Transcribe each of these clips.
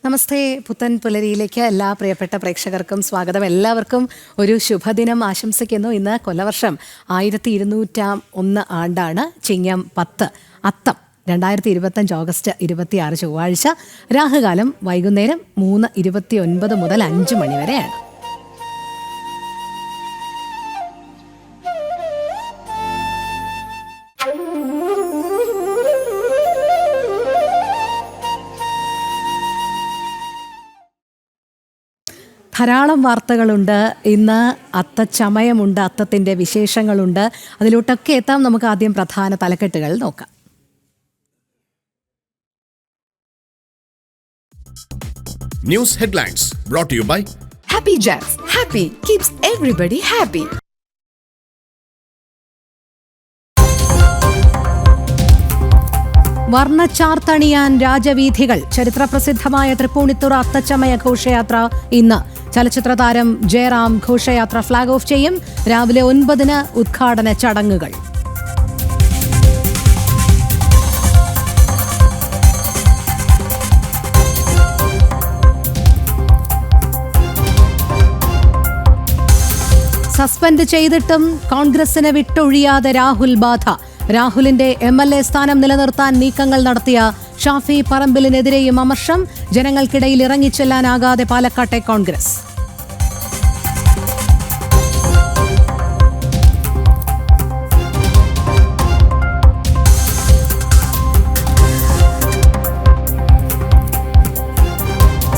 നമസ്തേ. പുത്തൻ പുലരിയിലേക്ക് എല്ലാ പ്രിയപ്പെട്ട പ്രേക്ഷകർക്കും സ്വാഗതം. എല്ലാവർക്കും ഒരു ശുഭദിനം ആശംസിക്കുന്നു. ഇന്ന് കൊല്ലവർഷം 1201 ആണ്ടാണ്. ചിങ്ങം 10 അത്തം 2025 ഓഗസ്റ്റ് 26 ചൊവ്വാഴ്ച. രാഹുകാലം വൈകുന്നേരം 3:29 മുതൽ 5 മണി വരെയാണ്. ധാരാളം വാർത്തകളുണ്ട്. ഇന്ന് അത്തച്ചമയമുണ്ട്, അത്തത്തിൻ്റെ വിശേഷങ്ങളുണ്ട്. അതിലോട്ടൊക്കെ എത്താം. നമുക്ക് ആദ്യം പ്രധാന തലക്കെട്ടുകൾ നോക്കാം. News headlines brought to you by Happy Jacks. Happy keeps everybody happy. വർണ്ണച്ചാർത്തണിയാൻ രാജവീഥികൾ. ചരിത്രപ്രസിദ്ധമായ തൃപ്പൂണിത്തുറ അത്തച്ചമയ ഘോഷയാത്ര ഇന്ന്. ചലച്ചിത്ര താരം ജയറാം ഘോഷയാത്ര ഫ്ളാഗ് ഓഫ് ചെയ്യും. രാവിലെ 9-ന് ഉദ്ഘാടന ചടങ്ങുകൾ. സസ്പെൻഡ് ചെയ്തിട്ടും കോൺഗ്രസിന് വിട്ടൊഴിയാതെ രാഹുൽ ബാധ. രാഹുലിന്റെ MLA സ്ഥാനം നിലനിർത്താൻ നീക്കങ്ങൾ നടത്തിയ ഷാഫി പറമ്പിലിനെതിരെയും അമർഷം. ജനങ്ങൾക്കിടയിൽ ഇറങ്ങിച്ചെല്ലാനാകാതെ പാലക്കാട്ടെ കോൺഗ്രസ്.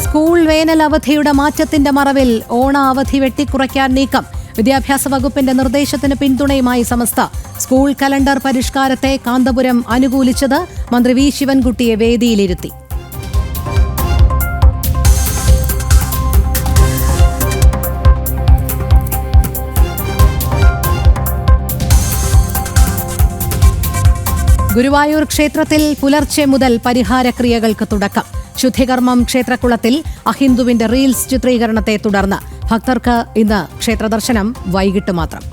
സ്കൂൾ വേനൽ അവധിയുടെ മാറ്റത്തിന്റെ മറവിൽ ഓണ അവധി വെട്ടിക്കുറയ്ക്കാൻ നീക്കം. വിദ്യാഭ്യാസ വകുപ്പിന്റെ നിർദ്ദേശത്തിന് പിന്തുണയുമായി സമസ്ത. സ്കൂൾ കലണ്ടർ പരിഷ്കാരത്തെ കാന്തപുരം അനുകൂലിച്ചത്. മന്ത്രി വി ശിവൻകുട്ടിയെ വേദിയിലിരുത്തി. ഗുരുവായൂർ ക്ഷേത്രത്തിൽ പുലർച്ചെ മുതൽ പരിഹാരക്രിയകൾക്ക് തുടക്കം. ശുദ്ധികർമ്മം ക്ഷേത്രക്കുളത്തിൽ അഹിന്ദുവിന്റെ റീൽസ് ചിത്രീകരണത്തെ തുടർന്ന് ഭക്തർക്ക് ഇന്ന് ക്ഷേത്രദർശനം വൈകിട്ട് മാത്രം.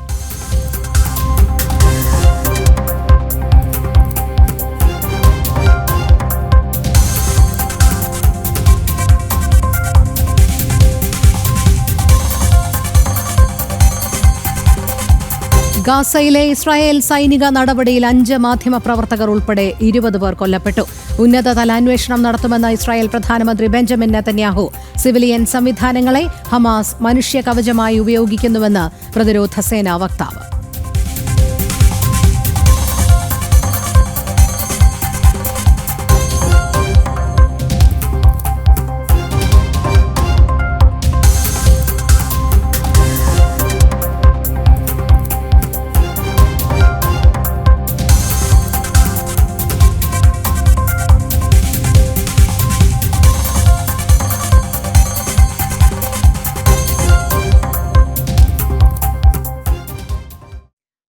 ഗാസയിലെ ഇസ്രായേൽ സൈനിക നടപടിയിൽ 5 മാധ്യമപ്രവർത്തകർ ഉൾപ്പെടെ 20 പേർ കൊല്ലപ്പെട്ടു. ഉന്നതതല അന്വേഷണം നടത്തുമെന്ന് ഇസ്രായേൽ പ്രധാനമന്ത്രി ബെഞ്ചമിൻ നെതന്യാഹു. സിവിലിയൻ സംവിധാനങ്ങളെ ഹമാസ് മനുഷ്യ കവചമായി ഉപയോഗിക്കുന്നുവെന്ന് പ്രതിരോധ സേനാ വക്താവ്.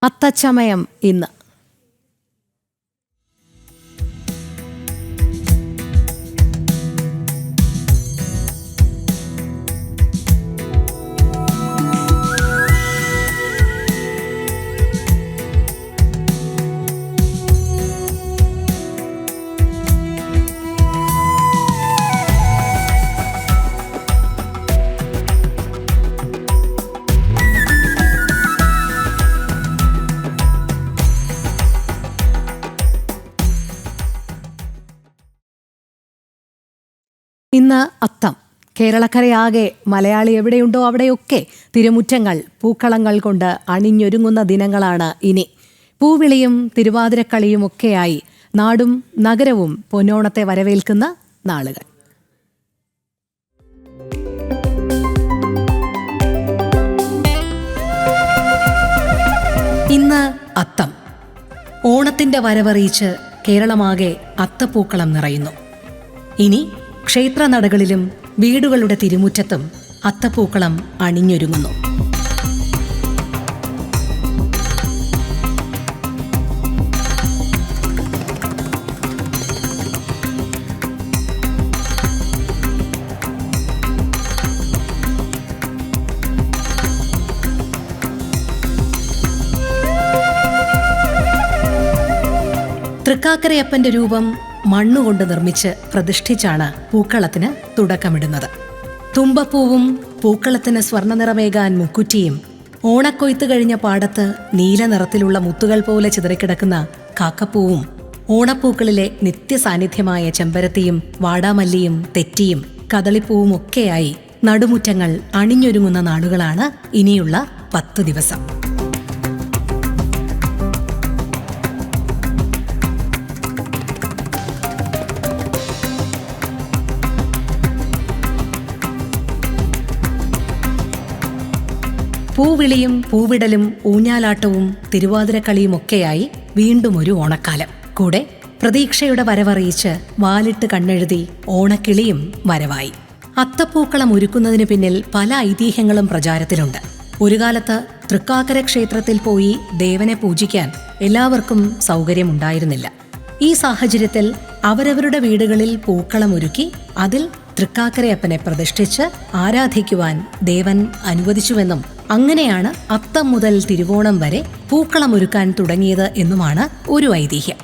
അത്തച്ചമയം ഇന്ന്. ഇന്ന് അത്തം. കേരളക്കരയാകെ മലയാളി എവിടെയുണ്ടോ അവിടെയൊക്കെ തിരുമുറ്റങ്ങൾ പൂക്കളങ്ങൾ കൊണ്ട് അണിഞ്ഞൊരുങ്ങുന്ന ദിനങ്ങളാണ് ഇനി. പൂവിളിയും തിരുവാതിരക്കളിയുമൊക്കെയായി നാടും നഗരവും പൊന്നോണത്തെ വരവേൽക്കുന്ന നാളുകൾ. ഇന്ന് അത്തം. ഓണത്തിന്റെ വരവറിയിച്ച് കേരളമാകെ അത്തപ്പൂക്കളം നിറയുന്നു. ഇനി ക്ഷേത്രനടകളിലും വീടുകളുടെ തിരുമുറ്റത്തും അത്തപ്പൂക്കളം അണിഞ്ഞൊരുങ്ങുന്നു. തൃക്കാക്കരയപ്പന്റെ രൂപം മണ്ണുകൊണ്ട് നിർമ്മിച്ച് പ്രതിഷ്ഠിച്ചാണ് പൂക്കളത്തിന് തുടക്കമിടുന്നത്. തുമ്പപ്പൂവും പൂക്കളത്തിന് സ്വർണ്ണനിറമേകാൻ മുക്കുറ്റിയും ഓണക്കൊയ്ത്ത് കഴിഞ്ഞ പാടത്ത് നീല നിറത്തിലുള്ള മുത്തുകൾ പോലെ ചിതറിക്കിടക്കുന്ന കാക്കപ്പൂവും ഓണപ്പൂക്കളിലെ നിത്യസാന്നിധ്യമായ ചെമ്പരത്തിയും വാടാമല്ലിയും തെറ്റിയും കദളിപ്പൂവും ഒക്കെയായി നടുമുറ്റങ്ങൾ അണിഞ്ഞൊരുങ്ങുന്ന നാളുകളാണ് ഇനിയുള്ള 10 ദിവസം. പൂവിളിയും പൂവിടലും ഊഞ്ഞാലാട്ടവും തിരുവാതിരക്കളിയുമൊക്കെയായി വീണ്ടും ഒരു ഓണക്കാലം. കൂടെ പ്രതീക്ഷയുടെ വരവറിയിച്ച് വാലിട്ട് കണ്ണെഴുതി ഓണക്കിളിയും വരവായി. അത്തപ്പൂക്കളം ഒരുക്കുന്നതിന് പിന്നിൽ പല ഐതിഹ്യങ്ങളും പ്രചാരത്തിലുണ്ട്. ഒരു കാലത്ത് തൃക്കാക്കര ക്ഷേത്രത്തിൽ പോയി ദേവനെ പൂജിക്കാൻ എല്ലാവർക്കും സൗകര്യമുണ്ടായിരുന്നില്ല. ഈ സാഹചര്യത്തിൽ അവരവരുടെ വീടുകളിൽ പൂക്കളം ഒരുക്കി അതിൽ തൃക്കാക്കരയപ്പനെ പ്രതിഷ്ഠിച്ച് ആരാധിക്കുവാൻ ദേവൻ അനുവദിച്ചുവെന്നും അങ്ങനെയാണ് അത്തം മുതൽ തിരുവോണം വരെ പൂക്കളമൊരുക്കാൻ തുടങ്ങിയത് എന്നുമാണ് ഒരു ഐതിഹ്യം.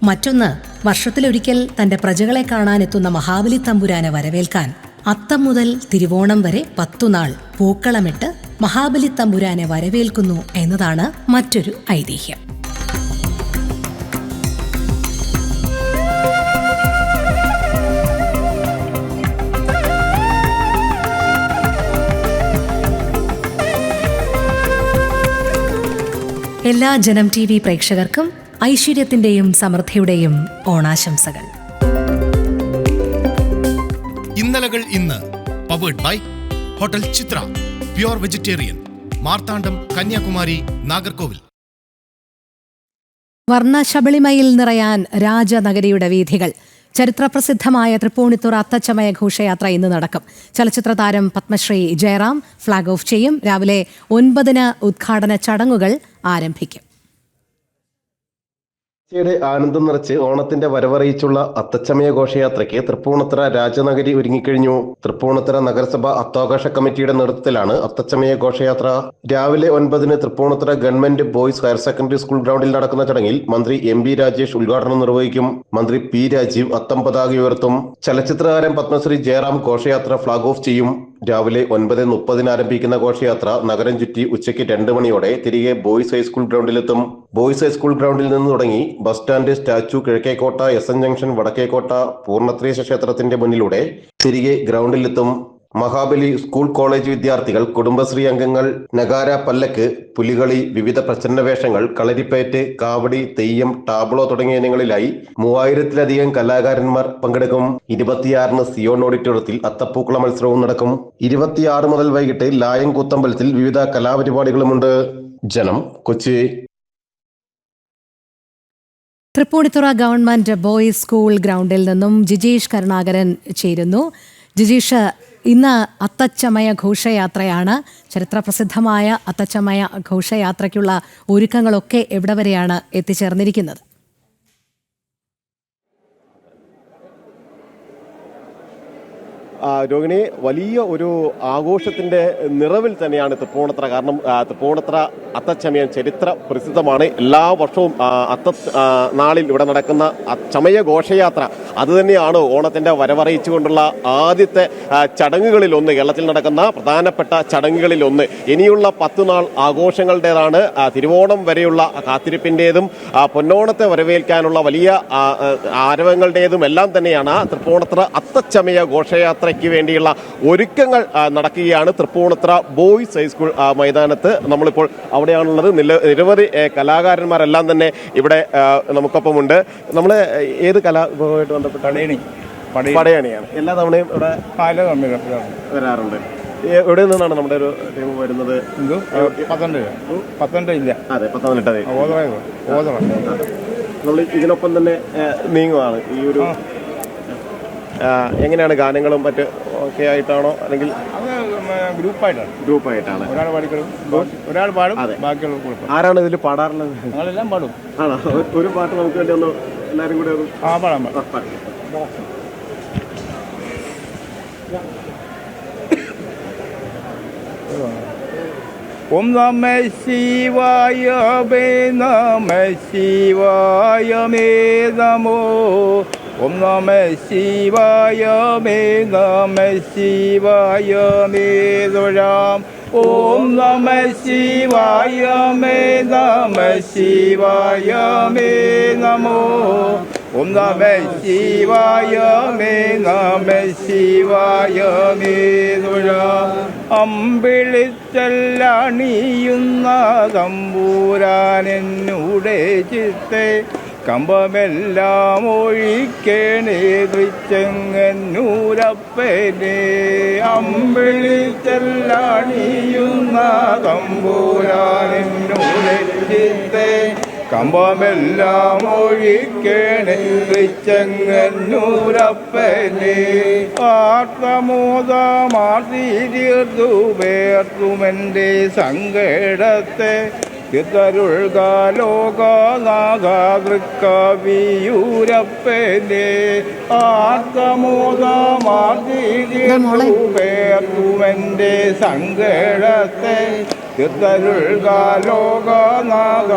മറ്റൊന്ന്, വർഷത്തിലൊരിക്കൽ തന്റെ പ്രജകളെ കാണാനെത്തുന്ന മഹാബലി തമ്പുരാനെ വരവേൽക്കാൻ അത്തം മുതൽ തിരുവോണം വരെ 10 നാൾ പൂക്കളമിട്ട് മഹാബലി തമ്പുരാനെ വരവേൽക്കുന്നു എന്നതാണ് മറ്റൊരു ഐതിഹ്യം. എല്ലാ ജനം TV പ്രേക്ഷകർക്കും ഐശ്വര്യത്തിന്റെയും സമൃദ്ധിയുടെയും ഓണാശംസകൾ. ഇന്നലകൾ ഇന്ന് powered by hotel Chithra, pure vegetarian, Marthandam, Kanyakumari, Nagercoil. വർണ്ണശബളിമയിൽ നിറയാൻ രാജനഗരിയുടെ വീഥികൾ. ചരിത്രപ്രസിദ്ധമായ തൃപ്പൂണിത്തുറ അത്തച്ചമയ ഘോഷയാത്ര ഇന്ന് നടക്കും. ചലച്ചിത്ര താരം പത്മശ്രീ ജയറാം ഫ്ളാഗ് ഓഫ് ചെയ്യും. രാവിലെ 9-ന് ഉദ്ഘാടന ചടങ്ങുകൾ ആരംഭിക്കും. ആനന്ദം നിറച്ച് ഓണത്തിന്റെ വരവറിയിച്ചുള്ള അത്തച്ചമയ ഘോഷയാത്രയ്ക്ക് തൃപ്പൂണിത്തുറ രാജനഗരി ഒരുങ്ങിക്കഴിഞ്ഞു. തൃപ്പൂണിത്തുറ നഗരസഭ അത്താഘോഷ കമ്മിറ്റിയുടെ നേതൃത്വത്തിലാണ് അത്തച്ചമയ ഘോഷയാത്ര. രാവിലെ 9-ന് Tripunithura government boys higher secondary school ഗ്രൗണ്ടിൽ നടക്കുന്ന ചടങ്ങിൽ മന്ത്രി MP രാജേഷ് ഉദ്ഘാടനം നിർവഹിക്കും. മന്ത്രി P രാജീവ് അത്തം പതാക ഉയർത്തും. ചലച്ചിത്രകാരൻ പത്മശ്രീ ജയറാം ഘോഷയാത്ര ഫ്ളാഗ് ഓഫ് ചെയ്യും. രാവിലെ 9:30 ആരംഭിക്കുന്ന ഘോഷയാത്ര നഗരം ചുറ്റി ഉച്ചയ്ക്ക് 2 മണിയോടെ തിരികെ ബോയ്സ് ഹൈസ്കൂൾ ഗ്രൗണ്ടിലെത്തും. ബോയ്സ് ഹൈസ്കൂൾ ഗ്രൗണ്ടിൽ നിന്ന് തുടങ്ങി bus stand, statue, Kizhakkekotta, SN junction, Vadakkekotta, Poornathrayeesa ക്ഷേത്രത്തിന്റെ മുന്നിലൂടെ തിരികെ ഗ്രൗണ്ടിലെത്തും. മഹാബലി സ്കൂൾ കോളേജ് വിദ്യാർത്ഥികൾ, കുടുംബശ്രീ അംഗങ്ങൾ, നഗാര, പല്ലക്ക്, പുലികളി, വിവിധ പ്രച്ഛന്നവേഷങ്ങൾ, കളരിപ്പയറ്റ്, കാവടി, തെയ്യം, ടാബ്ലോ തുടങ്ങിയ ഇനങ്ങളിലായി 3000-ലധികം കലാകാരന്മാർ പങ്കെടുക്കും. 26-ന് സിയോൺ ഓഡിറ്റോറിയത്തിൽ അത്തപ്പൂക്കള മത്സരവും നടക്കും. 26 മുതൽ വൈകിട്ട് ലായം കൂത്തമ്പലത്തിൽ വിവിധ കലാപരിപാടികളുമുണ്ട്. Janam, Kochi. Tripunithura government boys school ഗ്രൗണ്ടിൽ നിന്നും ജിജീഷ് കരുണാകരൻ ചേരുന്നു. ജിജീഷ്, ഇന്ന് അത്തച്ചമയ ഘോഷയാത്രയാണ്. ചരിത്രപ്രസിദ്ധമായ അത്തച്ചമയ ഘോഷയാത്രയ്ക്കുള്ള ഒരുക്കങ്ങളൊക്കെ എവിടെ വരെയാണ് എത്തിച്ചേർന്നിരിക്കുന്നത്? രോഹിണി, വലിയ ഒരു ആഘോഷത്തിന്റെ നിറവിൽ തന്നെയാണ് തൃപ്പൂണിത്തുറ. കാരണം തൃപ്പൂണിത്തുറ അത്തച്ചമയം ചരിത്ര പ്രസിദ്ധമാണ്. എല്ലാ വർഷവും നാളിൽ ഇവിടെ നടക്കുന്ന ചമയ ഘോഷയാത്ര അതുതന്നെയാണ് ഓണത്തിന്റെ വരവറിയിച്ചുകൊണ്ടുള്ള ആദ്യത്തെ ചടങ്ങുകളിലൊന്ന്, കേരളത്തിൽ നടക്കുന്ന പ്രധാനപ്പെട്ട ചടങ്ങുകളിലൊന്ന്. ഇനിയുള്ള 10 നാൾ ആഘോഷങ്ങളുടേതാണ്. തിരുവോണം വരെയുള്ള കാത്തിരിപ്പിന്റേതും പൊന്നോണത്തെ വരവേൽക്കാനുള്ള വലിയ ആരവങ്ങളുടേതും എല്ലാം തന്നെയാണ് തൃപ്പൂണിത്തുറ അത്തച്ചമയ ഘോഷയാത്ര വേണ്ടിയുള്ള ഒരുക്കങ്ങൾ നടക്കുകയാണ് തൃപ്പൂണിത്തുറ ബോയ്സ് ഹൈസ്കൂൾ മൈതാനത്ത്. നമ്മളിപ്പോൾ അവിടെയാണുള്ളത്. നിരവധി കലാകാരന്മാരെല്ലാം തന്നെ ഇവിടെ നമുക്കൊപ്പമുണ്ട്. നമ്മൾ ഏത് കലാവിഭാഗമായിട്ട് ബന്ധപ്പെട്ട? പടയണിയാണ്. എല്ലാ തവണയും ഇവിടെ വരാറുണ്ട്. എവിടെ നിന്നാണ് നമ്മുടെ ഒരു ടീം വരുന്നത്? പത്തനംതിട്ട. അതെ, പത്തനംതിട്ട. നമ്മൾ ഇതിനൊപ്പം തന്നെ നീങ്ങുവാണ്. ഈ ഒരു എങ്ങനെയാണ് ഗാനങ്ങളും മറ്റും ഒക്കെ ആയിട്ടാണോ, അല്ലെങ്കിൽ ഗ്രൂപ്പായിട്ടാണ്? ഒരാൾ പാടും, ബാക്കിയുള്ള ആരാണ് ഇതിൽ പാടാറുള്ളത്? ഞങ്ങളെല്ലാം പാടും. ആണോ? ഒരു പാട്ട് നമുക്ക് വേണ്ടി ഒന്ന് എല്ലാവരും കൂടെ പാടാം. ഓം നമ ശിവായ മേ നമ ശിവായ മേ നമോ ഓം നമ ശിവായ മേ നമ ശിവായ മേ തൊഴാം ഓം നമ ശിവായ മേ നമ ശിവായ മേ നമോ ഓം നമ ശിവായ മേ നമ ശിവായ മേ തൊഴാം അമ്പിളിച്ചല്ലണിയുന്ന തമ്പൂരാനെന്നുടെ ചിത്തെ കമ്പമെല്ലാം ഒഴിക്കണേ തൃച്ചെങ്ങന്നൂരപ്പനെ അമ്പിളിച്ചല്ലണിയുന്ന തമ്പൂരാനെന്നുടെ ചിത്തെ കമ്പമെല്ലാം ഒഴിക്കണേ തൃച്ചെങ്ങന്നൂരപ്പനെ ആത്മമോദമാർത്തീർന്നു പേർത്തുമെൻ്റെ സങ്കടത്തെ ൃക്കവിയൂരപ്പനെ ആത്മമോദമാർത്തീർത്തുമെൻ്റെ സങ്കടത്തെ ലോകനാഥ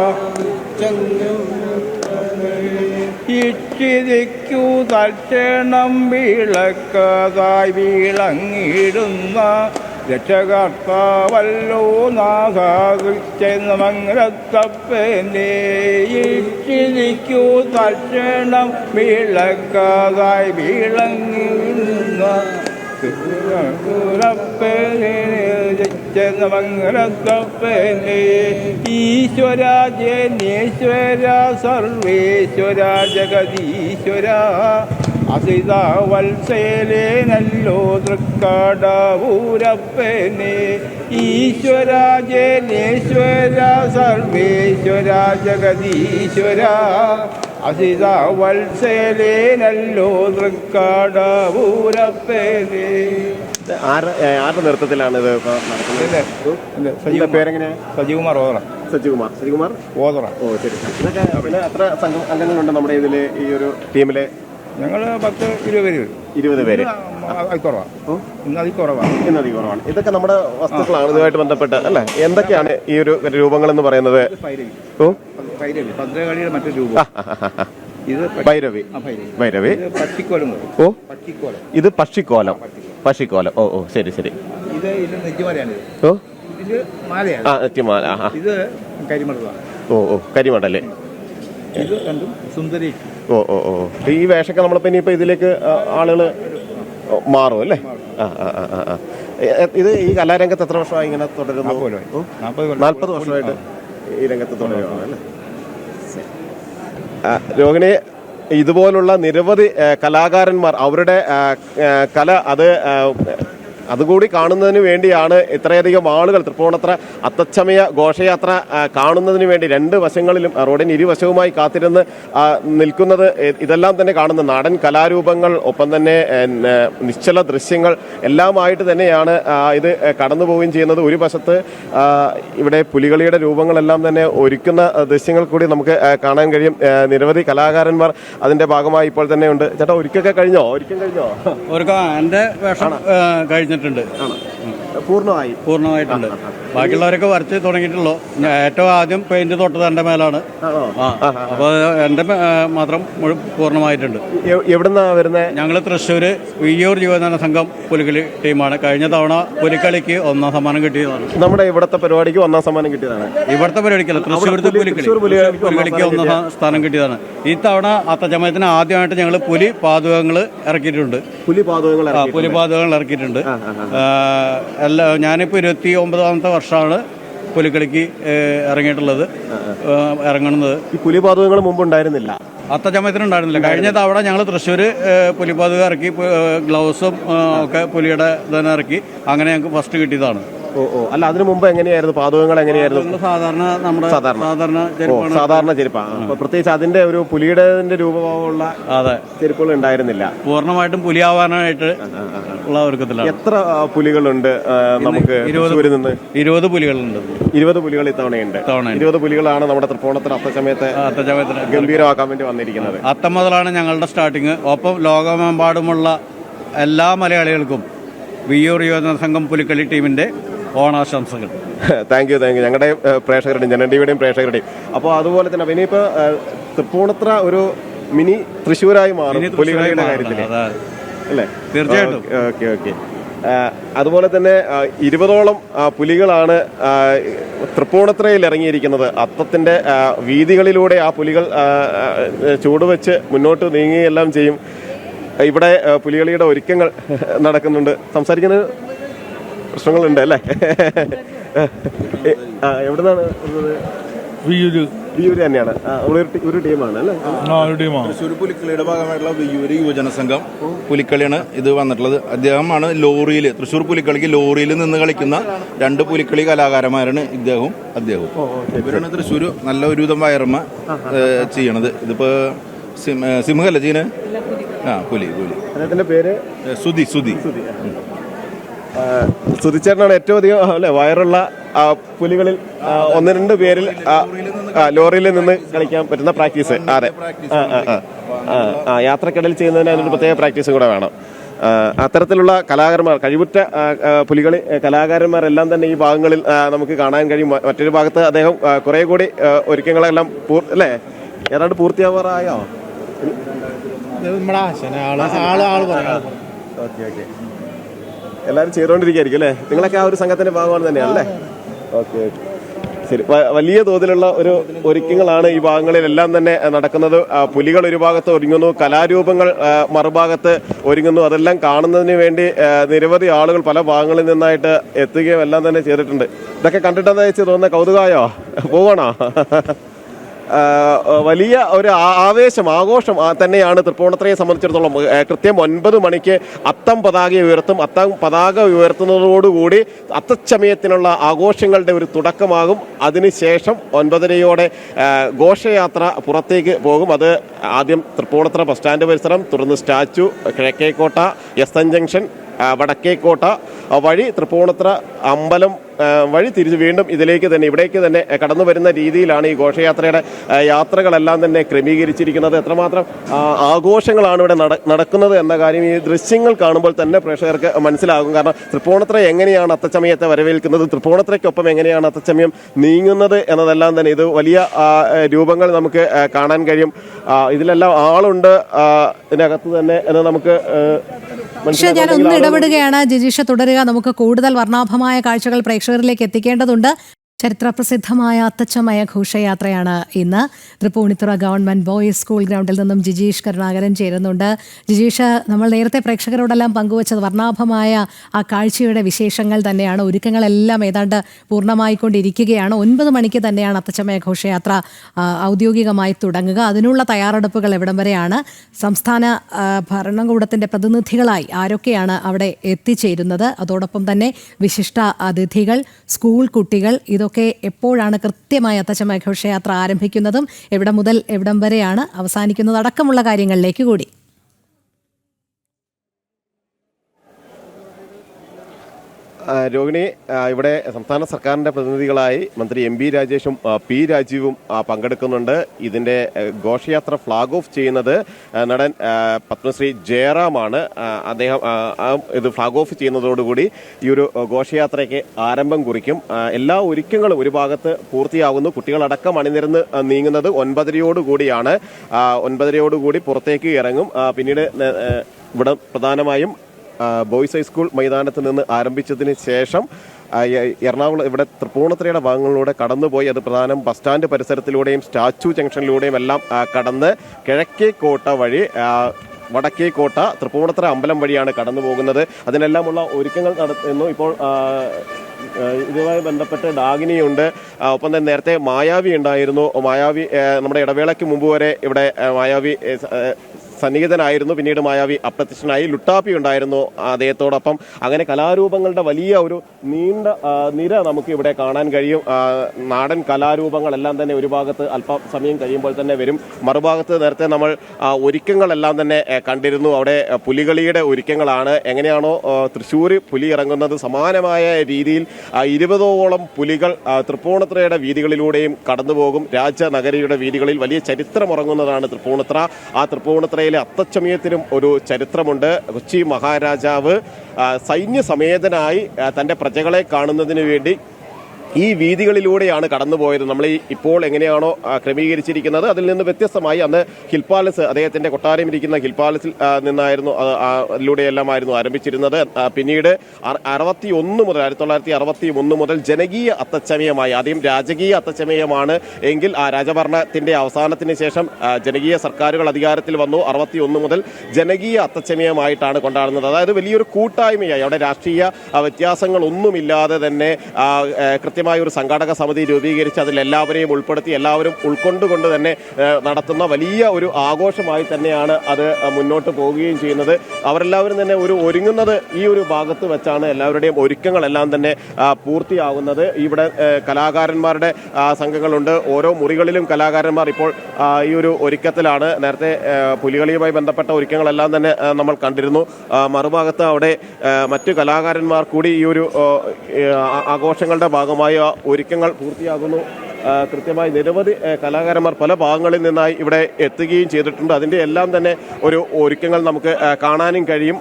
ഇച്ചിരിക്കു തൽക്ഷണം വിളക്കതായി വിളങ്ങിടുന്ന രക്ഷകർത്താവല്ലോ നാഗാകൃച്ചെന്നമംഗലത്തപ്പനെ ഇച്ചിരിക്കു തൽക്ഷണം വിളക്കതായി വിളങ്ങിടുന്ന പ്പനെ ഈശ്വര ജനേശ്വര സർവേശ്വര ജഗദീശ്വര അസിത വത്സലേനല്ലോ തൃക്കടവൂരപ്പനെ ഈശ്വര ജനേശ്വര സർവേശ്വര ജഗദീശ്വര അസിത വത്സലേനല്ലോ തൃക്കടവൂരപ്പനെ. ആരുടെ നേതൃത്വത്തിലാണ് ഇത് നടക്കുന്നത്? പേരെങ്ങനെയാ? സജീവകുമാർ ഓതറ. സജികുമാർ ഓതറ. ഓ ശരി. ഇതൊക്കെ പിന്നെ എത്ര അംഗങ്ങളുണ്ട് നമ്മുടെ ഇതില് ഈ ഒരു ടീമില്? ഞങ്ങൾ 10-20 പേര് വരും. 20 പേര്. ഇന്ന് അതിൽ കുറവാണ്. ഇതൊക്കെ നമ്മുടെ വസ്തുക്കളാണ് ഇതുമായിട്ട് ബന്ധപ്പെട്ട് അല്ലേ? എന്തൊക്കെയാണ് ഈ ഒരു രൂപങ്ങൾ എന്ന് പറയുന്നത്? ഭദ്രകാളിയുടെ മറ്റൊരു രൂപം ഇത് ഭൈരവി. പക്ഷിക്കോലം. ഓ ഇത് പക്ഷിക്കോലം. ഓ ശരി. ഇത് നെറ്റിമാലയാണ്. ഓ ഇത് മാലയാണ്. നെറ്റിമാല. ഇത് കരിമടലാണ്. ഓ കരിമടല്ലേ. ഇത് രണ്ടും സുന്ദരി. ഓ ഈ വേഷമൊക്കെ നമ്മളിപ്പോ ഇനിയിപ്പോ ഇതിലേക്ക് ആളുകൾ മാറും അല്ലേ? ഇത് ഈ കലാരംഗത്ത് എത്ര വർഷമായി ഇങ്ങനെ തുടരുന്നു? 40 വർഷമായിട്ട് ഈ രംഗത്ത് തുടരുകയാണ് അല്ലേ? രോഹിണി, ഇതുപോലുള്ള നിരവധി കലാകാരന്മാർ അവരുടെ കല അതുകൂടി കാണുന്നതിന് വേണ്ടിയാണ് ഇത്രയധികം ആളുകൾ തൃപ്പൂണിത്തുറ അത്തച്ചമയ ഘോഷയാത്ര കാണുന്നതിന് വേണ്ടി രണ്ട് വശങ്ങളിലും റോഡിന് ഇരുവശവുമായി കാത്തിരുന്ന് നിൽക്കുന്നത്. ഇതെല്ലാം തന്നെ കാണുന്ന നാടൻ കലാരൂപങ്ങൾ, ഒപ്പം തന്നെ നിശ്ചല ദൃശ്യങ്ങൾ എല്ലാമായിട്ട് തന്നെയാണ് ഇത് കടന്നു പോവുകയും ചെയ്യുന്നത്. ഒരു വശത്ത് ഇവിടെ പുലികളിയുടെ രൂപങ്ങളെല്ലാം തന്നെ ഒരുക്കുന്ന ദൃശ്യങ്ങൾ കൂടി നമുക്ക് കാണാൻ കഴിയും. നിരവധി കലാകാരന്മാർ അതിന്റെ ഭാഗമായി ഇപ്പോൾ തന്നെ ഉണ്ട്. ചേട്ടാ, ഒരുക്കൊക്കെ കഴിഞ്ഞോ? എൻ്റെ വേഷം കഴിഞ്ഞിട്ടുണ്ട്. പൂർണ്ണമായിട്ടുണ്ട്. ബാക്കിയുള്ളവരൊക്കെ വരച്ച് തുടങ്ങിയിട്ടുള്ളൂ. ഏറ്റവും ആദ്യം പെയിന്റ് തൊട്ടത് എന്റെ മേലാണ്. അപ്പൊ എന്റെ മാത്രം പൂർണ്ണമായിട്ടുണ്ട്. എവിടുന്നാ വരുന്നത്? ഞങ്ങള് തൃശ്ശൂര് വിയ്യൂർ യുവജന സംഘം പുലികളി ടീമാണ്. കഴിഞ്ഞ തവണ പുലിക്കളിക്ക് 1ാം സമ്മാനം കിട്ടിയതാണ്. നമ്മുടെ ഇവിടുത്തെ പരിപാടിക്ക് 1ാം സമ്മാനം കിട്ടിയതാണ്. ഇവിടുത്തെ പരിപാടിക്കല്ല, തൃശ്ശൂരത്തെ പുലികളിക്ക് 1ാം സ്ഥാനം കിട്ടിയതാണ്. ഈ തവണ അത്തച്ചമയത്തിന് ആദ്യമായിട്ട് ഞങ്ങൾ പുലി പാതകങ്ങൾ ഇറക്കിയിട്ടുണ്ട്. പുലി പാതകങ്ങൾ ഇറക്കിയിട്ടുണ്ട്. ഞാനിപ്പോൾ 29ാമത്തെ വർഷമാണ് പുലിക്കളിക്ക് ഇറങ്ങിയിട്ടുള്ളത്. ഇറങ്ങുന്നത് ഈ പുലിപാതകങ്ങൾ മുമ്പ് ഉണ്ടായിരുന്നില്ല, അത്തച്ചമയത്തിന് ഉണ്ടായിരുന്നില്ല. കഴിഞ്ഞ തവണ ഞങ്ങൾ തൃശ്ശൂർ പുലിപാതകം ഇറക്കി, ഗ്ലൗസും ഒക്കെ പുലിയുടെ തന്നെ ഇറക്കി. അങ്ങനെ ഞങ്ങൾക്ക് ഫസ്റ്റ് കിട്ടിയതാണ്. അല്ല, അതിനു മുമ്പ് എങ്ങനെയായിരുന്നു പാതകങ്ങൾ? എങ്ങനെയായിരുന്നു? സാധാരണ നമ്മുടെ സാധാരണ ചെരുപ്പാണ്. പ്രത്യേകിച്ച് അതിന്റെ ഒരു പുലിയുടെ രൂപമുള്ള ചെരുപ്പുകൾ ഉണ്ടായിരുന്നില്ല. പൂർണ്ണമായിട്ടും പുലിയാവാനായിട്ട് ഉള്ള ഒരുക്കത്തിലാണ്. എത്ര പുലികളുണ്ട് നമുക്ക്? 20 പുലികളുണ്ട്. 20 പുലികൾ ഇത്തവണയുണ്ട്. 20 പുലികളാണ് നമ്മുടെ തൃപ്പൂണിത്തുറ അത്തച്ചമയത്തിന് ഗംഭീരമാക്കാൻ വേണ്ടി വന്നിരിക്കുന്നത്. അത്തം മുതലാണ് ഞങ്ങളുടെ സ്റ്റാർട്ടിങ്. ഒപ്പം ലോകമെമ്പാടുമുള്ള എല്ലാ മലയാളികൾക്കും വിയ്യൂർ യുവജന സംഘം പുലിക്കളി ടീമിന്റെ ഓണാശംസകൾ. താങ്ക് യു ഞങ്ങളുടെ പ്രേക്ഷകരുടെയും ജനൻ ടിവിയുടെയും പ്രേക്ഷകരുടെയും. അപ്പോൾ അതുപോലെ തന്നെ അപ്പോൾ ഇനിയിപ്പോൾ തൃപ്പൂണിത്ര ഒരു മിനി തൃശ്ശൂരായി മാറും പുലികളിയുടെ കാര്യത്തിൽ അല്ലേ? തീർച്ചയായിട്ടും. ഓക്കെ. അതുപോലെ തന്നെ 20ഓളം പുലികളാണ് തൃപ്പൂണിത്രയിൽ ഇറങ്ങിയിരിക്കുന്നത്. അത്തത്തിൻ്റെ വീതികളിലൂടെ ആ പുലികൾ ചുവടുവെച്ച് മുന്നോട്ട് നീങ്ങുകയെല്ലാം ചെയ്യും. ഇവിടെ പുലികളിയുടെ ഒരുക്കങ്ങൾ നടക്കുന്നുണ്ട്. സംസാരിക്കുന്ന പ്രശ്നങ്ങളുണ്ട് അല്ലേ? എവിടെ നിന്നാണ്? വിയ്യൂര് തന്നെയാണ്. ഒരു ടീമാണ് അല്ലേ? തൃശ്ശൂർ പുലിക്കളിയുടെ ഭാഗമായിട്ടുള്ള വിയ്യൂര് യുവജന സംഘം പുലിക്കളിയാണ് ഇത് വന്നിട്ടുള്ളത്. അദ്ദേഹമാണ് ലോറിയിൽ തൃശ്ശൂർ പുലിക്കളിക്ക് ലോറിയിൽ നിന്ന് കളിക്കുന്ന 2 പുലിക്കളി കലാകാരന്മാരാണ് അദ്ദേഹവും. ഇവരാണ് തൃശ്ശൂർ നല്ല ഒരുവിധം വയറമ്മ ചെയ്യണത്. ഇതിപ്പോ സിംഹല്ല ചെയ്യുന്നത്. പുലി അദ്ദേഹത്തിന്റെ പേര് സുധി. സുധിച്ചേട്ടനാണ് ഏറ്റവും അധികം അല്ലെ വയറുള്ള പുലികളിൽ 1-2 പേരിൽ ലോറിയിൽ നിന്ന് കളിക്കാൻ പറ്റുന്ന പ്രാക്ടീസ്. അതെ, യാത്രക്കിടയിൽ ചെയ്യുന്നതിന് അതിനൊരു പ്രത്യേക പ്രാക്ടീസും കൂടെ വേണം. അത്തരത്തിലുള്ള കലാകാരന്മാർ, കഴിവുറ്റ പുലികളി കലാകാരന്മാരെല്ലാം തന്നെ ഈ ഭാഗങ്ങളിൽ നമുക്ക് കാണാൻ കഴിയും. മറ്റൊരു ഭാഗത്ത് അദ്ദേഹം കുറെ കൂടി ഒരുക്കങ്ങളെല്ലാം അല്ലേ ഏതാണ്ട് പൂർത്തിയാവാറായോ? ഓക്കെ. എല്ലാവരും ചെയ്തുകൊണ്ടിരിക്കുകയായിരിക്കും അല്ലേ? നിങ്ങളൊക്കെ ആ ഒരു സംഘത്തിന്റെ ഭാഗമാണ് തന്നെയാണല്ലേ? ഓക്കെ. ശരി. വലിയ തോതിലുള്ള ഒരു ഒരുക്കങ്ങളാണ് ഈ ഭാഗങ്ങളിലെല്ലാം തന്നെ നടക്കുന്നത്. പുലികൾ ഒരു ഭാഗത്ത് ഒരുങ്ങുന്നു, കലാരൂപങ്ങൾ മറുഭാഗത്ത് ഒരുങ്ങുന്നു. അതെല്ലാം കാണുന്നതിന് വേണ്ടി നിരവധി ആളുകൾ പല ഭാഗങ്ങളിൽ നിന്നായിട്ട് എത്തുകയും എല്ലാം തന്നെ ചെയ്തിട്ടുണ്ട്. ഇതൊക്കെ കണ്ടിട്ടെന്താ വെച്ച് തോന്നുന്ന കൗതുകമായോ? പോകണോ? വലിയ ഒരു ആഘോഷം തന്നെയാണ് തൃപ്പൂണിത്രയെ സംബന്ധിച്ചിടത്തോളം. കൃത്യം 9 മണിക്ക് അത്തം പതാക ഉയർത്തും. അത്തം പതാക ഉയർത്തുന്നതോടുകൂടി അത്തച്ചമയത്തിനുള്ള ആഘോഷങ്ങളുടെ ഒരു തുടക്കമാകും. അതിനുശേഷം 9:30 ഘോഷയാത്ര പുറത്തേക്ക് പോകും. അത് ആദ്യം തൃപ്പൂണിത്ര ബസ് സ്റ്റാൻഡ് പരിസരം, തുടർന്ന് statue, Kizhakkekotta, S N junction, Vadakkekotta വഴി തൃപ്പൂണിത്ര അമ്പലം വഴി തിരിച്ച് വീണ്ടും ഇവിടേക്ക് തന്നെ കടന്നു വരുന്ന രീതിയിലാണ് ഈ ഘോഷയാത്രയുടെ യാത്രകളെല്ലാം തന്നെ ക്രമീകരിച്ചിരിക്കുന്നത്. എത്രമാത്രം ആഘോഷങ്ങളാണ് ഇവിടെ നടക്കുന്നത് എന്ന കാര്യം ഈ ദൃശ്യങ്ങൾ കാണുമ്പോൾ തന്നെ പ്രേക്ഷകർക്ക് മനസ്സിലാകും. കാരണം തൃപ്പൂണിത്ര എങ്ങനെയാണ് അത്തച്ചമയത്തെ വരവേൽക്കുന്നത്, തൃപ്പൂണിത്രയ്ക്കൊപ്പം എങ്ങനെയാണ് അത്തച്ചമയം നീങ്ങുന്നത് എന്നതെല്ലാം തന്നെ ഇത് വലിയ രൂപങ്ങൾ നമുക്ക് കാണാൻ കഴിയും. ഇതിലെല്ലാം ആളുണ്ട് ഇതിനകത്ത് തന്നെ എന്ന് നമുക്ക് പക്ഷേ ഞാൻ ഒന്ന് ഇടപെടുകയാണ്. ജിജീഷ തുടരുക. നമുക്ക് കൂടുതൽ വർണ്ണാഭമായ കാഴ്ചകൾ പ്രേക്ഷകരിലേക്ക് എത്തിക്കേണ്ടതുണ്ട്. ചരിത്രപ്രസിദ്ധമായ അത്തച്ചമയ ഘോഷയാത്രയാണ് ഇന്ന്. തൃപ്പൂണിത്തുറ ഗവൺമെന്റ് ബോയ്സ് സ്കൂൾ ഗ്രൗണ്ടിൽ നിന്നും ജിജീഷ് കരുണാകരൻ ചേരുന്നുണ്ട്. ജിജീഷ്, നമ്മൾ നേരത്തെ പ്രേക്ഷകരോടെല്ലാം പങ്കുവച്ചത് വർണ്ണാഭമായ ആ കാഴ്ചയുടെ വിശേഷങ്ങൾ തന്നെയാണ്. ഒരുക്കങ്ങളെല്ലാം ഏതാണ്ട് പൂർണ്ണമായിക്കൊണ്ടിരിക്കുകയാണ്. 9 മണിക്ക് തന്നെയാണ് അത്തച്ചമയ ഘോഷയാത്ര ഔദ്യോഗികമായി തുടങ്ങുക. അതിനുള്ള തയ്യാറെടുപ്പുകൾ എവിടം വരെയാണ്? സംസ്ഥാന ഭരണകൂടത്തിന്റെ പ്രതിനിധികളായി ആരൊക്കെയാണ് അവിടെ എത്തിച്ചേരുന്നത്? അതോടൊപ്പം തന്നെ വിശിഷ്ട അതിഥികൾ, സ്കൂൾ കുട്ടികൾ, ഇതൊക്കെ എപ്പോഴാണ് കൃത്യമായി അത്തച്ചമയ ഘോഷയാത്ര ആരംഭിക്കുന്നതും എവിടം മുതൽ എവിടം വരെയാണ് അവസാനിക്കുന്നത് അടക്കമുള്ള കാര്യങ്ങളിലേക്ക് കൂടി. രോഹിണി, ഇവിടെ സംസ്ഥാന സർക്കാരിൻ്റെ പ്രതിനിധികളായി മന്ത്രി എം ബി രാജേഷും പി രാജീവും പങ്കെടുക്കുന്നുണ്ട്. ഇതിൻ്റെ ഘോഷയാത്ര ഫ്ലാഗ് ഓഫ് ചെയ്യുന്നത് നടൻ പത്മശ്രീ ജയറാമാണ്. അദ്ദേഹം ഇത് ഫ്ലാഗ് ഓഫ് ചെയ്യുന്നതോടുകൂടി ഈ ഒരു ഘോഷയാത്രയ്ക്ക് ആരംഭം കുറിക്കും. എല്ലാ ഒരുക്കങ്ങളും ഒരു ഭാഗത്ത് പൂർത്തിയാകുന്നു. കുട്ടികളടക്കം അണിനിരന്ന് നീങ്ങുന്നത് 9:30 9:30 പുറത്തേക്ക് ഇറങ്ങും. പിന്നീട് ഇവിടെ പ്രധാനമായും ബോയ്സ് ഹൈസ്കൂൾ മൈതാനത്ത് നിന്ന് ആരംഭിച്ചതിന് ശേഷം എറണാകുളം ഇവിടെ തൃപ്പൂണിത്തുറയുടെ ഭാഗങ്ങളിലൂടെ കടന്നുപോയി അത് പ്രധാനം ബസ് സ്റ്റാൻഡ് പരിസരത്തിലൂടെയും സ്റ്റാച്ചു ജംഗ്ഷനിലൂടെയും എല്ലാം കടന്ന് കിഴക്കേക്കോട്ട വഴി വടക്കേക്കോട്ട തൃപ്പൂണിത്തുറ അമ്പലം വഴിയാണ് കടന്നു പോകുന്നത്. അതിനെല്ലാമുള്ള ഒരുക്കങ്ങൾ നടത്തുന്നു. ഇപ്പോൾ ഇതുമായി ബന്ധപ്പെട്ട് ഡാഗിനിയുണ്ട്. ഒപ്പം തന്നെ നേരത്തെ മായാവി ഉണ്ടായിരുന്നു. മായാവി നമ്മുടെ ഇടവേളയ്ക്ക് മുമ്പ് വരെ ഇവിടെ മായാവി സന്നിഹിതനായിരുന്നു. പിന്നീട് മായാവി അപ്രത്യക്ഷനായി. ലുട്ടാപ്പി ഉണ്ടായിരുന്നു അദ്ദേഹത്തോടൊപ്പം. അങ്ങനെ കലാരൂപങ്ങളുടെ വലിയ ഒരു നീണ്ട നിര നമുക്ക് ഇവിടെ കാണാൻ കഴിയും. നാടൻ കലാരൂപങ്ങളെല്ലാം തന്നെ ഒരു ഭാഗത്ത് അല്പസമയം കഴിയുമ്പോൾ തന്നെ വരും. മറുഭാഗത്ത് നേരത്തെ നമ്മൾ ഒരുക്കങ്ങളെല്ലാം തന്നെ കണ്ടിരുന്നു. അവിടെ പുലികളിയുടെ ഒരുക്കങ്ങളാണ്. എങ്ങനെയാണോ തൃശ്ശൂർ പുലി ഇറങ്ങുന്നത് സമാനമായ രീതിയിൽ 20ഓളം പുലികൾ തൃപ്പൂണിത്തുറയുടെ വീതികളിലൂടെയും കടന്നുപോകും. രാജനഗരിയുടെ വീതികളിൽ വലിയ ചരിത്രമുറങ്ങുന്നതാണ് തൃപ്പൂണിത്തുറ. ആ തൃപ്പൂണിത്തുറയിൽ അത്തച്ചമയത്തിനും ഒരു ചരിത്രമുണ്ട്. കൊച്ചി മഹാരാജാവ് സൈന്യസമേതനായി തൻ്റെ പ്രജകളെ കാണുന്നതിന് വേണ്ടി ഈ വീതികളിലൂടെയാണ് കടന്നുപോയത്. നമ്മൾ ഇപ്പോൾ എങ്ങനെയാണോ ക്രമീകരിച്ചിരിക്കുന്നത് അതിൽ നിന്ന് വ്യത്യസ്തമായി അന്ന് ഹിൽ പാലസ്, അദ്ദേഹത്തിന്റെ കൊട്ടാരം ഇരിക്കുന്ന ഹിൽ പാലസിൽ നിന്നായിരുന്നു അതിലൂടെയെല്ലാമായിരുന്നു ആരംഭിച്ചിരുന്നത്. പിന്നീട് 1961 മുതൽ ജനകീയ അത്തച്ചമയമായി, ആദ്യം രാജകീയ അത്തച്ചമയമാണ് എങ്കിൽ ആ രാജഭരണത്തിന്റെ അവസാനത്തിന് ശേഷം ജനകീയ സർക്കാരുകൾ അധികാരത്തിൽ വന്നു. 61 മുതൽ ജനകീയ അത്തച്ചമയമായിട്ടാണ് കൊണ്ടാടുന്നത്. അതായത് വലിയൊരു കൂട്ടായ്മയായി, അവിടെ രാഷ്ട്രീയ വ്യത്യാസങ്ങളൊന്നുമില്ലാതെ തന്നെ കൃത്യമായ ഒരു സംഘാടക സമിതി രൂപീകരിച്ച് അതിൽ എല്ലാവരെയും ഉൾപ്പെടുത്തി എല്ലാവരും ഉൾക്കൊണ്ടുകൊണ്ട് തന്നെ നടത്തുന്ന വലിയ ഒരു ആഘോഷമായി തന്നെയാണ് അത് മുന്നോട്ട് പോവുകയും ചെയ്യുന്നത്. അവരെല്ലാവരും തന്നെ ഒരുങ്ങുന്നത് ഈ ഒരു ഭാഗത്ത് വെച്ചാണ്. എല്ലാവരുടെയും ഒരുക്കങ്ങളെല്ലാം തന്നെ പൂർത്തിയാകുന്നത്. ഇവിടെ കലാകാരന്മാരുടെ സംഘങ്ങളുണ്ട്. ഓരോ മുറികളിലും കലാകാരന്മാർ ഇപ്പോൾ ഈ ഒരു ഒരുക്കത്തിലാണ്. നേരത്തെ പുലികളിയുമായി ബന്ധപ്പെട്ട ഒരുക്കങ്ങളെല്ലാം തന്നെ നമ്മൾ കണ്ടിരുന്നു. മറുഭാഗത്ത് അവിടെ മറ്റു കലാകാരന്മാർ കൂടി ഈ ഒരു ആഘോഷങ്ങളുടെ ഭാഗമായ ഒരുക്കങ്ങൾ പൂർത്തിയാകുന്നു. കൃത്യമായി നിരവധി കലാകാരന്മാർ പല ഭാഗങ്ങളിൽ നിന്നായി ഇവിടെ എത്തുകയും ചെയ്തിട്ടുണ്ട്. അതിൻ്റെ എല്ലാം തന്നെ ഒരു ഒരുക്കങ്ങൾ നമുക്ക് കാണാനും കഴിയും.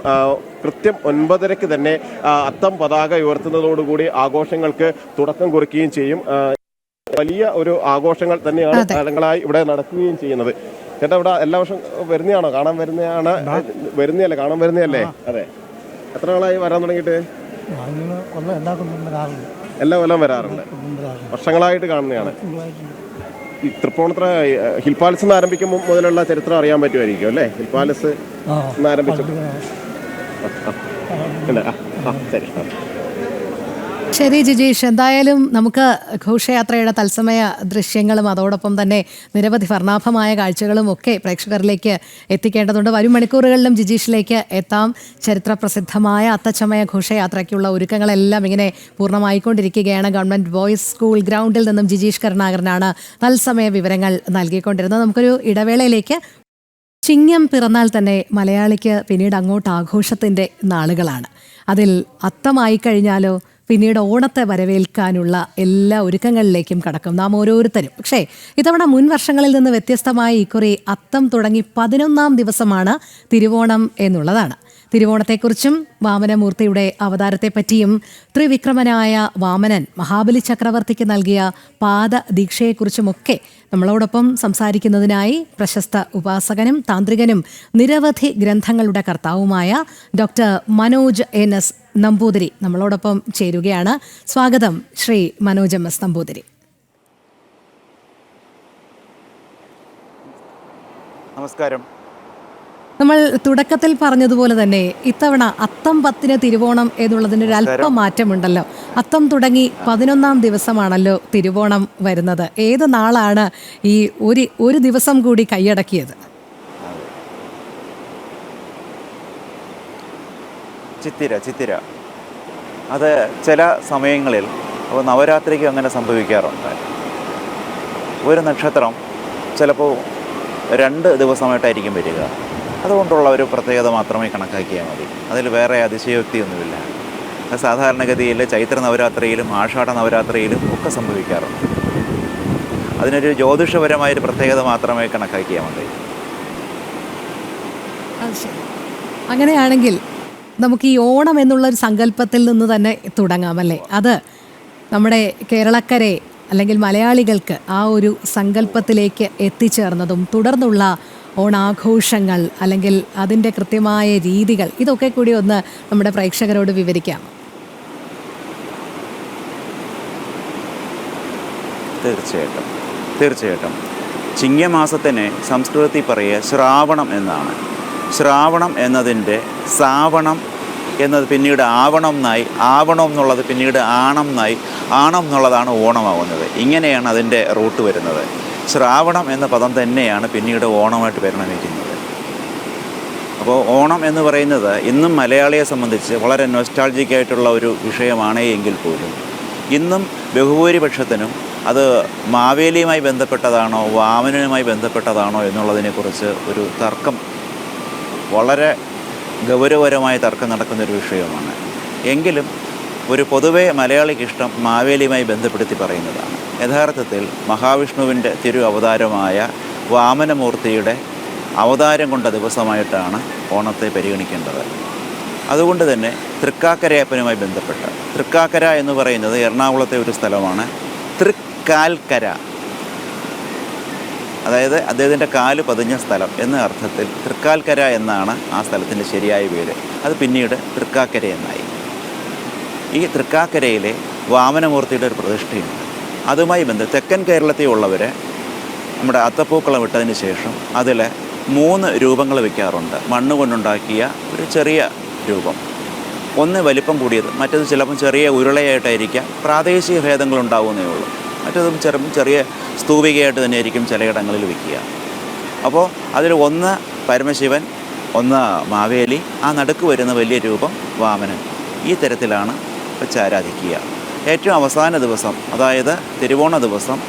കൃത്യം 9:30 തന്നെ അത്തം പതാക ഉയർത്തുന്നതോടുകൂടി ആഘോഷങ്ങൾക്ക് തുടക്കം കുറിക്കുകയും ചെയ്യും. വലിയ ഒരു ആഘോഷങ്ങൾ തന്നെയാണ് കാലങ്ങളായി ഇവിടെ നടക്കുകയും ചെയ്യുന്നത്. ചേട്ടാ, ഇവിടെ എല്ലാ വർഷം വരുന്നതാണോ? കാണാൻ വരുന്നതാണ്? കാണാൻ വരുന്നതല്ലേ? അതെ. എത്ര നാളായി വരാൻ തുടങ്ങിയിട്ട്? എല്ലാ കൊല്ലം വരാറുണ്ട്. വർഷങ്ങളായിട്ട് കാണുന്നതാണ്. ഈ തൃപ്പൂണിത്തുറ ഹിൽ പാലസ് നിന്ന് ആരംഭിക്കുമ്പോൾ മുതലുള്ള ചരിത്രം അറിയാൻ പറ്റുമായിരിക്കും അല്ലേ? ഹിൽ പാലസ് ആരംഭിച്ചു. ശരി ജിജീഷ്, എന്തായാലും നമുക്ക് ഘോഷയാത്രയുടെ തത്സമയ ദൃശ്യങ്ങളും അതോടൊപ്പം തന്നെ നിരവധി വർണ്ണാഭമായ കാഴ്ചകളും ഒക്കെ പ്രേക്ഷകരിലേക്ക് എത്തിക്കേണ്ടതുണ്ട്. വരും മണിക്കൂറുകളിലും ജിജീഷിലേക്ക് എത്താം. ചരിത്ര പ്രസിദ്ധമായ അത്തച്ചമയ ഘോഷയാത്രയ്ക്കുള്ള ഒരുക്കങ്ങളെല്ലാം ഇങ്ങനെ പൂർണ്ണമായിക്കൊണ്ടിരിക്കുകയാണ്. ഗവൺമെന്റ് ബോയ്സ് സ്കൂൾ ഗ്രൗണ്ടിൽ നിന്നും ജിജീഷ് കരുണാകരനാണ് തത്സമയ വിവരങ്ങൾ നൽകിക്കൊണ്ടിരുന്നത്. നമുക്കൊരു ഇടവേളയിലേക്ക്. ചിങ്ങം പിറന്നാൽ തന്നെ മലയാളിക്ക് പിന്നീട് അങ്ങോട്ട് ആഘോഷത്തിൻ്റെ നാളുകളാണ്. അതിൽ അത്തമായി കഴിഞ്ഞാലോ പിന്നീട് ഓണത്തെ വരവേൽക്കാനുള്ള എല്ലാ ഒരുക്കങ്ങളിലേക്കും കടക്കും നാം ഓരോരുത്തരും. പക്ഷേ ഇത്തവണ മുൻ വർഷങ്ങളിൽ നിന്ന് വ്യത്യസ്തമായി ഇക്കുറി അത്തം തുടങ്ങി 11ാം ദിവസമാണ് തിരുവോണം എന്നുള്ളതാണ്. തിരുവോണത്തെക്കുറിച്ചും വാമനമൂർത്തിയുടെ അവതാരത്തെപ്പറ്റിയും ത്രിവിക്രമനായ വാമനൻ മഹാബലി ചക്രവർത്തിക്ക് നൽകിയ പാദദീക്ഷയെക്കുറിച്ചുമൊക്കെ നമ്മളോടൊപ്പം സംസാരിക്കുന്നതിനായി പ്രശസ്ത ഉപാസകനും താന്ത്രികനും നിരവധി ഗ്രന്ഥങ്ങളുടെ കർത്താവുമായ ഡോക്ടർ മനോജ് NS നമ്പൂതിരി നമ്മളോടൊപ്പം ചേരുകയാണ്. സ്വാഗതം ശ്രീ മനോജ് MS നമ്പൂതിരി. നമസ്കാരം. നമ്മൾ തുടക്കത്തിൽ പറഞ്ഞതുപോലെ തന്നെ ഇത്തവണ അത്തം 10 തിരുവോണം എന്നുള്ളതിന് ഒരു അല്പം മാറ്റമുണ്ടല്ലോ. അത്തം തുടങ്ങി 11ാം ദിവസമാണല്ലോ തിരുവോണം വരുന്നത്. ഏത് നാളാണ് ഈ ഒരു ദിവസം കൂടി കൈയടക്കിയത്? ചിത്തിര. അത് ചില സമയങ്ങളിൽ നവരാത്രിക്ക് അങ്ങനെ സംഭവിക്കാറുണ്ട്. ഒരു നക്ഷത്രം ചിലപ്പോൾ 2 ദിവസമായിട്ടായിരിക്കും വരിക. അതുകൊണ്ടുള്ള ഒരു പ്രത്യേകത മാത്രമേ കണക്കാക്കിയാൽ മതി. അതിൽ വേറെ അതിശയോക്തിയൊന്നുമില്ല. സാധാരണഗതിയിൽ ചൈത്ര നവരാത്രിയിലും ആഷാഢ നവരാത്രിയിലും ഒക്കെ സംഭവിക്കാറുണ്ട്. അതിനൊരു ജ്യോതിഷപരമായൊരു പ്രത്യേകത മാത്രമേ കണക്കാക്കിയാൽ മതി. അങ്ങനെയാണെങ്കിൽ നമുക്ക് ഈ ഓണം എന്നുള്ളൊരു സങ്കല്പത്തിൽ നിന്ന് തന്നെ തുടങ്ങാമല്ലേ? അത് നമ്മുടെ കേരളക്കരെ അല്ലെങ്കിൽ മലയാളികൾക്ക് ആ ഒരു സങ്കല്പത്തിലേക്ക് എത്തിച്ചേർന്നതും തുടർന്നുള്ള ഓണാഘോഷങ്ങൾ അല്ലെങ്കിൽ അതിൻ്റെ കൃത്യമായ രീതികൾ ഇതൊക്കെ കൂടി ഒന്ന് നമ്മുടെ പ്രേക്ഷകരോട് വിവരിക്കാം. തീർച്ചയായിട്ടും ചിങ്ങമാസത്തിന് സംസ്കൃതത്തിൽ പറയുക ശ്രാവണം എന്നാണ്. ശ്രാവണം എന്നതിൻ്റെ സാവണം എന്നത് പിന്നീട് ആവണം എന്നായി, ആവണം എന്നുള്ളത് പിന്നീട് ആണം എന്നായി, ആണം എന്നുള്ളതാണ് ഓണമാവുന്നത്. ഇങ്ങനെയാണ് അതിൻ്റെ റൂട്ട് വരുന്നത്. ശ്രാവണം എന്ന പദം തന്നെയാണ് പിന്നീട് ഓണമായിട്ട് പരിണമിക്കുന്നത്. അപ്പോൾ ഓണം എന്ന് പറയുന്നത് ഇന്നും മലയാളിയെ സംബന്ധിച്ച് വളരെ നൊസ്റ്റാൾജിക്കായിട്ടുള്ള ഒരു വിഷയമാണ്. എങ്കിൽ പോലും ഇന്നും ബഹുഭൂരിപക്ഷത്തിനും അത് മാവേലിയുമായി ബന്ധപ്പെട്ടതാണോ വാമനനുമായി ബന്ധപ്പെട്ടതാണോ എന്നുള്ളതിനെക്കുറിച്ച് ഒരു തർക്കം, വളരെ ഗൗരവപരമായ തർക്കം നടക്കുന്നൊരു വിഷയമാണ്. എങ്കിലും ഒരു പൊതുവെ മലയാളിക്ക് ഇഷ്ടം മാവേലിയുമായി ബന്ധപ്പെടുത്തി പറയുന്നതാണ്. യഥാർത്ഥത്തിൽ മഹാവിഷ്ണുവിൻ്റെ തിരു അവതാരമായ വാമനമൂർത്തിയുടെ അവതാരം കൊണ്ട ദിവസമായിട്ടാണ് ഓണത്തെ പരിഗണിക്കേണ്ടത്. അതുകൊണ്ട് തന്നെ തൃക്കാക്കരയപ്പനുമായി ബന്ധപ്പെട്ട, തൃക്കാക്കര എന്ന് പറയുന്നത് എറണാകുളത്തെ ഒരു സ്ഥലമാണ്. തൃക്കാൽക്കര, അതായത് അദ്ദേഹത്തിൻ്റെ കാല് പതിഞ്ഞ സ്ഥലം എന്ന അർത്ഥത്തിൽ തൃക്കാൽക്കര എന്നാണ് ആ സ്ഥലത്തിൻ്റെ ശരിയായ പേര്. അത് പിന്നീട് തൃക്കാക്കര എന്നായി. ഈ തൃക്കാക്കരയിലെ വാമനമൂർത്തിയുടെ ഒരു പ്രതിഷ്ഠയുണ്ട്. അതുമായി തെക്കൻ കേരളത്തിൽ ഉള്ളവർ നമ്മുടെ അത്തപ്പൂക്കളം ഇട്ടതിന് ശേഷം അതിൽ 3 രൂപങ്ങൾ വയ്ക്കാറുണ്ട്. മണ്ണ് കൊണ്ടുണ്ടാക്കിയ ഒരു ചെറിയ രൂപം, ഒന്ന് വലിപ്പം കൂടിയത്, മറ്റത് ചിലപ്പം ചെറിയ ഉരുളയായിട്ടായിരിക്കാം. പ്രാദേശിക ഭേദങ്ങളുണ്ടാവുന്നേ ഉള്ളൂ. മറ്റതും ചെറിയ സ്തൂപികയായിട്ട് തന്നെ ആയിരിക്കും ചിലയിടങ്ങളിൽ വയ്ക്കുക. അപ്പോൾ അതിൽ ഒന്ന് പരമശിവൻ, ഒന്ന് മാവേലി, ആ നടുക്ക് വരുന്ന വലിയ രൂപം വാമനൻ. ഈ തരത്തിലാണ് വെച്ച് ആരാധിക്കുക. ഏറ്റവും അവസാന ദിവസം, അതായത് തിരുവോണ ദിവസം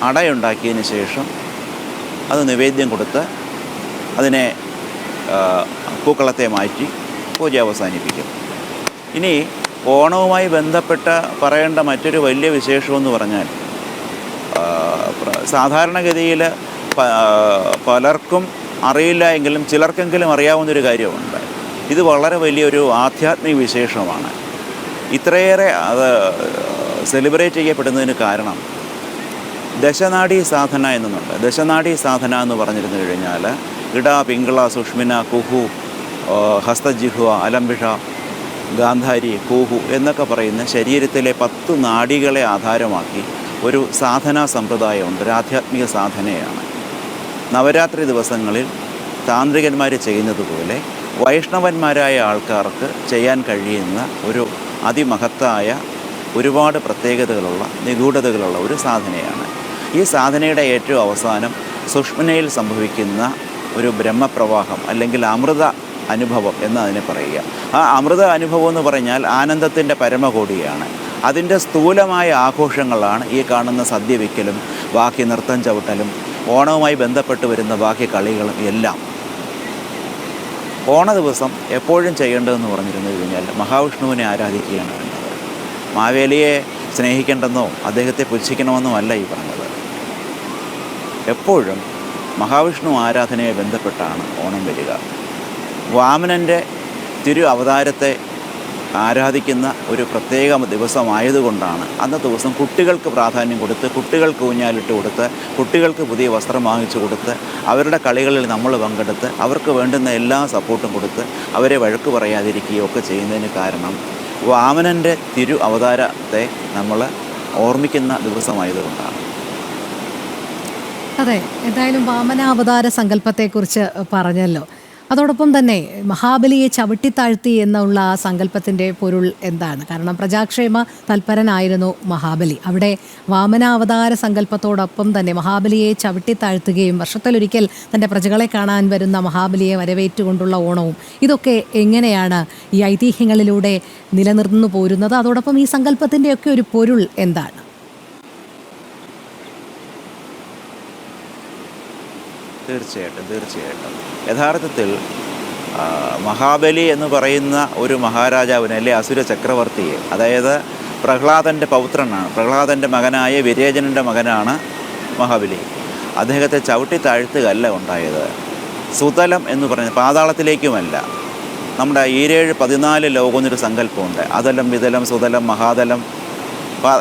അടയുണ്ടാക്കിയതിന് ശേഷം അത് നിവേദ്യം കൊടുത്ത് അതിനെ പൂക്കളത്തെ മാറ്റി പൂജ അവസാനിപ്പിക്കും. ഇനി ഓണവുമായി ബന്ധപ്പെട്ട പറയേണ്ട മറ്റൊരു വലിയ വിശേഷമെന്ന് പറഞ്ഞാൽ, സാധാരണഗതിയിൽ പലർക്കും അറിയില്ല എങ്കിലും ചിലർക്കെങ്കിലും അറിയാവുന്നൊരു കാര്യമുണ്ട്. ഇത് വളരെ വലിയൊരു ആധ്യാത്മിക വിശേഷമാണ്. ഇത്രയേറെ അത് സെലിബ്രേറ്റ് ചെയ്യപ്പെടുന്നതിന് കാരണം ദശനാഡി സാധന എന്നുണ്ട്. ദശനാഡി സാധന എന്ന് പറഞ്ഞിരുന്നു കഴിഞ്ഞാൽ ഇട, പിങ്കള, സുഷ്മിന, കുഹു, ഹസ്തജിഹ്വ, അലംബിഷ, ഗാന്ധാരി, കൂഹു എന്നൊക്കെ പറയുന്ന ശരീരത്തിലെ 10 നാഡികളെ ആധാരമാക്കി ഒരു സാധനാ സമ്പ്രദായമുണ്ട്. ഒരു ആധ്യാത്മിക സാധനയാണ്. നവരാത്രി ദിവസങ്ങളിൽ താന്ത്രികന്മാർ ചെയ്യുന്നത് പോലെ വൈഷ്ണവന്മാരായ ആൾക്കാർക്ക് ചെയ്യാൻ കഴിയുന്ന ഒരു അതിമഹത്തായ ഒരുപാട് പ്രത്യേകതകളുള്ള നിഗൂഢതകളുള്ള ഒരു സാധനയാണ്. ഈ സാധനയുടെ ഏറ്റവും അവസാനം സുഷ്മനയിൽ സംഭവിക്കുന്ന ഒരു ബ്രഹ്മപ്രവാഹം അല്ലെങ്കിൽ അമൃത അനുഭവം എന്നതിനെ പറയുക. ആ അമൃത അനുഭവം എന്ന് പറഞ്ഞാൽ ആനന്ദത്തിൻ്റെ പരമകോടിയാണ്. അതിൻ്റെ സ്ഥൂലമായ ആഘോഷങ്ങളാണ് ഈ കാണുന്ന സദ്യ വയ്ക്കലും ബാക്കി നൃത്തം ചവിട്ടലും ഓണവുമായി ബന്ധപ്പെട്ട് വരുന്ന ബാക്കി കളികളും എല്ലാം. ഓണ ദിവസം എപ്പോഴും ചെയ്യേണ്ടതെന്ന് പറഞ്ഞിരുന്നു കഴിഞ്ഞാൽ മഹാവിഷ്ണുവിനെ ആരാധിക്കുകയാണ് വേണ്ടത്. മാവേലിയെ സ്നേഹിക്കേണ്ടെന്നോ അദ്ദേഹത്തെ പുച്ഛിക്കണമെന്നോ അല്ല ഈ പറഞ്ഞത്. എപ്പോഴും മഹാവിഷ്ണു ആരാധനയെ ബന്ധപ്പെട്ടാണ് ഓണം വരിക. വാമനൻ്റെ തിരു അവതാരത്തെ ആരാധിക്കുന്ന ഒരു പ്രത്യേക ദിവസമായതുകൊണ്ടാണ് അന്നത്തെ ദിവസം കുട്ടികൾക്ക് പ്രാധാന്യം കൊടുത്ത്, കുട്ടികൾക്ക് ഊഞ്ഞാലിട്ട് കൊടുത്ത്, കുട്ടികൾക്ക് പുതിയ വസ്ത്രം വാങ്ങിച്ചു കൊടുത്ത്, അവരുടെ കളികളിൽ നമ്മൾ പങ്കെടുത്ത് അവർക്ക് വേണ്ടുന്ന എല്ലാ സപ്പോർട്ടും കൊടുത്ത് അവരെ വഴക്ക് പറയാതിരിക്കുകയും ഒക്കെ ചെയ്യുന്നതിന് കാരണം വാമനൻ്റെ തിരു അവതാരത്തെ നമ്മൾ ഓർമ്മിക്കുന്ന ദിവസമായതുകൊണ്ടാണ്. അതെ, എന്തായാലും വാമനാവതാര സങ്കല്പത്തെക്കുറിച്ച് പറഞ്ഞല്ലോ. അതോടൊപ്പം തന്നെ മഹാബലിയെ ചവിട്ടിത്താഴ്ത്തി എന്നുള്ള ആ സങ്കല്പത്തിൻ്റെ പൊരുൾ എന്താണ്? കാരണം പ്രജാക്ഷേമ തൽപരനായിരുന്നു മഹാബലി. അവിടെ വാമനാവതാര സങ്കല്പത്തോടൊപ്പം തന്നെ മഹാബലിയെ ചവിട്ടിത്താഴ്ത്തുകയും വർഷത്തിലൊരിക്കൽ തൻ്റെ പ്രജകളെ കാണാൻ വരുന്ന മഹാബലിയെ വരവേറ്റുകൊണ്ടുള്ള ഓണവും, ഇതൊക്കെ എങ്ങനെയാണ് ഈ ഐതിഹ്യങ്ങളിലൂടെ നിലനിർന്നു പോരുന്നത്? അതോടൊപ്പം ഈ സങ്കല്പത്തിൻ്റെയൊക്കെ ഒരു പൊരുൾ എന്താണ്? തീർച്ചയായിട്ടും യഥാർത്ഥത്തിൽ മഹാബലി എന്ന് പറയുന്ന ഒരു മഹാരാജാവിനെ, അല്ലെ അസുര ചക്രവർത്തിയെ, അതായത് പ്രഹ്ലാദൻ്റെ പൗത്രനാണ്, പ്രഹ്ലാദൻ്റെ മകനായ വിരേചനൻ്റെ മകനാണ് മഹാബലി. അദ്ദേഹത്തെ ചവിട്ടി താഴ്ത്തുകയല്ല ഉണ്ടായത്. സുതലം എന്ന് പറഞ്ഞ പാതാളത്തിലേക്കുമല്ല, നമ്മുടെ 14 ലോകം എന്നൊരു സങ്കല്പമുണ്ട്. അതലം, വിതലം, സുതലം, മഹാതലം,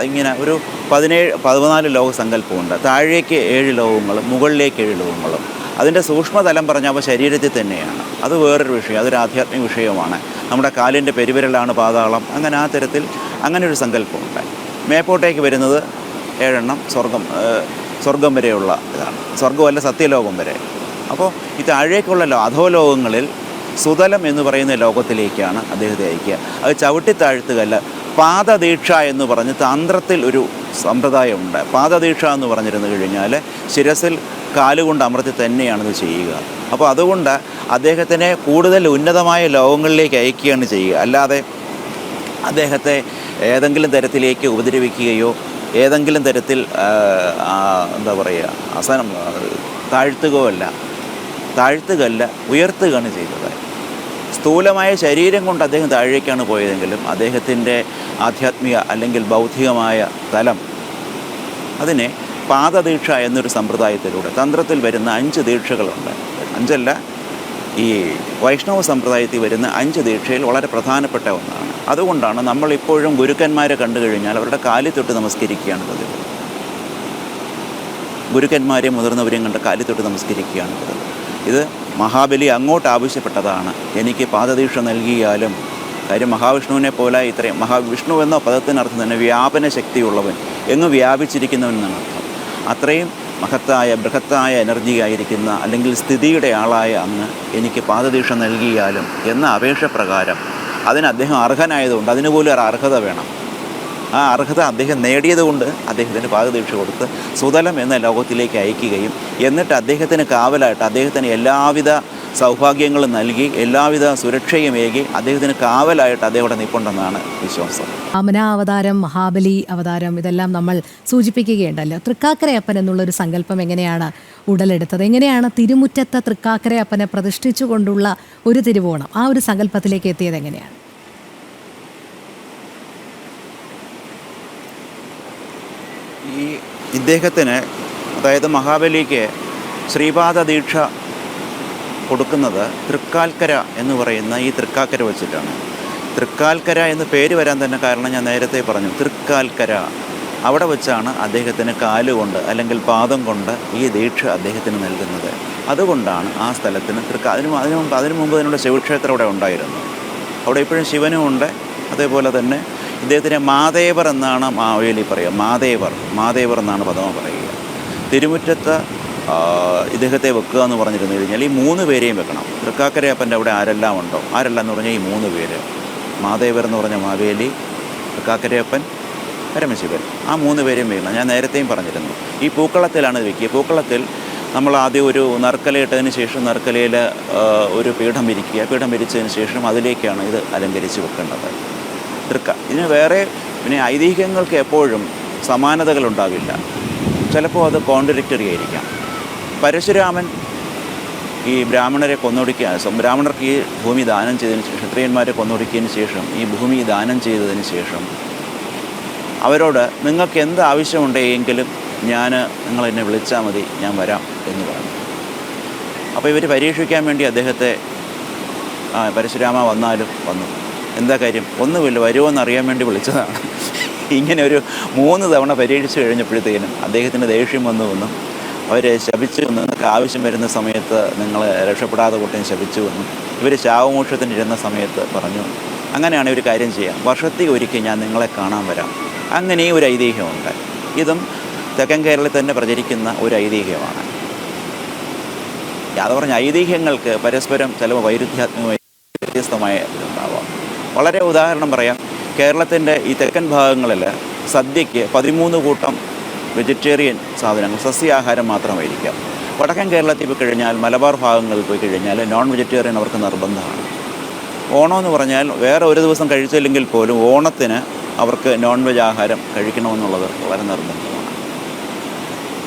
ഇങ്ങനെ ഒരു 14 ലോക സങ്കല്പമുണ്ട്. താഴേക്ക് 7 ലോകങ്ങളും മുകളിലേക്ക് 7 ലോകങ്ങളും. അതിൻ്റെ സൂക്ഷ്മതലം പറഞ്ഞാൽ അപ്പോൾ ശരീരത്തിൽ തന്നെയാണ്. അത് വേറൊരു വിഷയം, അതൊരു ആധ്യാത്മിക വിഷയമാണ്. നമ്മുടെ കാലിൻ്റെ പെരുവിരലാണ് പാതാളം. അങ്ങനെ ആ തരത്തിൽ അങ്ങനെ ഒരു സങ്കല്പമുണ്ട്. മേപ്പോട്ടേക്ക് വരുന്നത് 7 എണ്ണം സ്വർഗം വരെയുള്ള ഇതാണ്. സ്വർഗമല്ല, സത്യലോകം വരെ. അപ്പോൾ ഈ താഴേക്കുള്ള അധോലോകങ്ങളിൽ സുതലം എന്ന് പറയുന്ന ലോകത്തിലേക്കാണ് അദ്ദേഹത്തെ അയക്കുക. അത് ചവിട്ടിത്താഴ്ത്തുകയല്ല. പാദദീക്ഷ എന്ന് പറഞ്ഞ് തന്ത്രത്തിൽ ഒരു സമ്പ്രദായമുണ്ട്. പാദദീക്ഷ എന്ന് പറഞ്ഞിരുന്നു കഴിഞ്ഞാൽ ശിരസിൽ കാലുകൊണ്ട് അമർത്തി തന്നെയാണിത് ചെയ്യുക. അപ്പോൾ അതുകൊണ്ട് അദ്ദേഹത്തിനെ കൂടുതൽ ഉന്നതമായ ലോകങ്ങളിലേക്ക് അയക്കുകയാണ് ചെയ്യുക. അല്ലാതെ അദ്ദേഹത്തെ ഏതെങ്കിലും തരത്തിലേക്ക് ഉപദ്രവിക്കുകയോ ഏതെങ്കിലും തരത്തിൽ എന്താ പറയുക താഴ്ത്തുകയല്ല, ഉയർത്തുകയാണ് ചെയ്തത്. സ്ഥൂലമായ ശരീരം കൊണ്ട് അദ്ദേഹം താഴേക്കാണ് പോയതെങ്കിലും അദ്ദേഹത്തിൻ്റെ ആധ്യാത്മിക അല്ലെങ്കിൽ ബൗദ്ധികമായ തലം അതിനെ പാദദീക്ഷ എന്നൊരു സമ്പ്രദായത്തിലൂടെ തന്ത്രത്തിൽ വരുന്ന 5 ദീക്ഷകളുണ്ട്. 5 അല്ല, ഈ വൈഷ്ണവ സമ്പ്രദായത്തിൽ വരുന്ന 5 ദീക്ഷയിൽ വളരെ പ്രധാനപ്പെട്ട ഒന്നാണ്. അതുകൊണ്ടാണ് നമ്മളിപ്പോഴും ഗുരുക്കന്മാരെ കണ്ടു കഴിഞ്ഞാൽ അവരുടെ കാലിൽ തൊട്ട് നമസ്കരിക്കുകയാണ് പതിവ്. ഗുരുക്കന്മാരെയും മുതിർന്നവരെയും കണ്ട് കാലിൽ തൊട്ട് നമസ്കരിക്കുകയാണ് പതിവ്. ഇത് മഹാബലി അങ്ങോട്ട് ആവശ്യപ്പെട്ടതാണ്, എനിക്ക് പാദദീക്ഷ നൽകിയാലും. കാര്യം മഹാവിഷ്ണുവിനെ പോലെ ഇത്രയും മഹാവിഷ്ണു എന്ന പദത്തിനർത്ഥം തന്നെ വ്യാപന ശക്തിയുള്ളവൻ, എങ്ങും വ്യാപിച്ചിരിക്കുന്നവൻ എന്നാണ് അർത്ഥം. അത്രയും മഹത്തായ ബൃഹത്തായ എനർജി ആയിരിക്കുന്ന അല്ലെങ്കിൽ സ്ഥിതിയുടെ ആളായ അങ്ങ് എനിക്ക് പാദദീക്ഷ നൽകിയാലും എന്ന അപേക്ഷ പ്രകാരം അതിന് അദ്ദേഹം അർഹനായതുകൊണ്ട് അതിനുപോലും ഒരു അർഹത വേണം. ആ അർഹത അദ്ദേഹം നേടിയതുകൊണ്ട് അദ്ദേഹത്തിന് പാദദീക്ഷ കൊടുത്ത് സുതലം എന്ന ലോകത്തിലേക്ക് അയക്കുകയും എന്നിട്ട് അദ്ദേഹത്തിന് കാവലായിട്ട് അദ്ദേഹത്തിന് എല്ലാവിധ സൗഭാഗ്യങ്ങളും നൽകി എല്ലാവിധ സുരക്ഷയും ഏകി അദ്ദേഹത്തിന് കാവലായിട്ട് അദ്ദേഹം നിൽപ്പുണ്ടെന്നാണ് വിശ്വാസം. വാമന അവതാരം, മഹാബലി അവതാരം, ഇതെല്ലാം നമ്മൾ സൂചിപ്പിക്കുകയുണ്ടല്ലോ. തൃക്കാക്കരയപ്പൻ എന്നുള്ളൊരു സങ്കല്പം എങ്ങനെയാണ് ഉടലെടുത്തത്? എങ്ങനെയാണ് തിരുമുറ്റത്ത് തൃക്കാക്കരയപ്പനെ പ്രതിഷ്ഠിച്ചുകൊണ്ടുള്ള ഒരു തിരുവോണം, ആ ഒരു സങ്കല്പത്തിലേക്ക് എത്തിയത് എങ്ങനെയാണ്? ഈ ഇദ്ദേഹത്തിന്, അതായത് മഹാബലിക്ക് ശ്രീപാദ ദീക്ഷ കൊടുക്കുന്നത് തൃക്കാൽക്കര എന്ന് പറയുന്ന ഈ തൃക്കാക്കര വെച്ചിട്ടാണ്. തൃക്കാൽക്കര എന്ന് പേര് വരാൻ തന്നെ കാരണം ഞാൻ നേരത്തെ പറഞ്ഞു, തൃക്കാൽക്കര അവിടെ വെച്ചാണ് അദ്ദേഹത്തിന് കാലുകൊണ്ട് അല്ലെങ്കിൽ പാദം കൊണ്ട് ഈ ദീക്ഷ അദ്ദേഹത്തിന് നൽകുന്നത്. അതുകൊണ്ടാണ് ആ സ്ഥലത്തിന് അതിനു മുമ്പ് അതിനുള്ള ശിവക്ഷേത്രം അവിടെ ഉണ്ടായിരുന്നു. അവിടെ ഇപ്പോഴും ശിവനും ഉണ്ട്. അതേപോലെ തന്നെ ഇദ്ദേഹത്തിനെ മാദേവർ എന്നാണ് മാവേലി പറയുക. മാദേവർ എന്നാണ് പദമ പറയുക. തിരുമുറ്റത്ത് ഇദ്ദേഹത്തെ വെക്കുക എന്ന് പറഞ്ഞിരുന്നു കഴിഞ്ഞാൽ ഈ 3 പേരെയും വെക്കണം. തൃക്കാക്കരയപ്പൻ്റെ അവിടെ ആരെല്ലാം ഉണ്ടോ, ആരെല്ലാം എന്ന് പറഞ്ഞാൽ ഈ 3 പേര്, മാദേവർ എന്ന് പറഞ്ഞ മാവേലി, തൃക്കാക്കരയപ്പൻ, പരമശിവൻ, ആ 3 പേരെയും വെക്കണം. ഞാൻ നേരത്തെയും പറഞ്ഞിരുന്നു. ഈ പൂക്കളത്തിലാണ് വെക്കുക. പൂക്കളത്തിൽ നമ്മൾ ആദ്യം ഒരു നറുക്കലയിട്ടതിന് ശേഷം നറുക്കലയിൽ ഒരു പീഠം വിരിക്കുക. പീഠം വിരിച്ചതിന് ശേഷം അതിലേക്കാണ് ഇത് അലങ്കരിച്ച് വെക്കേണ്ടത്. ഇതിന് വേറെ പിന്നെ ഐതിഹ്യങ്ങൾക്ക് എപ്പോഴും സമാനതകളുണ്ടാവില്ല. ചിലപ്പോൾ അത് കോൺട്രഡിക്റ്ററി ആയിരിക്കാം. പരശുരാമൻ ഈ ബ്രാഹ്മണരെ ബ്രാഹ്മണർക്ക് ഈ ഭൂമി ദാനം ചെയ്തതിന് ശേഷം, ക്ഷത്രിയന്മാരെ കൊന്നൊടുക്കിയതിന് ശേഷം, ഈ ഭൂമി ദാനം ചെയ്തതിന് ശേഷം അവരോട് നിങ്ങൾക്ക് എന്ത് ആവശ്യമുണ്ടെങ്കിലും നിങ്ങൾ എന്നെ വിളിച്ചാൽ മതി, ഞാൻ വരാം എന്ന് പറഞ്ഞു. അപ്പോൾ ഇവർ പരീക്ഷിക്കാൻ വേണ്ടി അദ്ദേഹത്തെ പരശുരാമ വന്നാലും വന്നു. എന്താ കാര്യം? ഒന്നുമില്ല, വരുമോയെന്ന് അറിയാൻ വേണ്ടി വിളിച്ചതാണ്. ഇങ്ങനെ ഒരു 3 തവണ പരീക്ഷിച്ച് കഴിഞ്ഞപ്പോഴത്തേനും അദ്ദേഹത്തിന് ദേഷ്യം വന്നു. അവരെ ശപിച്ചു വന്നു. നിങ്ങൾക്ക് ആവശ്യം വരുന്ന സമയത്ത് നിങ്ങൾ രക്ഷപ്പെടാതെ കൂട്ടം ശപിച്ചു വന്നു. ഇവർ ശാവമോക്ഷത്തിന് ഇരുന്ന സമയത്ത് പറഞ്ഞു, അങ്ങനെയാണ് ഒരു കാര്യം ചെയ്യാം, വർഷത്തിൽ ഒരിക്കൽ ഞാൻ നിങ്ങളെ കാണാൻ വരാം. അങ്ങനെ ഒരു ഐതിഹ്യമുണ്ട്. ഇതും തെക്കൻ കേരളത്തിൽ തന്നെ പ്രചരിക്കുന്ന ഒരു ഐതിഹ്യമാണ്. അത് പറഞ്ഞ ഐതിഹ്യങ്ങൾക്ക് പരസ്പരം ചിലപ്പോൾ വൈരുദ്ധ്യാത്മകമായി വ്യത്യസ്തമായ ഇതുണ്ടാവാം. വളരെ ഉദാഹരണം പറയാം. കേരളത്തിൻ്റെ ഈ തെക്കൻ ഭാഗങ്ങളിൽ സദ്യയ്ക്ക് 13 കൂട്ടം വെജിറ്റേറിയൻ സാധനങ്ങൾ, സസ്യാഹാരം മാത്രമായിരിക്കാം. വടക്കൻ കേരളത്തിൽ പോയി കഴിഞ്ഞാൽ, മലബാർ ഭാഗങ്ങളിൽ പോയി കഴിഞ്ഞാൽ നോൺ വെജിറ്റേറിയൻ അവർക്ക് നിർബന്ധമാണ്. ഓണം എന്ന് പറഞ്ഞാൽ വേറെ ഒരു ദിവസം കഴിച്ചില്ലെങ്കിൽ പോലും ഓണത്തിന് അവർക്ക് നോൺ വെജ് ആഹാരം കഴിക്കണമെന്നുള്ളത് വളരെ നിർബന്ധമാണ്.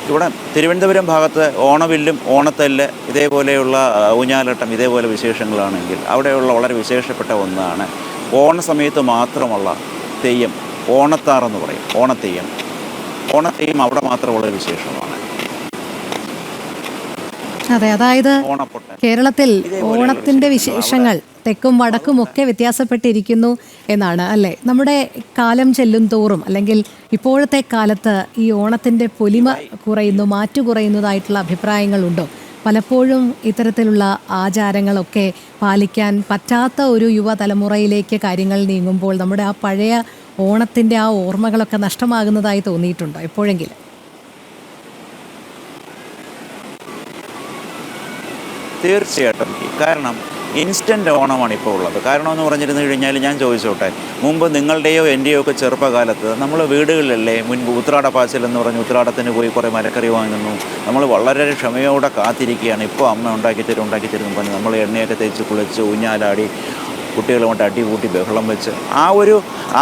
ഇവിടെ തിരുവനന്തപുരം ഭാഗത്ത് ഓണവില്ലും ഓണത്തല്ല് ഇതേപോലെയുള്ള ഊഞ്ഞാലട്ടം ഇതേപോലെ വിശേഷങ്ങളാണെങ്കിൽ അവിടെയുള്ള വളരെ വിശേഷപ്പെട്ട ഒന്നാണ് ഓണസമയത്ത് മാത്രമുള്ള തെയ്യം, ഓണത്താറെന്ന് പറയും. ഓണത്തെയ്യം അവിടെ മാത്രമുള്ള വിശേഷമാണ്. അതെ, അതായത് കേരളത്തിൽ ഓണത്തിന്റെ വിശേഷങ്ങൾ തെക്കും വടക്കും ഒക്കെ വ്യത്യാസപ്പെട്ടിരിക്കുന്നു എന്നാണ് അല്ലേ? നമ്മുടെ കാലം ചെല്ലും തോറും അല്ലെങ്കിൽ ഇപ്പോഴത്തെ കാലത്ത് ഈ ഓണത്തിന്റെ പൊലിമ കുറയുന്നു, മാറ്റു കുറയുന്നതായിട്ടുള്ള അഭിപ്രായങ്ങളുണ്ടോ? പലപ്പോഴും ഇത്തരത്തിലുള്ള ആചാരങ്ങളൊക്കെ പാലിക്കാൻ പറ്റാത്ത ഒരു യുവതലമുറയിലേക്ക് കാര്യങ്ങൾ നീങ്ങുമ്പോൾ നമ്മുടെ ആ പഴയ ഓണത്തിൻ്റെ ആ ഓർമ്മകളൊക്കെ നഷ്ടമാകുന്നതായി തോന്നിയിട്ടുണ്ടോ എപ്പോഴെങ്കിലും? തീർച്ചയായിട്ടും. കാരണം ഇൻസ്റ്റൻ്റ് ഓണമാണ് ഇപ്പോൾ ഉള്ളത്. കാരണം എന്ന് പറഞ്ഞിരുന്നു കഴിഞ്ഞാൽ ഞാൻ ചോദിച്ചോട്ടെ, മുമ്പ് നിങ്ങളുടെയോ എൻ്റെയോ ഒക്കെ ചെറുപ്പകാലത്ത് നമ്മൾ വീടുകളിലല്ലേ മുൻപ് ഉത്രാട പാച്ചിൽ എന്ന് പറഞ്ഞ് ഉത്രാടത്തിന് പോയി കുറേ മരക്കറി വാങ്ങുന്നു. നമ്മൾ വളരെ ക്ഷമയോടെ കാത്തിരിക്കുകയാണ്. ഇപ്പോൾ അമ്മ ഉണ്ടാക്കി തരും പറഞ്ഞ് നമ്മൾ എണ്ണയൊക്കെ തേച്ച് കുളിച്ച് ഊഞ്ഞാലാടി കുട്ടികളുമായിട്ട് അടികൂട്ടി ബഹളം വെച്ച്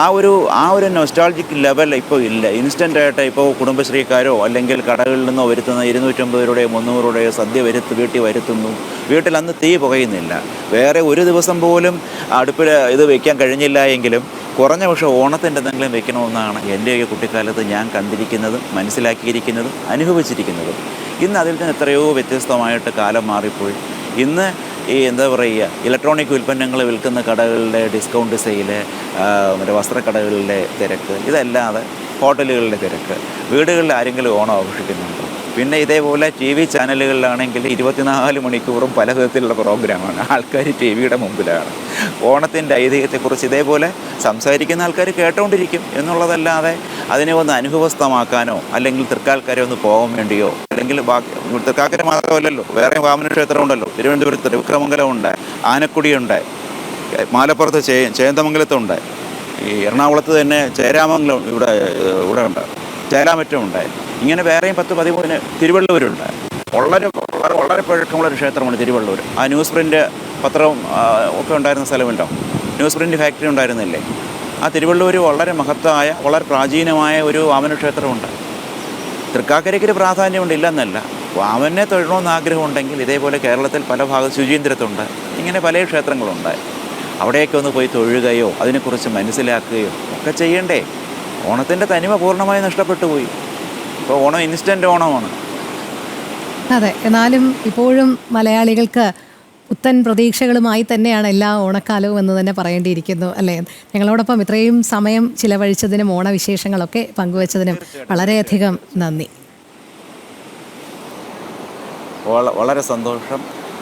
ആ ഒരു നൊസ്റ്റാൾജിക് ലെവൽ ഇപ്പോൾ ഇല്ല. ഇൻസ്റ്റൻ്റായിട്ട് ഇപ്പോൾ കുടുംബശ്രീക്കാരോ അല്ലെങ്കിൽ കടകളിൽ നിന്നോ വരുത്തുന്ന 250 രൂപയോ 300 രൂപയോ സദ്യ വീട്ടിൽ വരുത്തുന്നു. വീട്ടിൽ അന്ന് തീ പുകയുന്നില്ല. വേറെ ഒരു ദിവസം പോലും അടുപ്പിൽ ഇത് വയ്ക്കാൻ കഴിഞ്ഞില്ല എങ്കിലും കുറഞ്ഞ പക്ഷേ ഓണത്തിൻ്റെ എന്തെങ്കിലും വെക്കണമെന്നാണ് എൻ്റെയൊക്കെ കുട്ടിക്കാലത്ത് ഞാൻ കണ്ടിരിക്കുന്നതും മനസ്സിലാക്കിയിരിക്കുന്നതും അനുഭവിച്ചിരിക്കുന്നതും. ഇന്ന് അതിൽ നിന്ന് എത്രയോ വ്യത്യസ്തമായിട്ട് കാലം മാറിപ്പോയി. ഇന്ന് എന്താ പറയുക, ഇലക്ട്രോണിക് ഉൽപ്പന്നങ്ങൾ വിൽക്കുന്ന കടകളുടെ ഡിസ്കൗണ്ട് സെയില്, മറ്റേ വസ്ത്രക്കടകളിലെ തിരക്ക്, ഇതല്ലാതെ ഹോട്ടലുകളിലെ തിരക്ക്, വീടുകളിൽ ആരെങ്കിലും ഓണം ആഘോഷിക്കുന്നുണ്ടോ? പിന്നെ ഇതേപോലെ ടി വി ചാനലുകളിലാണെങ്കിൽ 24 മണിക്കൂറും പല വിധത്തിലുള്ള പ്രോഗ്രാമാണ്. ആൾക്കാർ ടി വിയുടെ മുമ്പിലാണ്. ഓണത്തിൻ്റെ ഐതിഹ്യത്തെക്കുറിച്ച് ഇതേപോലെ സംസാരിക്കുന്ന ആൾക്കാർ കേട്ടുകൊണ്ടിരിക്കും എന്നുള്ളതല്ലാതെ അതിനെ ഒന്ന് അനുഭവസ്ഥമാക്കാനോ അല്ലെങ്കിൽ തൃക്കാൽക്കര ഒന്ന് പോകാൻ വേണ്ടിയോ, അല്ലെങ്കിൽ തൃക്കാക്കര മാത്രമല്ലല്ലോ, വേറെ വാമന ക്ഷേത്രം ഉണ്ടല്ലോ, തിരുവനന്തപുരത്ത് വിക്രമംഗലമുണ്ട്, ആനക്കുടിയുണ്ട്, മാലപ്പുറത്ത് ചേന്ദമംഗലത്തുണ്ട്, ഈ എറണാകുളത്ത് തന്നെ ചേരാമംഗലം ഇവിടെ ഉണ്ട്, ചേലാമറ്റമുണ്ട്. ഇങ്ങനെ വേറെയും 10-13 തിരുവള്ളൂരുണ്ട്. വളരെ പഴക്കമുള്ളൊരു ക്ഷേത്രമാണ് തിരുവള്ളൂർ. ആ ന്യൂസ് പ്രിൻ്റ് പത്രവും ഒക്കെ ഉണ്ടായിരുന്ന സ്ഥലമല്ലോ, ന്യൂസ് പ്രിൻ്റ് ഫാക്ടറി ഉണ്ടായിരുന്നില്ലേ? ആ തിരുവള്ളൂർ വളരെ മഹത്തായ, വളരെ പ്രാചീനമായ ഒരു വാമന ക്ഷേത്രമുണ്ട്. തൃക്കാക്കരയ്ക്കൊരു പ്രാധാന്യമുണ്ട്, ഇല്ലെന്നല്ല. വാമനെ തൊഴണമെന്ന് ആഗ്രഹമുണ്ടെങ്കിൽ ഇതേപോലെ കേരളത്തിൽ പല ഭാഗത്ത് ശുചീന്ദ്രത്തുണ്ട്, ഇങ്ങനെ പല ക്ഷേത്രങ്ങളുണ്ട്. അവിടെയൊക്കെ ഒന്ന് പോയി തൊഴുകയോ അതിനെക്കുറിച്ച് മനസ്സിലാക്കുകയോ ഒക്കെ ചെയ്യണ്ടേ? ഓണത്തിൻ്റെ തനിമ പൂർണ്ണമായി നഷ്ടപ്പെട്ടു പോയി. ഇപ്പോൾ ഓണം ഇൻസ്റ്റൻ്റ് ഓണമാണ്. അതെ, എന്നാലും ഇപ്പോഴും മലയാളികൾക്ക് പുത്തൻ പ്രതീക്ഷകളുമായി തന്നെയാണ് എല്ലാ ഓണക്കാലവും എന്ന് തന്നെ പറയേണ്ടിയിരിക്കുന്നു, അല്ലേ? ഞങ്ങളോടൊപ്പം ഇത്രയും സമയം ചിലവഴിച്ചതിനും ഓണവിശേഷങ്ങളൊക്കെ പങ്കുവച്ചതിനും വളരെയധികം നന്ദി.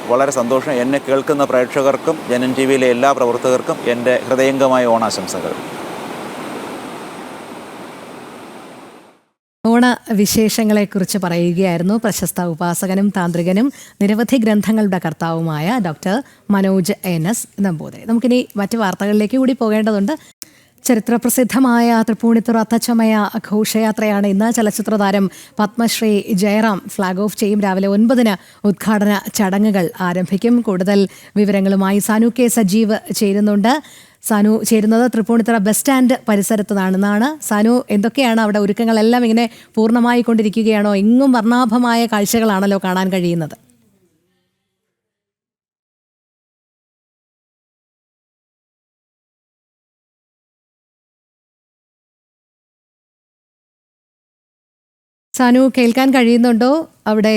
വളരെ സന്തോഷം. എന്നെ കേൾക്കുന്ന പ്രേക്ഷകർക്കും ജനൻ ടി വിയിലെ എല്ലാ പ്രവർത്തകർക്കും എൻ്റെ ഹൃദയംഗമായ ഓണാശംസകൾ. ഓണവിശേഷങ്ങളെക്കുറിച്ച് പറയുകയായിരുന്നു പ്രശസ്ത ഉപാസകനും താന്ത്രികനും നിരവധി ഗ്രന്ഥങ്ങളുടെ കർത്താവുമായ ഡോക്ടർ മനോജ് NS നമ്പൂതിരി. നമുക്കിനി മറ്റ് വാർത്തകളിലേക്ക് കൂടി പോകേണ്ടതുണ്ട്. ചരിത്രപ്രസിദ്ധമായ തൃപ്പൂണിത്തുറ അത്തച്ചമയ ഘോഷയാത്രയാണ് ഇന്ന്. ചലച്ചിത്ര താരം പത്മശ്രീ ജയറാം ഫ്ലാഗ് ഓഫ് ചെയ്യും. രാവിലെ 9-ന് ഉദ്ഘാടന ചടങ്ങുകൾ ആരംഭിക്കും. കൂടുതൽ വിവരങ്ങളുമായി സാനു കെ സജീവ് ചേരുന്നുണ്ട്. സാനു ചേരുന്നത് തൃപ്പൂണിത്തുറ ബസ് സ്റ്റാൻഡ് പരിസരത്തുനിന്നാണ്. സാനു, എന്തൊക്കെയാണ് അവിടെ ഒരുക്കങ്ങളെല്ലാം ഇങ്ങനെ പൂർണ്ണമായി കൊണ്ടിരിക്കുകയാണോ? എങ്ങും വർണ്ണാഭമായ കാഴ്ചകളാണല്ലോ കാണാൻ കഴിയുന്നത്. സാനു, കേൾക്കാൻ കഴിയുന്നുണ്ടോ? അവിടെ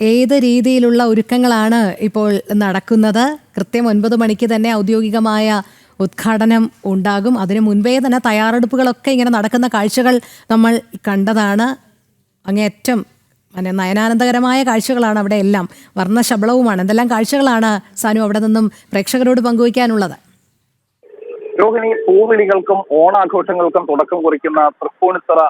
ഏത് രീതിയിലുള്ള ഒരുക്കങ്ങളാണ് ഇപ്പോൾ നടക്കുന്നത്? കൃത്യം 9 മണിക്ക് തന്നെ ഔദ്യോഗികമായ ഉദ്ഘാടനം ഉണ്ടാകും. അതിനു മുൻപേ തന്നെ തയ്യാറെടുപ്പുകളൊക്കെ ഇങ്ങനെ നടക്കുന്ന കാഴ്ചകൾ നമ്മൾ കണ്ടതാണ്. അങ്ങേയറ്റം നയനാനന്ദകരമായ കാഴ്ചകളാണ് അവിടെ എല്ലാം. വർണ്ണശബളവുമാണ്. എന്തെല്ലാം കാഴ്ചകളാണ് സാനു അവിടെ നിന്നും പ്രേക്ഷകരോട് പങ്കുവയ്ക്കാനുള്ളത്? രോഹിണി, പൂവിളികൾക്കും ഓണാഘോഷങ്ങൾക്കും തുടക്കം കുറിക്കുന്ന തൃപ്പൂണിത്തുറ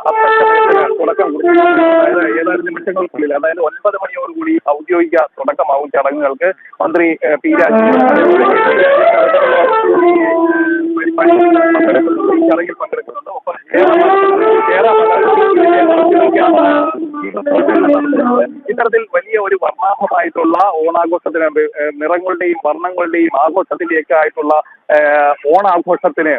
തുടക്കം കുറിക്കുന്ന ഏതാനും നിമിഷങ്ങൾക്കുള്ളിൽ, അതായത് 9 മണിയോടുകൂടി ഔദ്യോഗിക തുടക്കമാവും ചടങ്ങുകൾക്ക്. മന്ത്രി പി രാജീവ് ചടങ്ങിൽ പങ്കെടുക്കുന്നുണ്ട്. ഒപ്പം ഇത്തരത്തിൽ വലിയ ഒരു വർണ്ണാഭമായിട്ടുള്ള ഓണാഘോഷത്തിന്, നിറങ്ങളുടെയും വർണ്ണങ്ങളുടെയും ആഘോഷത്തിലേക്ക് ആയിട്ടുള്ള ഓണാഘോഷത്തിന്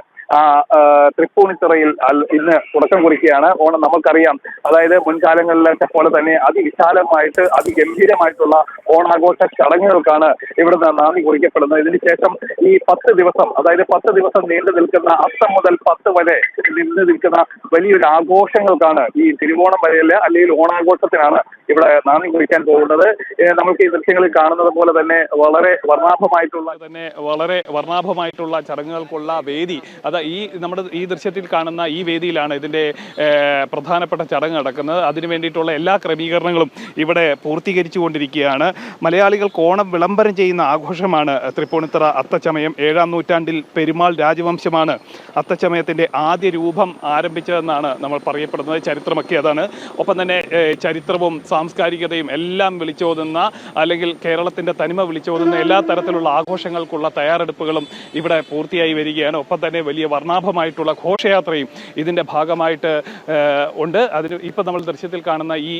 തൃപ്പൂണിത്തുറയിൽ ഇന്ന് തുടക്കം കുറിക്കുകയാണ്. ഓണം നമുക്കറിയാം, അതായത് മുൻകാലങ്ങളിലൊക്കെ പോലെ തന്നെ അതിവിശാലമായിട്ട് അതിഗംഭീരമായിട്ടുള്ള ഓണാഘോഷ ചടങ്ങുകൾക്കാണ് ഇവിടുന്ന് നാന്ദി കുറിക്കപ്പെടുന്നത്. ഇതിനുശേഷം ഈ 10 ദിവസം, അതായത് 10 ദിവസം നീണ്ടു നിൽക്കുന്ന, അത്തം മുതൽ 10 വരെ നീണ്ടു നിൽക്കുന്ന വലിയൊരു ആഘോഷങ്ങൾക്കാണ്, ഈ തിരുവോണം വരെയല്ല അല്ലെങ്കിൽ ഓണാഘോഷത്തിനാണ് ഇവിടെ നാന്ദി കുറിക്കാൻ പോകുന്നത്. നമുക്ക് ഈ ദൃശ്യങ്ങളിൽ കാണുന്നത് പോലെ തന്നെ വളരെ വർണ്ണാഭമായിട്ടുള്ള ചടങ്ങുകൾക്കുള്ള വേദി, അത് നമ്മുടെ ഈ ദൃശ്യത്തിൽ കാണുന്ന ഈ വേദിയിലാണ് ഇതിന്റെ പ്രധാനപ്പെട്ട ചടങ്ങ് നടക്കുന്നത്. അതിനു വേണ്ടിയിട്ടുള്ള എല്ലാ ക്രമീകരണങ്ങളും ഇവിടെ പൂർത്തീകരിച്ചു കൊണ്ടിരിക്കുകയാണ്. മലയാളികൾക്ക് ഓണം വിളംബരം ചെയ്യുന്ന ആഘോഷമാണ് തൃപ്പൂണിത്തുറ അത്തച്ചമയം. 7-ാം നൂറ്റാണ്ടിൽ പെരുമാൾ രാജവംശമാണ് അത്തച്ചമയത്തിന്റെ ആദ്യ രൂപം ആരംഭിച്ചതെന്നാണ് നമ്മൾ പറയപ്പെടുന്നത്. ചരിത്രമൊക്കെ അതാണ്. ഒപ്പം തന്നെ ചരിത്രവും സാംസ്കാരികതയും എല്ലാം വിളിച്ചോതുന്ന, അല്ലെങ്കിൽ കേരളത്തിന്റെ തനിമ വിളിച്ചോതുന്ന എല്ലാ തരത്തിലുള്ള ആഘോഷങ്ങൾക്കുള്ള തയ്യാറെടുപ്പുകളും ഇവിടെ പൂർത്തിയായി വരികയാണ്. ഒപ്പം തന്നെ വലിയ വർണ്ണാഭമായിട്ടുള്ള ഘോഷയാത്രയും ഇതിന്റെ ഭാഗമായിട്ട് ഉണ്ട്. അതിന് ഇപ്പം നമ്മൾ ദൃശ്യത്തിൽ കാണുന്ന ഈ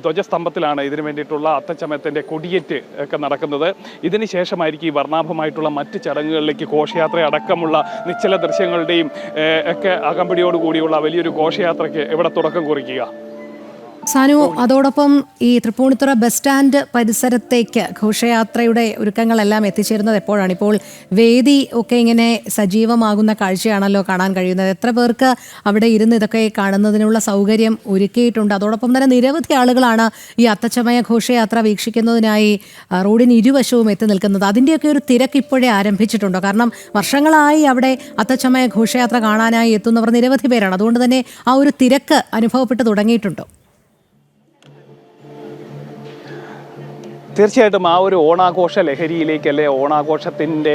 ധ്വജസ്തംഭത്തിലാണ് ഇതിനു വേണ്ടിയിട്ടുള്ള അത്തച്ചമയത്തിന്റെ കൊടിയേറ്റ് ഒക്കെ നടക്കുന്നത്. ഇതിന് ശേഷമായിരിക്കും ഈ വർണ്ണാഭമായിട്ടുള്ള മറ്റ് ചടങ്ങുകളിലേക്ക് ഘോഷയാത്ര അടക്കമുള്ള നിശ്ചല ദൃശ്യങ്ങളുടെയും ഒക്കെ അകമ്പടിയോടുകൂടിയുള്ള വലിയൊരു ഘോഷയാത്രയ്ക്ക് ഇവിടെ തുടക്കം കുറിക്കുക. സാനു, അതോടൊപ്പം ഈ തൃപ്പൂണിത്തുറ ബസ് സ്റ്റാൻഡ് പരിസരത്തേക്ക് ഘോഷയാത്രയുടെ ഒരുക്കങ്ങളെല്ലാം എത്തിച്ചേരുന്നത് എപ്പോഴാണ്? ഇപ്പോൾ വേദി ഒക്കെ ഇങ്ങനെ സജീവമാകുന്ന കാഴ്ചയാണല്ലോ കാണാൻ കഴിയുന്നത്. എത്ര പേർക്ക് അവിടെ ഇരുന്ന് ഇതൊക്കെ കാണുന്നതിനുള്ള സൗകര്യം ഒരുക്കിയിട്ടുണ്ട്? അതോടൊപ്പം തന്നെ നിരവധി ആളുകളാണ് ഈ അത്തച്ചമയ ഘോഷയാത്ര വീക്ഷിക്കുന്നതിനായി റോഡിന് ഇരുവശവും എത്തി നിൽക്കുന്നത്. അതിൻ്റെയൊക്കെ ഒരു തിരക്ക് ഇപ്പോഴേ ആരംഭിച്ചിട്ടുണ്ടോ? കാരണം വർഷങ്ങളായി അവിടെ അത്തച്ചമയ ഘോഷയാത്ര കാണാനായി എത്തുന്നവർ നിരവധി പേരാണ്. അതുകൊണ്ട് തന്നെ ആ ഒരു തിരക്ക് അനുഭവപ്പെട്ട് തുടങ്ങിയിട്ടുണ്ടോ? തീർച്ചയായിട്ടും ആ ഒരു ഓണാഘോഷ ലഹരിയിലേക്കല്ലേ, ഓണാഘോഷത്തിൻ്റെ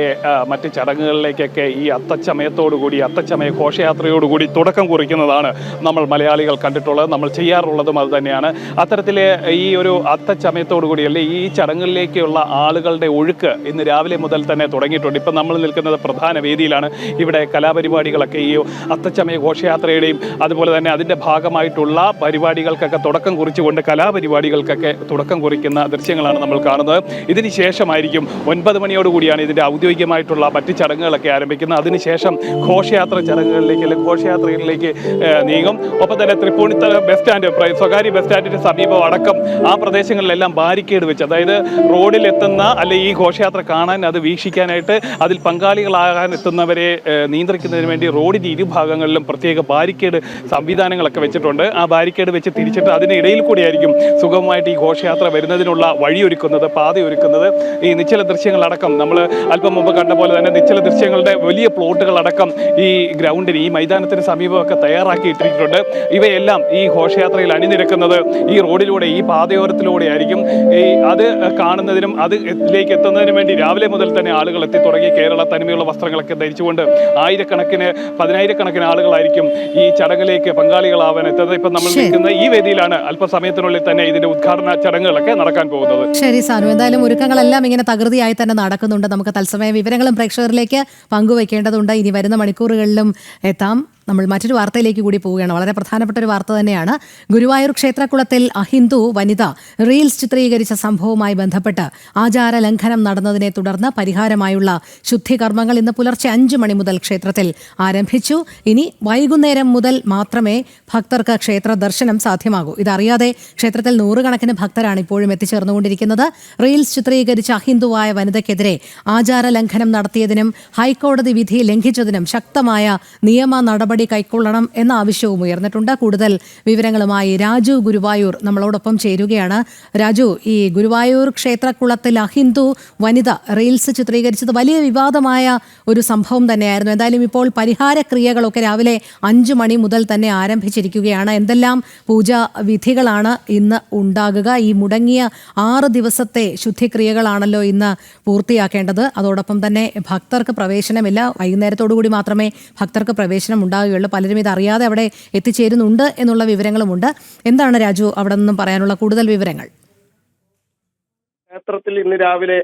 മറ്റ് ചടങ്ങുകളിലേക്കൊക്കെ ഈ അത്തച്ചമയത്തോടുകൂടി, അത്തച്ചമയ ഘോഷയാത്രയോടുകൂടി തുടക്കം കുറിക്കുന്നതാണ് നമ്മൾ മലയാളികൾ കണ്ടിട്ടുള്ളത്. നമ്മൾ ചെയ്യാറുള്ളതും അത് തന്നെയാണ്. അത്തരത്തിൽ ഈ ഒരു അത്തച്ചമയത്തോടുകൂടി അല്ലെ ഈ ചടങ്ങുകളിലേക്കുള്ള ആളുകളുടെ ഒഴുക്ക് ഇന്ന് രാവിലെ മുതൽ തന്നെ തുടങ്ങിയിട്ടുണ്ട്. ഇപ്പം നമ്മൾ നിൽക്കുന്നത് പ്രധാന വേദിയിലാണ്. ഇവിടെ കലാപരിപാടികളൊക്കെ ഈ അത്തച്ചമയ ഘോഷയാത്രയുടെയും അതുപോലെ തന്നെ അതിൻ്റെ ഭാഗമായിട്ടുള്ള പരിപാടികൾക്കൊക്കെ തുടക്കം കുറിച്ചുകൊണ്ട് കലാപരിപാടികൾക്കൊക്കെ തുടക്കം കുറിക്കുന്ന ദൃശ്യങ്ങളാണ് നമ്മൾ കാണുന്നത്. ഇതിന് ശേഷമായിരിക്കും 9 മണിയോടുകൂടിയാണ് ഇതിൻ്റെ ഔദ്യോഗികമായിട്ടുള്ള മറ്റ് ചടങ്ങുകളൊക്കെ ആരംഭിക്കുന്നത്. അതിനുശേഷം ഘോഷയാത്ര ചടങ്ങുകളിലേക്ക് അല്ലെങ്കിൽ ഘോഷയാത്രകളിലേക്ക് നീങ്ങും. ഒപ്പം തന്നെ തൃപ്പൂണിത്തുറ ബസ് സ്റ്റാൻഡ്, സ്വകാര്യ ബസ് സ്റ്റാൻഡിൻ്റെ സമീപം അടക്കം ആ പ്രദേശങ്ങളിലെല്ലാം ബാരിക്കേഡ് വെച്ച്, അതായത് റോഡിൽ എത്തുന്ന അല്ലെ ഈ ഘോഷയാത്ര കാണാൻ, അത് വീക്ഷിക്കാനായിട്ട് അതിൽ പങ്കാളികളാകാൻ എത്തുന്നവരെ നിയന്ത്രിക്കുന്നതിന് വേണ്ടി റോഡിൻ്റെ ഇരുഭാഗങ്ങളിലും പ്രത്യേക ബാരിക്കേഡ് സംവിധാനങ്ങളൊക്കെ വെച്ചിട്ടുണ്ട്. ആ ബാരിക്കേഡ് വെച്ച് തിരിച്ചിട്ട് അതിനിടയിൽ കൂടിയായിരിക്കും സുഗമമായിട്ട് ഈ ഘോഷയാത്ര വരുന്നതിനുള്ള വഴിയൊരുക്കുന്നത്, പാതയൊരുക്കുന്നത്. ഈ നിശ്ചല ദൃശ്യങ്ങളടക്കം നമ്മൾ അല്പം മുമ്പ് കണ്ട പോലെ തന്നെ നിശ്ചല ദൃശ്യങ്ങളുടെ വലിയ പ്ലോട്ടുകളടക്കം ഈ ഗ്രൗണ്ടിന്, ഈ മൈതാനത്തിന് സമീപമൊക്കെ തയ്യാറാക്കിയിട്ടിട്ടുണ്ട്. ഇവയെല്ലാം ഈ ഘോഷയാത്രയിൽ അണിനിരക്കുന്നത് ഈ റോഡിലൂടെ, ഈ പാതയോരത്തിലൂടെ ആയിരിക്കും. അത് കാണുന്നതിനും അതിലേക്ക് എത്തുന്നതിനും വേണ്ടി രാവിലെ മുതൽ തന്നെ ആളുകൾ എത്തി തുടങ്ങി. കേരള തനിമയുള്ള വസ്ത്രങ്ങളൊക്കെ ധരിച്ചുകൊണ്ട് പതിനായിരക്കണക്കിന് ആളുകളായിരിക്കും ഈ ചടങ്ങിലേക്ക് പങ്കാളികളാവാൻ എത്തുന്നത്. ഇപ്പം നമ്മൾ നിൽക്കുന്ന ഈ വേദിയിലാണ് അല്പസമയത്തിനുള്ളിൽ തന്നെ ഇതിന്റെ ഉദ്ഘാടന ചടങ്ങുകളൊക്കെ നടക്കാൻ പോകുന്നത്. ശരി സാനു, എന്തായാലും ഒരുക്കങ്ങളെല്ലാം ഇങ്ങനെ തകൃതിയായി തന്നെ നടക്കുന്നുണ്ട്. നമുക്ക് തത്സമയ വിവരങ്ങളും പ്രേക്ഷകരിലേക്ക് പങ്കുവയ്ക്കേണ്ടതുണ്ട്. ഇനി വരുന്ന മണിക്കൂറുകളിലും എത്താം. നമ്മൾ മറ്റൊരു വാർത്തയിലേക്ക് കൂടി പോവുകയാണ്. വളരെ പ്രധാനപ്പെട്ട ഒരു വാർത്ത തന്നെയാണ്. ഗുരുവായൂർ ക്ഷേത്രക്കുളത്തിൽ അഹിന്ദു വനിത റീൽസ് ചിത്രീകരിച്ച സംഭവവുമായി ബന്ധപ്പെട്ട് ആചാര ലംഘനം നടന്നതിനെ തുടർന്ന് പരിഹാരമായുള്ള ശുദ്ധികർമ്മങ്ങൾ ഇന്ന് പുലർച്ചെ 5 മണി മുതൽ ക്ഷേത്രത്തിൽ ആരംഭിച്ചു. ഇനി വൈകുന്നേരം മുതൽ മാത്രമേ ഭക്തർക്ക് ക്ഷേത്ര ദർശനം സാധ്യമാകൂ. ഇതറിയാതെ ക്ഷേത്രത്തിൽ നൂറുകണക്കിന് ഭക്തരാണ് ഇപ്പോഴും എത്തിച്ചേർന്നുകൊണ്ടിരിക്കുന്നത്. റീൽസ് ചിത്രീകരിച്ച അഹിന്ദുവായ വനിതയ്ക്കെതിരെ ആചാര ലംഘനം നടത്തിയതിനും ഹൈക്കോടതി വിധി ലംഘിച്ചതിനും ശക്തമായ നിയമ നടപടി കൈക്കൊള്ളണം എന്ന ആവശ്യവും ഉയർന്നിട്ടുണ്ട്. കൂടുതൽ വിവരങ്ങളുമായി രാജു ഗുരുവായൂർ നമ്മളോടൊപ്പം ചേരുകയാണ്. രാജു, ഈ ഗുരുവായൂർ ക്ഷേത്രക്കുളത്തിൽ അഹിന്ദു വനിത റീൽസ് ചിത്രീകരിച്ചത് വലിയ വിവാദമായ ഒരു സംഭവം തന്നെയായിരുന്നു. എന്തായാലും ഇപ്പോൾ പരിഹാര ക്രിയകളൊക്കെ രാവിലെ 5 മണി മുതൽ തന്നെ ആരംഭിച്ചിരിക്കുകയാണ്. എന്തെല്ലാം പൂജാ വിധികളാണ് ഇന്ന് ഉണ്ടാകുക? ഈ മുടങ്ങിയ 6 ദിവസത്തെ ശുദ്ധിക്രിയകളാണല്ലോ ഇന്ന് പൂർത്തിയാക്കേണ്ടത്. അതോടൊപ്പം തന്നെ ഭക്തർക്ക് പ്രവേശനമില്ല. വൈകുന്നേരത്തോടു കൂടി മാത്രമേ ഭക്തർക്ക് പ്രവേശനം ഉണ്ടാകുകയുള്ളൂ. പലരും ഇത് അറിയാതെ അവിടെ എത്തിച്ചേരുന്നുണ്ട് എന്നുള്ള വിവരങ്ങളുമുണ്ട്. എന്താണ് രാജു അവിടെ നിന്നും പറയാനുള്ള കൂടുതൽ വിവരങ്ങൾ? ക്ഷേത്രത്തിൽ ഇന്ന് രാവിലെ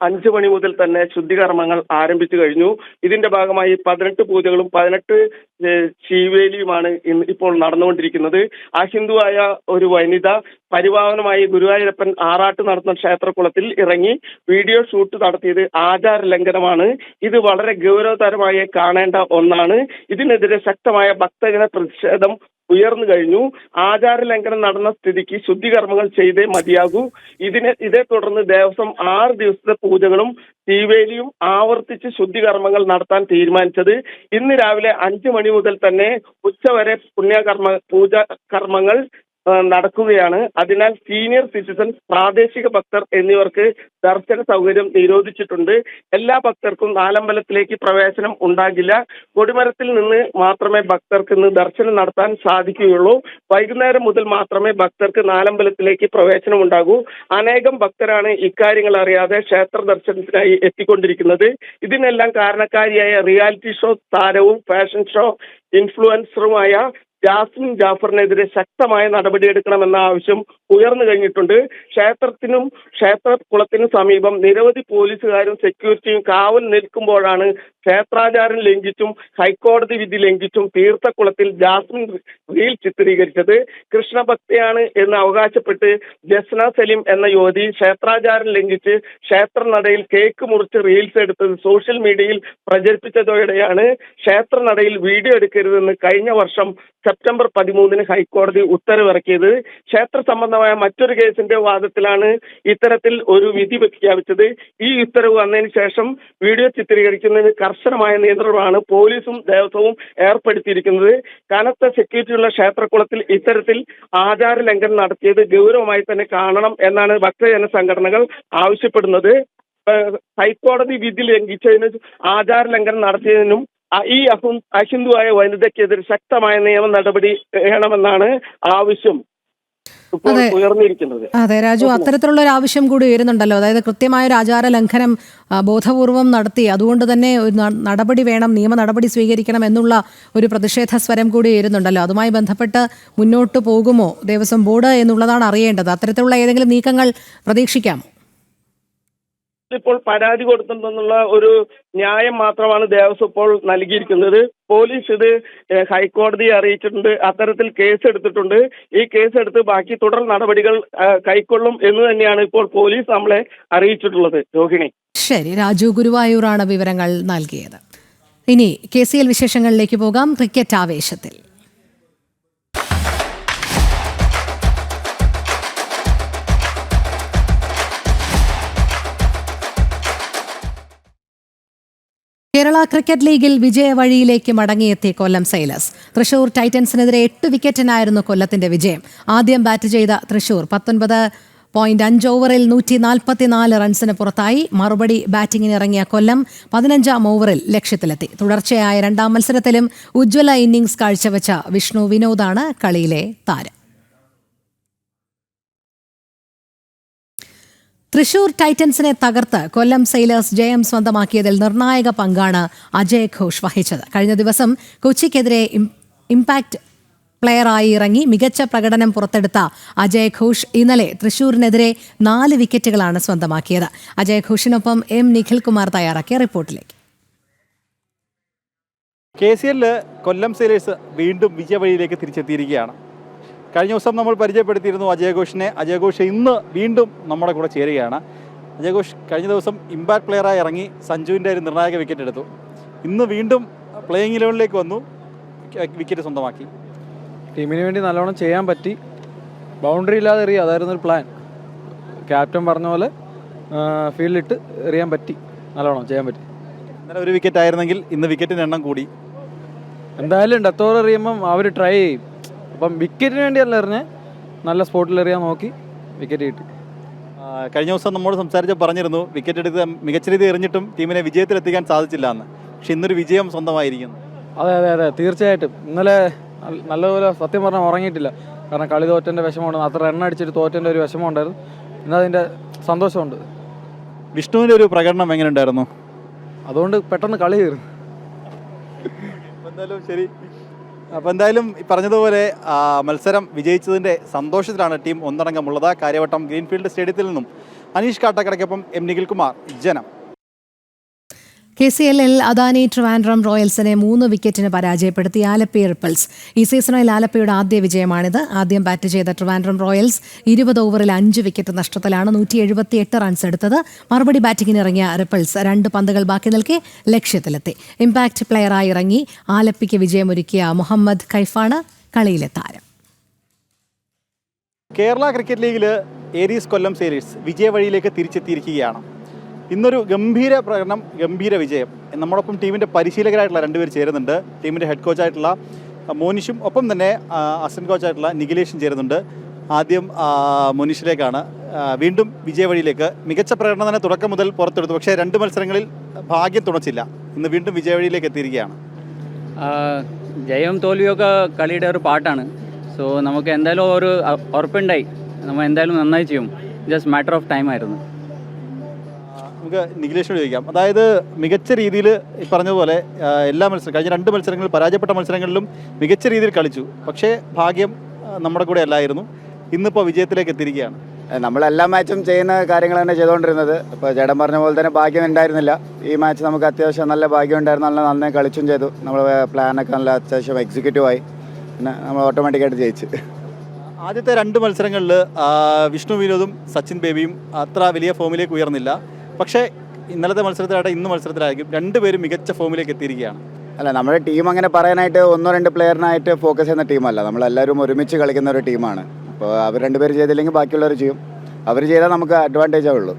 5 മണി മുതൽ തന്നെ ശുദ്ധികർമ്മങ്ങൾ ആരംഭിച്ചു കഴിഞ്ഞു. ഇതിന്റെ ഭാഗമായി 18 പൂജകളും 18 ശീവേലിയുമാണ് ഇപ്പോൾ നടന്നുകൊണ്ടിരിക്കുന്നത്. അഹിന്ദുവായ ഒരു വനിത പരിപാവനമായി ഗുരുവായൂരപ്പൻ ആറാട്ട് നടത്തുന്ന ക്ഷേത്രക്കുളത്തിൽ ഇറങ്ങി വീഡിയോ ഷൂട്ട് നടത്തിയത് ആചാര ലംഘനമാണ്. ഇത് വളരെ ഗൗരവതരമായി കാണേണ്ട ഒന്നാണ്. ഇതിനെതിരെ ശക്തമായ ഭക്തജന പ്രതിഷേധം ഉയർന്നു കഴിഞ്ഞു. ആചാര ലംഘനം നടന്ന സ്ഥിതിക്ക് ശുദ്ധികർമ്മങ്ങൾ ചെയ്തേ മതിയാകൂ. ഇതേ തുടർന്ന് ദേവസ്വം 6 ദിവസത്തെ പൂജകളും തീവേലിയും ആവർത്തിച്ച് ശുദ്ധികർമ്മങ്ങൾ നടത്താൻ തീരുമാനിച്ചത്. ഇന്ന് രാവിലെ 5 മണി മുതൽ തന്നെ ഉച്ചവരെ പൂജാ കർമ്മങ്ങൾ നടക്കുകയാണ്. അതിനാൽ സീനിയർ സിറ്റിസൺസ്, പ്രാദേശിക ഭക്തർ എന്നിവർക്ക് ദർശന സൗകര്യം നിരോധിച്ചിട്ടുണ്ട്. എല്ലാ ഭക്തർക്കും നാലമ്പലത്തിലേക്ക് പ്രവേശനം ഉണ്ടാകില്ല. കൊടിമരത്തിൽ നിന്ന് മാത്രമേ ഭക്തർക്ക് ഇന്ന് ദർശനം നടത്താൻ സാധിക്കുകയുള്ളൂ. വൈകുന്നേരം മുതൽ മാത്രമേ ഭക്തർക്ക് നാലമ്പലത്തിലേക്ക് പ്രവേശനം ഉണ്ടാകൂ. അനേകം ഭക്തരാണ് ഇക്കാര്യങ്ങൾ അറിയാതെ ക്ഷേത്ര ദർശനത്തിനായി എത്തിക്കൊണ്ടിരിക്കുന്നത്. ഇതിനെല്ലാം കാരണക്കാരിയായ റിയാലിറ്റി ഷോ താരവും ഫാഷൻ ഷോ ഇൻഫ്ലുവൻസറുമായ ജാസ്മിൻ ജാഫറിനെതിരെ ശക്തമായ നടപടിയെടുക്കണമെന്ന ആവശ്യം ഉയർന്നു കഴിഞ്ഞിട്ടുണ്ട്. ക്ഷേത്രക്കുളത്തിനും സമീപം നിരവധി പോലീസുകാരും സെക്യൂരിറ്റിയും കാവൽ നിൽക്കുമ്പോഴാണ് ക്ഷേത്രാചാരം ലംഘിച്ചും ഹൈക്കോടതി വിധി ലംഘിച്ചും തീർത്ഥക്കുളത്തിൽ ജാസ്മിൻ റീൽ ചിത്രീകരിച്ചത്. കൃഷ്ണഭക്തയാണ് എന്ന് അവകാശപ്പെട്ട് ജസ്ന സലീം എന്ന യുവതി ക്ഷേത്രാചാരം ലംഘിച്ച് ക്ഷേത്രനടയിൽ കേക്ക് മുറിച്ച് റീൽസ് എടുത്തത് സോഷ്യൽ മീഡിയയിൽ പ്രചരിപ്പിച്ചതോടെയാണ് ക്ഷേത്രനടയിൽ വീഡിയോ എടുക്കരുതെന്ന് കഴിഞ്ഞ വർഷം സെപ്റ്റംബർ 13 ഹൈക്കോടതി ഉത്തരവിറക്കിയത്. ക്ഷേത്ര സംബന്ധമായ മറ്റൊരു കേസിന്റെ വാദത്തിലാണ് ഇത്തരത്തിൽ ഒരു വിധി പ്രഖ്യാപിച്ചത്. ഈ ഉത്തരവ് വന്നതിന് ശേഷം വീഡിയോ ചിത്രീകരിക്കുന്നതിന് കർശനമായ നിയന്ത്രണമാണ് പോലീസും ദേവസ്വവും ഏർപ്പെടുത്തിയിരിക്കുന്നത്. കനത്ത സെക്യൂരിറ്റിയുള്ള ക്ഷേത്രകുളത്തിൽ ഇത്തരത്തിൽ ആചാര ലംഘനം നടത്തിയത് ഗൗരവമായി തന്നെ കാണണം എന്നാണ് ഭക്തജന സംഘടനകൾ ആവശ്യപ്പെടുന്നത്. ഹൈക്കോടതി വിധി ലംഘിച്ചതിന് ആചാര ലംഘനം നടത്തിയതിനും ഈ അഹിന്ദുവായ വനിതയ്ക്കെതിരെ ശക്തമായ നിയമ നടപടി വേണമെന്നാണ് ആവശ്യം ഇപ്പോൾ ഉയർന്നിരിക്കുന്നത്. അതെ രാജു, അത്തരത്തിലുള്ള ഒരു ആവശ്യം കൂടി ഉയരുന്നുണ്ടല്ലോ. അതായത് കൃത്യമായ ഒരു ആചാര ലംഘനം ബോധപൂർവം നടത്തി, അതുകൊണ്ട് തന്നെ ഒരു നടപടി വേണം, നിയമ നടപടി സ്വീകരിക്കണം എന്നുള്ള ഒരു പ്രതിഷേധ സ്വരം കൂടി ഉയരുന്നുണ്ടല്ലോ. അതുമായി ബന്ധപ്പെട്ട് മുന്നോട്ട് പോകുമോ ദേവസ്വം ബോർഡ് എന്നുള്ളതാണ് അറിയേണ്ടത്. അത്തരത്തിലുള്ള ഏതെങ്കിലും നീക്കങ്ങൾ പ്രതീക്ഷിക്കാമോ? ഇപ്പോൾ പരാതി കൊടുത്തിട്ടുണ്ടെന്നുള്ള ഒരു ന്യായം മാത്രമാണ് ദേവസ്വം ഇപ്പോൾ നൽകിയിരിക്കുന്നത്. പോലീസ് ഇത് ഹൈക്കോടതിയെ അറിയിച്ചിട്ടുണ്ട്. അത്തരത്തിൽ കേസ് എടുത്തിട്ടുണ്ട്. ഈ കേസ് എടുത്ത് ബാക്കി തുടർ നടപടികൾ കൈക്കൊള്ളും എന്ന് തന്നെയാണ് ഇപ്പോൾ പോലീസ് നമ്മളെ അറിയിച്ചിട്ടുള്ളത്. രോഹിണി. ശരി, രാജു ഗുരുവായൂരാണ് വിവരങ്ങൾ നൽകിയത്. ഇനി KCL വിശേഷങ്ങളിലേക്ക് പോകാം. ക്രിക്കറ്റ് ആവേശത്തിൽ കേരള ക്രിക്കറ്റ് ലീഗിൽ വിജയവഴിയിലേക്ക് മടങ്ങിയെത്തി കൊല്ലം സൈലസ്. തൃശൂർ ടൈറ്റൻസിനെതിരെ 8 വിക്കറ്റിനായിരുന്നു കൊല്ലത്തിന്റെ വിജയം. ആദ്യം ബാറ്റ് ചെയ്ത തൃശൂർ 19.5 ഓവറിൽ 144 റൺസിന് പുറത്തായി. മറുപടി ബാറ്റിംഗിനിറങ്ങിയ കൊല്ലം 15-ാം ഓവറിൽ ലക്ഷ്യത്തിലെത്തി. തുടർച്ചയായ രണ്ടാം മത്സരത്തിലും ഉജ്ജ്വല ഇന്നിംഗ്സ് കാഴ്ചവെച്ച വിഷ്ണു വിനോദാണ് കളിയിലെ താരം. തൃശൂർ ടൈറ്റൻസിനെ തകർത്ത് കൊല്ലം സെയിലേഴ്സ് ജയം സ്വന്തമാക്കിയതിൽ നിർണായക പങ്കാണ് അജയ് ഘോഷ് വഹിച്ചത്. കഴിഞ്ഞ ദിവസം കൊച്ചിക്കെതിരെ ഇമ്പാക്ട് പ്ലെയറായി ഇറങ്ങി മികച്ച പ്രകടനം പുറത്തെടുത്ത അജയ് ഘോഷ് ഇന്നലെ തൃശൂരിനെതിരെ 4 വിക്കറ്റുകളാണ് സ്വന്തമാക്കിയത്. അജയ് ഘോഷിനൊപ്പം നിഖിൽ കുമാർ തയ്യാറാക്കിയ റിപ്പോർട്ടിലേക്ക്. KCL കൊല്ലം സെയിലേഴ്സ് വീണ്ടും വിജയവഴിയിലേക്ക് തിരിച്ചെത്തിയിരിക്കുകയാണ്. കഴിഞ്ഞ ദിവസം നമ്മൾ പരിചയപ്പെടുത്തിയിരുന്നു അജയ് ഘോഷിനെ. അജയ് ഘോഷ് ഇന്ന് വീണ്ടും നമ്മുടെ കൂടെ ചേരുകയാണ്. അജയ് ഘോഷ് കഴിഞ്ഞ ദിവസം ഇമ്പാക്ട് പ്ലെയറായി ഇറങ്ങി സഞ്ജുവിൻ്റെ ഒരു നിർണായക വിക്കറ്റ് എടുത്തു. ഇന്ന് വീണ്ടും പ്ലേയിങ് ഇലവനിലേക്ക് വന്നു, വിക്കറ്റ് സ്വന്തമാക്കി. ടീമിന് വേണ്ടി നല്ലോണം ചെയ്യാൻ പറ്റി. ബൗണ്ടറി ഇല്ലാതെ എറിയുക, അതായിരുന്നു ഒരു പ്ലാൻ. ക്യാപ്റ്റൻ പറഞ്ഞ പോലെ ഫീൽഡിലിട്ട് എറിയാൻ പറ്റി, നല്ലോണം ചെയ്യാൻ പറ്റി. ഇന്നലെ ഒരു വിക്കറ്റ് ആയിരുന്നെങ്കിൽ ഇന്ന് വിക്കറ്റിന് എണ്ണം കൂടി. എന്തായാലും ഡെത്ത് ഓവർ എറിയുമ്പം അവർ ട്രൈ ചെയ്യും. അപ്പം വിക്കറ്റിന് വേണ്ടിയല്ല എറിഞ്ഞ്, നല്ല സ്പോട്ടിൽ എറിയാൻ നോക്കി വിക്കറ്റ് കിട്ടി. കഴിഞ്ഞ ദിവസം നമ്മോട് സംസാരിച്ച് പറഞ്ഞിരുന്നു വിക്കറ്റ് എടുത്ത് മികച്ച രീതി എറിഞ്ഞിട്ടും ടീമിനെ വിജയത്തിലെത്തിക്കാൻ സാധിച്ചില്ല എന്ന്. പക്ഷെ ഇന്നൊരു വിജയം സ്വന്തമായിരിക്കുന്നു. അതെ അതെ അതെ തീർച്ചയായിട്ടും. ഇന്നലെ നല്ലപോലെ സത്യം പറഞ്ഞാൽ ഉറങ്ങിയിട്ടില്ല. കാരണം കളി തോറ്റൻ്റെ വിഷമമുണ്ട്, അത്ര റൺ അടിച്ചിട്ട് തോറ്റൻ്റെ ഒരു വിഷമം ഉണ്ടായിരുന്നു. ഇന്നതിൻ്റെ സന്തോഷമുണ്ട്. വിഷ്ണുവിൻ്റെ ഒരു പ്രകടനം എങ്ങനെ ഉണ്ടായിരുന്നു? അതുകൊണ്ട് പെട്ടെന്ന് കളി തീർന്നു. എന്തായാലും ശരി. അപ്പോൾ എന്തായാലും പറഞ്ഞതുപോലെ മത്സരം വിജയിച്ചതിൻ്റെ സന്തോഷത്തിലാണ് ടീം ഒന്നടങ്കമുള്ളത്. കാര്യവട്ടം ഗ്രീൻഫീൽഡ് സ്റ്റേഡിയത്തിൽ നിന്നും അനീഷ് കാട്ടക്കടയ്ക്കൊപ്പം നിഖിൽ കുമാർ, ജനം. KCLൽ അദാനി ട്രിവാൻഡ്രം റോയൽസിനെ 3 വിക്കറ്റിന് പരാജയപ്പെടുത്തി ആലപ്പി റിപ്പിൾസ്. ഈ സീസണിൽ ആലപ്പിയുടെ ആദ്യ വിജയമാണിത്. ആദ്യം ബാറ്റ് ചെയ്ത ട്രിവാൻഡ്രം റോയൽസ് 20 ഓവറിൽ 5 വിക്കറ്റ് നഷ്ടത്തിലാണ് 178 റൺസ് എടുത്തത്. മറുപടി ബാറ്റിംഗിനിറങ്ങിയ റിപ്പിൾസ് 2 പന്തുകൾ ബാക്കി നിൽക്കെ ലക്ഷ്യത്തിലെത്തി. ഇമ്പാക്ട് പ്ലെയറായി ഇറങ്ങി ആലപ്പിക്ക് വിജയമൊരുക്കിയ മുഹമ്മദ് കൈഫാണ് കളിയിലെ താരം. കേരള ക്രിക്കറ്റ് ലീഗിൽ ഏരീസ് കൊല്ലം സെയിലേഴ്സ് വിജയവഴിയിലേക്ക് തിരിച്ചെത്തിയിരിക്കുകയാണ്. ഇന്നൊരു ഗംഭീര പ്രകടനം, ഗംഭീര വിജയം. നമ്മോടൊപ്പം ടീമിൻ്റെ പരിശീലകരായിട്ടുള്ള 2 പേർ ചേരുന്നുണ്ട്. ടീമിൻ്റെ ഹെഡ് കോച്ചായിട്ടുള്ള മോനിഷും ഒപ്പം തന്നെ അസിസ്റ്റന്റ് കോച്ചായിട്ടുള്ള നിഖിലേഷും ചേരുന്നുണ്ട്. ആദ്യം മോനിഷിലേക്കാണ്. വീണ്ടും വിജയവഴിയിലേക്ക് മികച്ച പ്രകടനം തന്നെ തുടക്കം മുതൽ പുറത്തെടുത്തു. പക്ഷേ 2 മത്സരങ്ങളിൽ ഭാഗ്യം തുണച്ചില്ല. ഇന്ന് വീണ്ടും വിജയവഴിയിലേക്ക് എത്തിയിരിക്കുകയാണ്. ജയവും തോൽവിയൊക്കെ കളിയുടെ ഒരു പാട്ടാണ്. സോ നമുക്ക് എന്തായാലും ഒരു ഉറപ്പുണ്ടായി, നമ്മൾ എന്തായാലും നന്നായി ചെയ്യും. ജസ്റ്റ് മാറ്റർ ഓഫ് ടൈം ആയിരുന്നു. നമുക്ക് നിഖിലേഷിനോട് ചോദിക്കാം. അതായത് മികച്ച രീതിയിൽ ഈ പറഞ്ഞതുപോലെ എല്ലാ മത്സരം കഴിഞ്ഞ 2 മത്സരങ്ങളിൽ പരാജയപ്പെട്ട മത്സരങ്ങളിലും മികച്ച രീതിയിൽ കളിച്ചു. പക്ഷേ ഭാഗ്യം നമ്മുടെ കൂടെ അല്ലായിരുന്നു. ഇന്നിപ്പോൾ വിജയത്തിലേക്ക് എത്തിയിരിക്കുകയാണ്. നമ്മളെല്ലാ മാച്ചും ചെയ്യുന്ന കാര്യങ്ങൾ തന്നെ ചെയ്തുകൊണ്ടിരുന്നത്. ഇപ്പോൾ ചേട്ടൻ പറഞ്ഞ പോലെ തന്നെ ഭാഗ്യം ഉണ്ടായിരുന്നില്ല. ഈ മാച്ച് നമുക്ക് അത്യാവശ്യം നല്ല ഭാഗ്യം ഉണ്ടായിരുന്നു. നല്ല നന്നായി കളിച്ചും ചെയ്തു. നമ്മൾ പ്ലാനൊക്കെ നല്ല അത്യാവശ്യം എക്സിക്യൂട്ടീവായി. പിന്നെ നമ്മൾ ഓട്ടോമാറ്റിക്കായിട്ട് ജയിച്ചു. ആദ്യത്തെ 2 മത്സരങ്ങളിൽ വിഷ്ണു വിനോദും സച്ചിൻ ബേബിയും അത്ര വലിയ ഫോമിലേക്ക് ഉയർന്നില്ല. പക്ഷേ ഇന്നലത്തെ മത്സരത്തിലായിട്ട് ഇന്ന് മത്സരത്തിലായിരിക്കും 2 പേരും മികച്ച ഫോമിലേക്ക് എത്തിയിരിക്കുകയാണ്. അല്ല, നമ്മുടെ ടീം അങ്ങനെ പറയാനായിട്ട് 1-2 പ്ലെയറിനായിട്ട് ഫോക്കസ് ചെയ്യുന്ന ടീമല്ല. നമ്മളെല്ലാവരും ഒരുമിച്ച് കളിക്കുന്ന ഒരു ടീമാണ്. അപ്പോൾ അവർ രണ്ടുപേർ ചെയ്തില്ലെങ്കിൽ ബാക്കിയുള്ളവർ ചെയ്യും. അവർ ചെയ്താൽ നമുക്ക് അഡ്വാൻറ്റേജേ ഉള്ളൂ.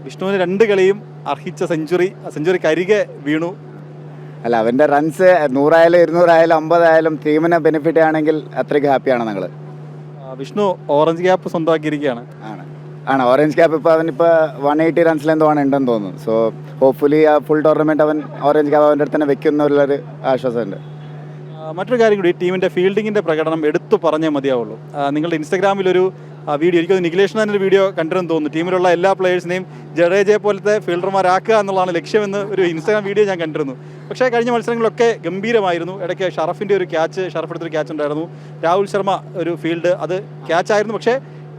വിഷ്ണുവിന് 2 കളിയും അർഹിച്ച സെഞ്ചുറിക്ക് അരികെ വീണു. അല്ല, അവൻ്റെ റൺസ് 100 ആയാലും 200 ആയാലും 50 ആയാലും ടീമിനെ ബെനിഫിറ്റ് ആണെങ്കിൽ അത്രയ്ക്ക് ഹാപ്പിയാണ് ഞങ്ങൾ. വിഷ്ണു ഓറഞ്ച് ക്യാപ്പ് സ്വന്തമാക്കിയിരിക്കുകയാണ്. ആണ് ഓറഞ്ച് ക്യാപ്പ്. ഇപ്പോൾ അവനിപ്പോൾ 180 റൺസിലെന്തോ ആണ് ഉണ്ടെന്ന് തോന്നുന്നു. സോ ഹോപ്പ്ഫുള്ളി ആ ഫുൾ ടൂർണമെൻറ്റ് അവൻ ഓറഞ്ച് ക്യാപ്പ് അവൻ്റെ അടുത്ത് തന്നെ വെക്കുന്നുള്ളൊരു ആശ്വാസമുണ്ട്. മറ്റൊരു കാര്യം കൂടി, ടീമിൻ്റെ ഫീൽഡിങ്ങിൻ്റെ പ്രകടനം എടുത്തു പറഞ്ഞേ മതിയാവുള്ളൂ. നിങ്ങളുടെ ഇൻസ്റ്റാഗ്രാമിലൊരു വീഡിയോ, എനിക്കത് നിഖിലേഷ് തന്നെ ഒരു വീഡിയോ കണ്ടിരുന്നു തോന്നുന്നു. ടീമിലുള്ള എല്ലാ പ്ലേയേഴ്സിനെയും ജഡേജയെ പോലത്തെ ഫീൽഡർമാരാക്കുക എന്നുള്ളതാണ് ലക്ഷ്യമെന്ന് ഒരു ഇൻസ്റ്റാഗ്രാം വീഡിയോ ഞാൻ കണ്ടിരുന്നു. പക്ഷേ കഴിഞ്ഞ മത്സരങ്ങളിലൊക്കെ ഗംഭീരമായിരുന്നു. ഇടയ്ക്ക് ഷറഫിൻ്റെ ഒരു ക്യാച്ച്, ഷറഫ് എടുത്തൊരു ക്യാച്ച് ഉണ്ടായിരുന്നു. രാഹുൽ ശർമ്മ ഒരു ഫീൽഡ്, അത് ക്യാച്ചായിരുന്നു, പക്ഷേ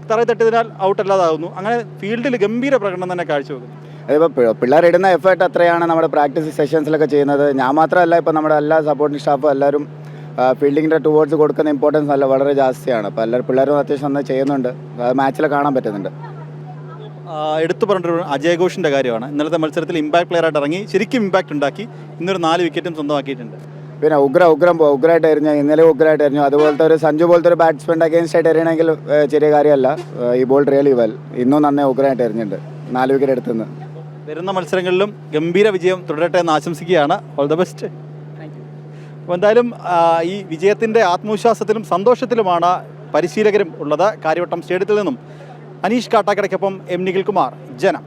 തറയിൽ തട്ടിയതിനാൽ ഔട്ടല്ലാതാകുന്നു. അങ്ങനെ ഫീൽഡിൽ ഗംഭീര പ്രകടനം തന്നെ കാഴ്ചവെക്കുന്നു. അതിപ്പോൾ പിള്ളേർ ഇടുന്ന എഫേർട്ട് അത്രയാണ് നമ്മുടെ പ്രാക്ടീസ് സെഷൻസിലൊക്കെ ചെയ്യുന്നത്. ഞാൻ മാത്രമല്ല, ഇപ്പോൾ നമ്മുടെ എല്ലാ സപ്പോർട്ടിംഗ് സ്റ്റാഫും എല്ലാവരും ഫീൽഡിങ്ങിൻ്റെ ടുവേർഡ്സ് കൊടുക്കുന്ന ഇമ്പോർട്ടൻസ് അല്ല വളരെ ജാസ്തിയാണ്. അപ്പോൾ എല്ലാവരും പിള്ളേരും അത്യാവശ്യം നന്നായി ചെയ്യുന്നുണ്ട്. അത് മാച്ചിൽ കാണാൻ പറ്റുന്നുണ്ട്. എടുത്തു പറഞ്ഞിട്ട് അജയ് ഘോഷിൻ്റെ കാര്യമാണ്. ഇന്നലത്തെ മത്സരത്തിൽ ഇമ്പാക്ട് പ്ലെയറായിട്ട് ഇറങ്ങി ശരിക്കും ഇമ്പാക്ട് ഉണ്ടാക്കി. ഇന്നൊരു 4 വിക്കറ്റും സ്വന്തമാക്കിയിട്ടുണ്ട്. പിന്നെ ഉഗ്രമായിട്ട് എറിഞ്ഞു, ഇന്നലെ ഉഗ്രമായിട്ട് എറിഞ്ഞു. അതുപോലത്തെ ഒരു സഞ്ജു പോലത്തെ ഒരു ബാറ്റ്സ്മാൻ അഗേൻസ്റ്റ് ആയിട്ട് എറിയണമെങ്കിൽ ചെറിയ കാര്യമല്ല. ഈ ബോൾ റിയലി വെൽ. ഇന്നും നന്നേ ഉഗ്രമായിട്ട് എറിഞ്ഞിട്ടുണ്ട്, 4 വിക്കറ്റ് എടുത്തുനിന്ന്. വരുന്ന മത്സരങ്ങളിലും ഗംഭീര വിജയം തുടരട്ടെ എന്ന് ആശംസിക്കുകയാണ്. All the best. അപ്പോൾ എന്തായാലും ഈ വിജയത്തിൻ്റെ ആത്മവിശ്വാസത്തിലും സന്തോഷത്തിലുമാണ് പരിശീലകരും ഉള്ളത്. കാര്യവട്ടം സ്റ്റേഡിയത്തിൽ നിന്നും അനീഷ് കാട്ടാക്കടയ്ക്കൊപ്പം എം നിഖിൽകുമാർ, ജനം.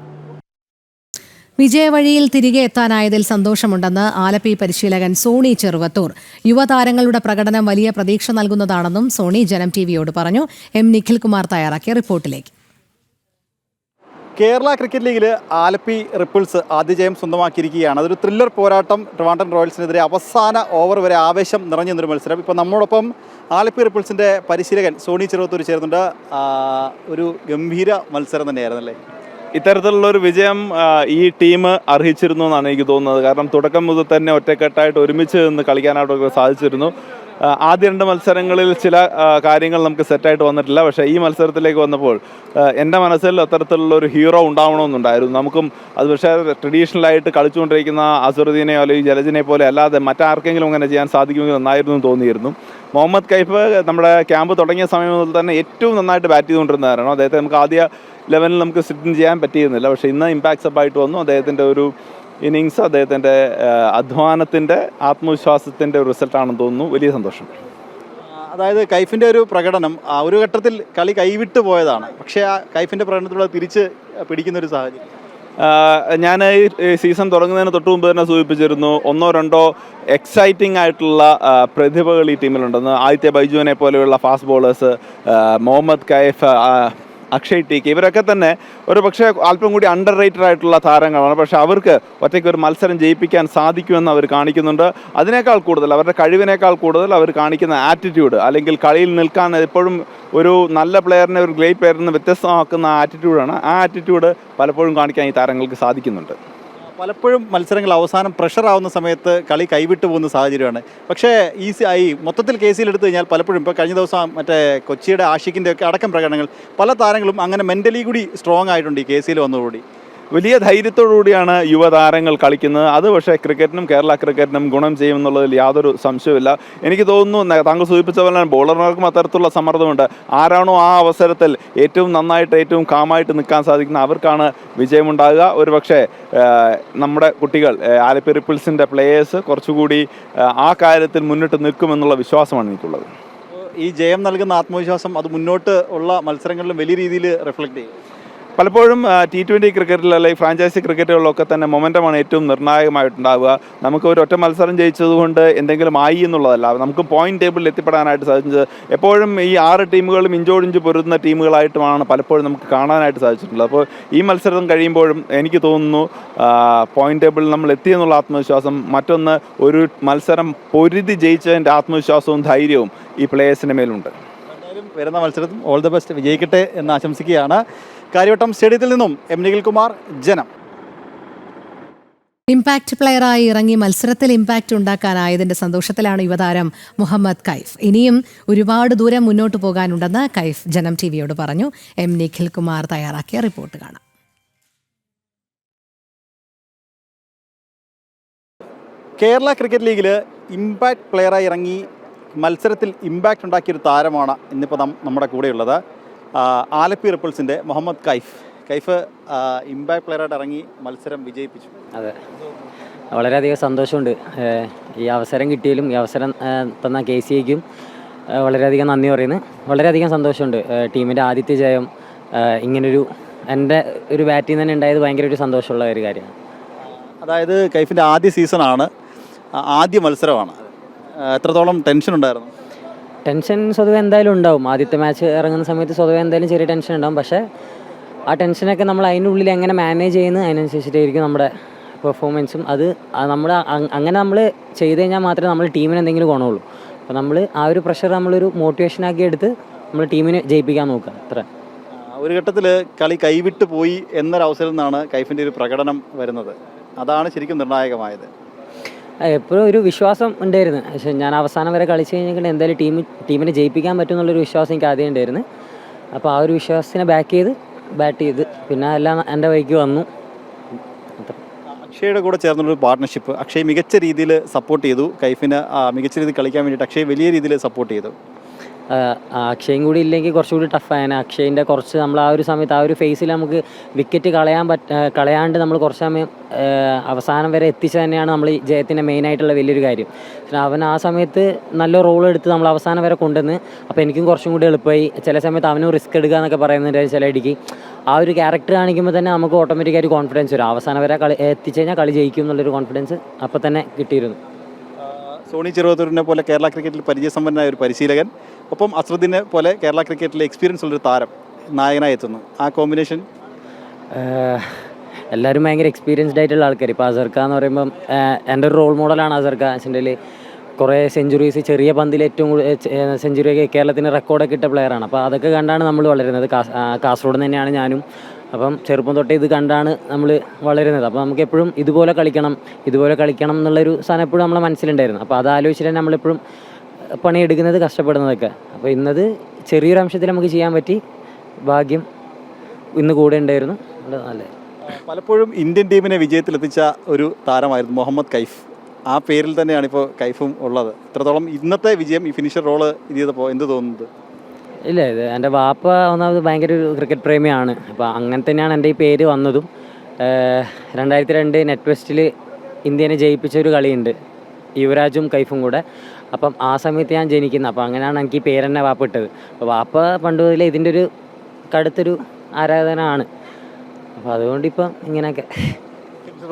വിജയവഴിയിൽ തിരികെ എത്താനായതിൽ സന്തോഷമുണ്ടെന്ന് ആലപ്പി പരിശീലകൻ സോണി ചെറുവത്തൂർ. യുവതാരങ്ങളുടെ പ്രകടനം വലിയ പ്രതീക്ഷ നൽകുന്നതാണെന്നും സോണി ജനം ടിവിയോട് പറഞ്ഞു. എം നിഖിൽകുമാർ തയ്യാറാക്കിയ റിപ്പോർട്ടിലേക്ക്. കേരള ക്രിക്കറ്റ് ലീഗിൽ ആലപ്പി റിപ്പിൾസ് ആദ്യ ജയം സ്വന്തമാക്കിയിരിക്കുകയാണ്. അതൊരു ത്രില്ലർ പോരാട്ടം. ട്രിവാൻഡ്രം റോയൽസിനെതിരെ അവസാന ഓവർ വരെ ആവേശം നിറഞ്ഞൊരു മത്സരം. ഇപ്പോൾ നമ്മോടൊപ്പം ആലപ്പി റിപ്പിൾസിൻ്റെ പരിശീലകൻ സോണി ചെറുവത്തൂർ ചേർന്നുണ്ട്. ഒരു ഗംഭീര മത്സരം തന്നെയായിരുന്നല്ലേ? ഇത്തരത്തിലുള്ള ഒരു വിജയം ഈ ടീം അർഹിച്ചിരുന്നു എന്നാണ് എനിക്ക് തോന്നുന്നത്. കാരണം തുടക്കം മുതൽ തന്നെ ഒറ്റക്കെട്ടായിട്ട് ഒരുമിച്ച് നിന്ന് കളിക്കാനായിട്ടൊക്കെ സാധിച്ചിരുന്നു. ആദ്യ 2 മത്സരങ്ങളിൽ ചില കാര്യങ്ങൾ നമുക്ക് സെറ്റായിട്ട് വന്നിട്ടില്ല. പക്ഷേ ഈ മത്സരത്തിലേക്ക് വന്നപ്പോൾ എൻ്റെ മനസ്സിൽ അത്തരത്തിലുള്ള ഒരു ഹീറോ ഉണ്ടാവണമെന്നുണ്ടായിരുന്നു നമുക്കും. അത് പക്ഷേ ട്രഡീഷണലായിട്ട് കളിച്ചുകൊണ്ടിരിക്കുന്ന അസറുദ്ദീനെയോ അല്ലെങ്കിൽ ജലജിനെ പോലെ അല്ലാതെ മറ്റാർക്കെങ്കിലും അങ്ങനെ ചെയ്യാൻ സാധിക്കുമെങ്കിൽ നന്നായിരുന്നു എന്ന് തോന്നിയിരുന്നു. മുഹമ്മദ് കൈഫ് നമ്മുടെ ക്യാമ്പ് തുടങ്ങിയ സമയം മുതൽ തന്നെ ഏറ്റവും നന്നായിട്ട് ബാറ്റ് ചെയ്തുകൊണ്ടിരുന്നതായിരുന്നു. അദ്ദേഹത്തെ നമുക്ക് ആദ്യ 11 നമുക്ക് സിറ്റ് ചെയ്യാൻ പറ്റിയിരുന്നില്ല. പക്ഷേ ഇന്ന് ഇമ്പാക്ട് സബായിട്ട് വന്നു. അദ്ദേഹത്തിൻ്റെ ഒരു ഇന്നിങ്സ് അദ്ദേഹത്തിൻ്റെ അധ്വാനത്തിൻ്റെ ആത്മവിശ്വാസത്തിൻ്റെ ഒരു റിസൾട്ടാണെന്ന് തോന്നുന്നു. വലിയ സന്തോഷം. അതായത് കൈഫിൻ്റെ ഒരു പ്രകടനം ഒരു ഘട്ടത്തിൽ കളി കൈവിട്ട് പോയതാണ്. പക്ഷേ ആ കൈഫിൻ്റെ പ്രകടനത്തിലൂടെ തിരിച്ച് പിടിക്കുന്നൊരു സാഹചര്യം. ഞാൻ ഈ സീസൺ തുടങ്ങുന്നതിന് തൊട്ട് മുമ്പ് തന്നെ സൂചിപ്പിച്ചിരുന്നു 1-2 എക്സൈറ്റിംഗ് ആയിട്ടുള്ള പ്രതിഭകൾ ഈ ടീമിലുണ്ടെന്ന്. ആദിത്യ ബൈജുവിനെ പോലെയുള്ള ഫാസ്റ്റ് ബോളേഴ്സ്, മുഹമ്മദ് കൈഫ്, അക്ഷയ് ടീക്ക്, ഇവരൊക്കെ തന്നെ ഒരു പക്ഷേ അല്പം കൂടി അണ്ടർ റേറ്റഡ് ആയിട്ടുള്ള താരങ്ങളാണ്. പക്ഷേ അവർക്ക് ഒറ്റയ്ക്ക് ഒരു മത്സരം ജയിപ്പിക്കാൻ സാധിക്കുമെന്ന് അവർ കാണിക്കുന്നുണ്ട്. അതിനേക്കാൾ കൂടുതൽ അവരുടെ കഴിവിനേക്കാൾ കൂടുതൽ അവർ കാണിക്കുന്ന ആറ്റിറ്റ്യൂഡ്, അല്ലെങ്കിൽ കളിയിൽ നിൽക്കാൻ എപ്പോഴും ഒരു നല്ല പ്ലെയറിനെ ഒരു ഗ്രേറ്റ് പ്ലെയറിൽ നിന്ന് വ്യത്യസ്തമാക്കുന്ന ആറ്റിറ്റ്യൂഡാണ്. ആ ആറ്റിറ്റ്യൂഡ് പലപ്പോഴും കാണിക്കാൻ ഈ താരങ്ങൾക്ക് സാധിക്കുന്നുണ്ട്. പലപ്പോഴും മത്സരങ്ങൾ അവസാനം പ്രഷർ ആവുന്ന സമയത്ത് കളി കൈവിട്ടു പോകുന്ന സാഹചര്യമാണ്. പക്ഷേ ഈ മൊത്തത്തിൽ കേസിൽ എടുത്തു കഴിഞ്ഞാൽ പലപ്പോഴും ഇപ്പോൾ കഴിഞ്ഞ ദിവസം മറ്റേ കൊച്ചിയുടെ ആഷിഖിൻ്റെ ഒക്കെ അടക്കം പ്രകടനങ്ങൾ പല താരങ്ങളും അങ്ങനെ മെൻ്റലി കൂടി സ്ട്രോങ് ആയിട്ടുണ്ട് ഈ കേസിൽ വന്നതോടുകൂടി. വലിയ ധൈര്യത്തോടുകൂടിയാണ് യുവതാരങ്ങൾ കളിക്കുന്നത്. അത് പക്ഷേ ക്രിക്കറ്റിനും കേരള ക്രിക്കറ്റിനും ഗുണം ചെയ്യുമെന്നുള്ളതിൽ യാതൊരു സംശയവുമില്ല. എനിക്ക് തോന്നുന്നു താങ്കൾ സൂചിപ്പിച്ച പോലെ ബോളർമാർക്കും അത്തരത്തിലുള്ള സമ്മർദ്ദമുണ്ട്. ആരാണോ ആ അവസരത്തിൽ ഏറ്റവും നന്നായിട്ട് ഏറ്റവും കാമായിട്ട് നിൽക്കാൻ സാധിക്കുന്ന അവർക്കാണ് വിജയമുണ്ടാകുക. ഒരു പക്ഷേ നമ്മുടെ കുട്ടികൾ ആലപ്പി റിപ്പിൾസിൻ്റെ പ്ലേയേഴ്സ് കുറച്ചുകൂടി ആ കാര്യത്തിൽ മുന്നിട്ട് നിൽക്കുമെന്നുള്ള വിശ്വാസമാണ് എനിക്കുള്ളത്. ഈ ജയം നൽകുന്ന ആത്മവിശ്വാസം അത് മുന്നോട്ട് ഉള്ള മത്സരങ്ങളിലും വലിയ രീതിയിൽ റിഫ്ലക്റ്റ് ചെയ്യും. പലപ്പോഴും T20 ക്രിക്കറ്റിൽ അല്ലെങ്കിൽ ഫ്രാഞ്ചൈസി ക്രിക്കറ്റുകളിലൊക്കെ തന്നെ മൊമെൻ്റമാണ് ഏറ്റവും നിർണായകമായിട്ടുണ്ടാവുക. നമുക്ക് ഒരു ഒറ്റ മത്സരം ജയിച്ചതുകൊണ്ട് എന്തെങ്കിലും ആയി എന്നുള്ളതല്ല, നമുക്ക് പോയിന്റ് ടേബിളിൽ എത്തിപ്പെടാനായിട്ട് സാധിച്ചത്. എപ്പോഴും ഈ 6 ടീമുകളും ഇഞ്ചോടിഞ്ച് പൊരുതുന്ന ടീമുകളായിട്ടുമാണ് പലപ്പോഴും നമുക്ക് കാണാനായിട്ട് സാധിച്ചിട്ടുള്ളത്. അപ്പോൾ ഈ മത്സരം കഴിയുമ്പോഴും എനിക്ക് തോന്നുന്നു പോയിന്റ് ടേബിളിൽ നമ്മൾ എത്തിയെന്നുള്ള ആത്മവിശ്വാസം, മറ്റൊന്ന് ഒരു മത്സരം പൊരുതി ജയിച്ചതിൻ്റെ ആത്മവിശ്വാസവും ധൈര്യവും ഈ പ്ലേയേഴ്സിൻ്റെ മേലുണ്ട്. വരുന്ന മത്സരത്തിൽ ഓൾ ദ ബെസ്റ്റ്, വിജയിക്കട്ടെ എന്ന് ആശംസിക്കുകയാണ്. കാര്യവട്ടം സ്റ്റേഡിയത്തിൽ നിന്നും എം നിഖിൽകുമാർ, ജനം. ഇമ്പാക്ട് പ്ലെയറായി ഇറങ്ങി മത്സരത്തിൽ ഇമ്പാക്ട് ഉണ്ടാക്കാനായതിന്റെ സന്തോഷത്തിലാണ് യുവതാരം മുഹമ്മദ് കൈഫ്. ഇനിയും ഒരുപാട് ദൂരം മുന്നോട്ട് പോകാനുണ്ടെന്ന് കൈഫ് ജനം ടിവിയോട് പറഞ്ഞു. എം നിഖിൽകുമാർ തയ്യാറാക്കിയ റിപ്പോർട്ട് കാണാം. കേരള ക്രിക്കറ്റ് ലീഗിൽ ഇമ്പാക്റ്റ് പ്ലെയറായി ഇറങ്ങി മത്സരത്തിൽ ഇമ്പാക്റ്റ് ഉണ്ടാക്കിയൊരു താരമാണ് ഇന്നിപ്പോൾ നമ്മുടെ കൂടെയുള്ളത്. ആലപ്പി റിപ്പിൾസിൻ്റെ മുഹമ്മദ് കൈഫ് ഇമ്പാക്റ്റ് പ്ലെയറായിട്ട് ഇറങ്ങി മത്സരം വിജയിപ്പിച്ചു. അതെ, വളരെയധികം സന്തോഷമുണ്ട്. ഈ അവസരം കിട്ടിയാലും ഈ അവസരം തന്ന KCAക്കും വളരെയധികം നന്ദി പറയുന്നു. വളരെയധികം സന്തോഷമുണ്ട്. ടീമിൻ്റെ ആദ്യത്തെ ജയം ഇങ്ങനൊരു എൻ്റെ ഒരു ബാറ്റിൽ തന്നെ ഉണ്ടായത് ഭയങ്കര ഒരു സന്തോഷമുള്ള ഒരു കാര്യമാണ്. അതായത് കൈഫിൻ്റെ ആദ്യ സീസണാണ്, ആദ്യ മത്സരമാണ്. എത്രത്തോളം ടെൻഷൻ ഉണ്ടായിരുന്നു? ടെൻഷൻ സ്വതവേ എന്തായാലും ഉണ്ടാവും. ആദ്യത്തെ മാച്ച് ഇറങ്ങുന്ന സമയത്ത് സ്വതവേ എന്തായാലും ചെറിയ ടെൻഷൻ ഉണ്ടാവും. പക്ഷേ ആ ടെൻഷനൊക്കെ നമ്മൾ അതിൻ്റെ ഉള്ളിൽ എങ്ങനെ മാനേജ് ചെയ്യുന്നത് അതിനനുസരിച്ചിട്ടായിരിക്കും നമ്മുടെ പെർഫോമൻസും. അത് നമ്മൾ അങ്ങനെ നമ്മൾ ചെയ്ത് കഴിഞ്ഞാൽ മാത്രമേ നമ്മൾ ടീമിന് എന്തെങ്കിലും ഗുണമുള്ളൂ. അപ്പോൾ നമ്മൾ ആ ഒരു പ്രഷർ നമ്മളൊരു മോട്ടിവേഷനാക്കി എടുത്ത് നമ്മൾ ടീമിനെ ജയിപ്പിക്കാൻ നോക്കുക. അത്ര ഒരു ഘട്ടത്തിൽ കളി കൈവിട്ട് പോയി എന്നൊരവസരം നിന്നാണ് കൈഫിൻ്റെ ഒരു പ്രകടനം വരുന്നത്. അതാണ് ശരിക്കും നിർണായകമായത്. എപ്പോഴും ഒരു വിശ്വാസം ഉണ്ടായിരുന്നു. പക്ഷേ ഞാൻ അവസാനം വരെ കളിച്ച് കഴിഞ്ഞാൽ എന്തായാലും ടീമിനെ ജയിപ്പിക്കാൻ പറ്റും എന്നുള്ളൊരു വിശ്വാസം എനിക്ക് ആദ്യം ഉണ്ടായിരുന്നു. അപ്പോൾ ആ ഒരു വിശ്വാസത്തിനെ ബാറ്റ് ചെയ്ത് പിന്നെ എല്ലാം എൻ്റെ വഴിക്ക് വന്നു. അക്ഷയുടെ കൂടെ ചേർന്നുള്ളൊരു പാർട്ട്ണർഷിപ്പ്. അക്ഷയ് മികച്ച രീതിയിൽ സപ്പോർട്ട് ചെയ്തു. കൈഫിന് മികച്ച രീതിയിൽ കളിക്കാൻ വേണ്ടിയിട്ട് അക്ഷയ് വലിയ രീതിയിൽ സപ്പോർട്ട് ചെയ്തു. അക്ഷയും കൂടി ഇല്ലെങ്കിൽ കുറച്ചുകൂടി ടഫായാണ്. അക്ഷയിൻ്റെ കുറച്ച് നമ്മൾ ആ ഒരു സമയത്ത് ആ ഒരു ഫേസിൽ നമുക്ക് വിക്കറ്റ് കളയാണ്ട് നമ്മൾ കുറച്ച് സമയം അവസാനം വരെ എത്തിച്ചു തന്നെയാണ് നമ്മൾ ഈ ജയത്തിൻ്റെ മെയിനായിട്ടുള്ള വലിയൊരു കാര്യം. അവൻ ആ സമയത്ത് നല്ല റോൾ എടുത്ത് നമ്മൾ അവസാനം വരെ കൊണ്ടുവന്ന് അപ്പോൾ എനിക്കും കുറച്ചും കൂടി എളുപ്പമായി. ചില സമയത്ത് അവനും റിസ്ക് എടുക്കുക എന്നൊക്കെ പറയുന്നുണ്ട് ചില ഇടിക്ക്. ആ ഒരു ക്യാരക്ടർ കാണിക്കുമ്പോൾ തന്നെ നമുക്ക് ഓട്ടോമാറ്റിക്കായിട്ട് കോൺഫിഡൻസ് വരും. അവസാനം വരെ എത്തിച്ചു കഴിഞ്ഞാൽ കളി ജയിക്കും എന്നുള്ളൊരു കോൺഫിഡൻസ് അപ്പോൾ തന്നെ കിട്ടിയിരുന്നു. സോണി ചെറുവത്തൂരിനെ പോലെ കേരള ക്രിക്കറ്റിൽ പരിചയസമ്പന്നനായ ഒരു പരിശീലകൻ, ഒപ്പം അസ്രുദ്ദീനെ പോലെ കേരള ക്രിക്കറ്റിൽ എക്സ്പീരിയൻസ് ഉള്ളൊരു താരം നായകനായി എത്തുന്നു. ആ കോമ്പിനേഷൻ എല്ലാവരും ഭയങ്കര എക്സ്പീരിയൻസ്ഡ് ആയിട്ടുള്ള ആൾക്കാർ. ഇപ്പോൾ അസർക്ക എന്ന് പറയുമ്പം എൻ്റെ ഒരു റോൾ മോഡലാണ് അസർക്ക. വെച്ചിട്ടുണ്ടെങ്കിൽ കുറേ സെഞ്ചുറീസ് ചെറിയ പന്തിൽ ഏറ്റവും കൂടുതൽ സെഞ്ചുറിയൊക്കെ കേരളത്തിന് റെക്കോർഡൊക്കെ ഇട്ട പ്ലെയറാണ്. അപ്പോൾ അതൊക്കെ കണ്ടാണ് നമ്മൾ വളരുന്നത്. കാസർഗോഡ് തന്നെയാണ് ഞാനും. അപ്പം ചെറുപ്പം തൊട്ടേ ഇത് കണ്ടാണ് നമ്മൾ വളരുന്നത്. അപ്പോൾ നമുക്ക് എപ്പോഴും ഇതുപോലെ കളിക്കണം എന്നുള്ളൊരു സാധനം എപ്പോഴും നമ്മളെ മനസ്സിലുണ്ടായിരുന്നു. അപ്പോൾ അത് ആലോചിച്ചിട്ട് തന്നെ നമ്മളെപ്പോഴും പണിയെടുക്കുന്നത്, കഷ്ടപ്പെടുന്നതൊക്കെ. അപ്പോൾ ഇന്നത് ചെറിയൊരു അംശത്തിൽ നമുക്ക് ചെയ്യാൻ പറ്റി. ഭാഗ്യം ഇന്ന് കൂടെ ഉണ്ടായിരുന്നു. നല്ല പലപ്പോഴും ഇന്ത്യൻ ടീമിനെ വിജയത്തിലെത്തിച്ച ഒരു താരമായിരുന്നു മുഹമ്മദ് കൈഫ്. ആ പേരിൽ തന്നെയാണ് ഇപ്പോൾ കൈഫും ഉള്ളത്. ഇത്രത്തോളം ഇന്നത്തെ വിജയം, ഈ ഫിനിഷർ റോള് ഇത് ചെയ്തപ്പോൾ എന്ത് തോന്നുന്നത്? ഇല്ല, ഇത് എൻ്റെ വാപ്പ ഒന്നാമത് ഭയങ്കര ഒരു ക്രിക്കറ്റ് പ്രേമിയാണ്. അപ്പോൾ അങ്ങനെ തന്നെയാണ് എൻ്റെ ഈ പേര് വന്നതും. 2002 നെറ്റ് വെസ്റ്റിൽ ഇന്ത്യനെ ജയിപ്പിച്ച ഒരു കളിയുണ്ട്, യുവരാജും കൈഫും കൂടെ. അപ്പം ആ സമയത്ത് ഞാൻ ജനിക്കുന്നത്. അപ്പോൾ അങ്ങനെയാണ് എനിക്ക് ഈ പേര് തന്നെ വാപ്പ ഇട്ടത്. അപ്പോൾ വാപ്പ പണ്ട് മുതലേ ഇതിൻ്റെ ഒരു കടുത്തൊരു ആരാധനയാണ്. അപ്പോൾ അതുകൊണ്ട് ഇപ്പം ഇങ്ങനെയൊക്കെ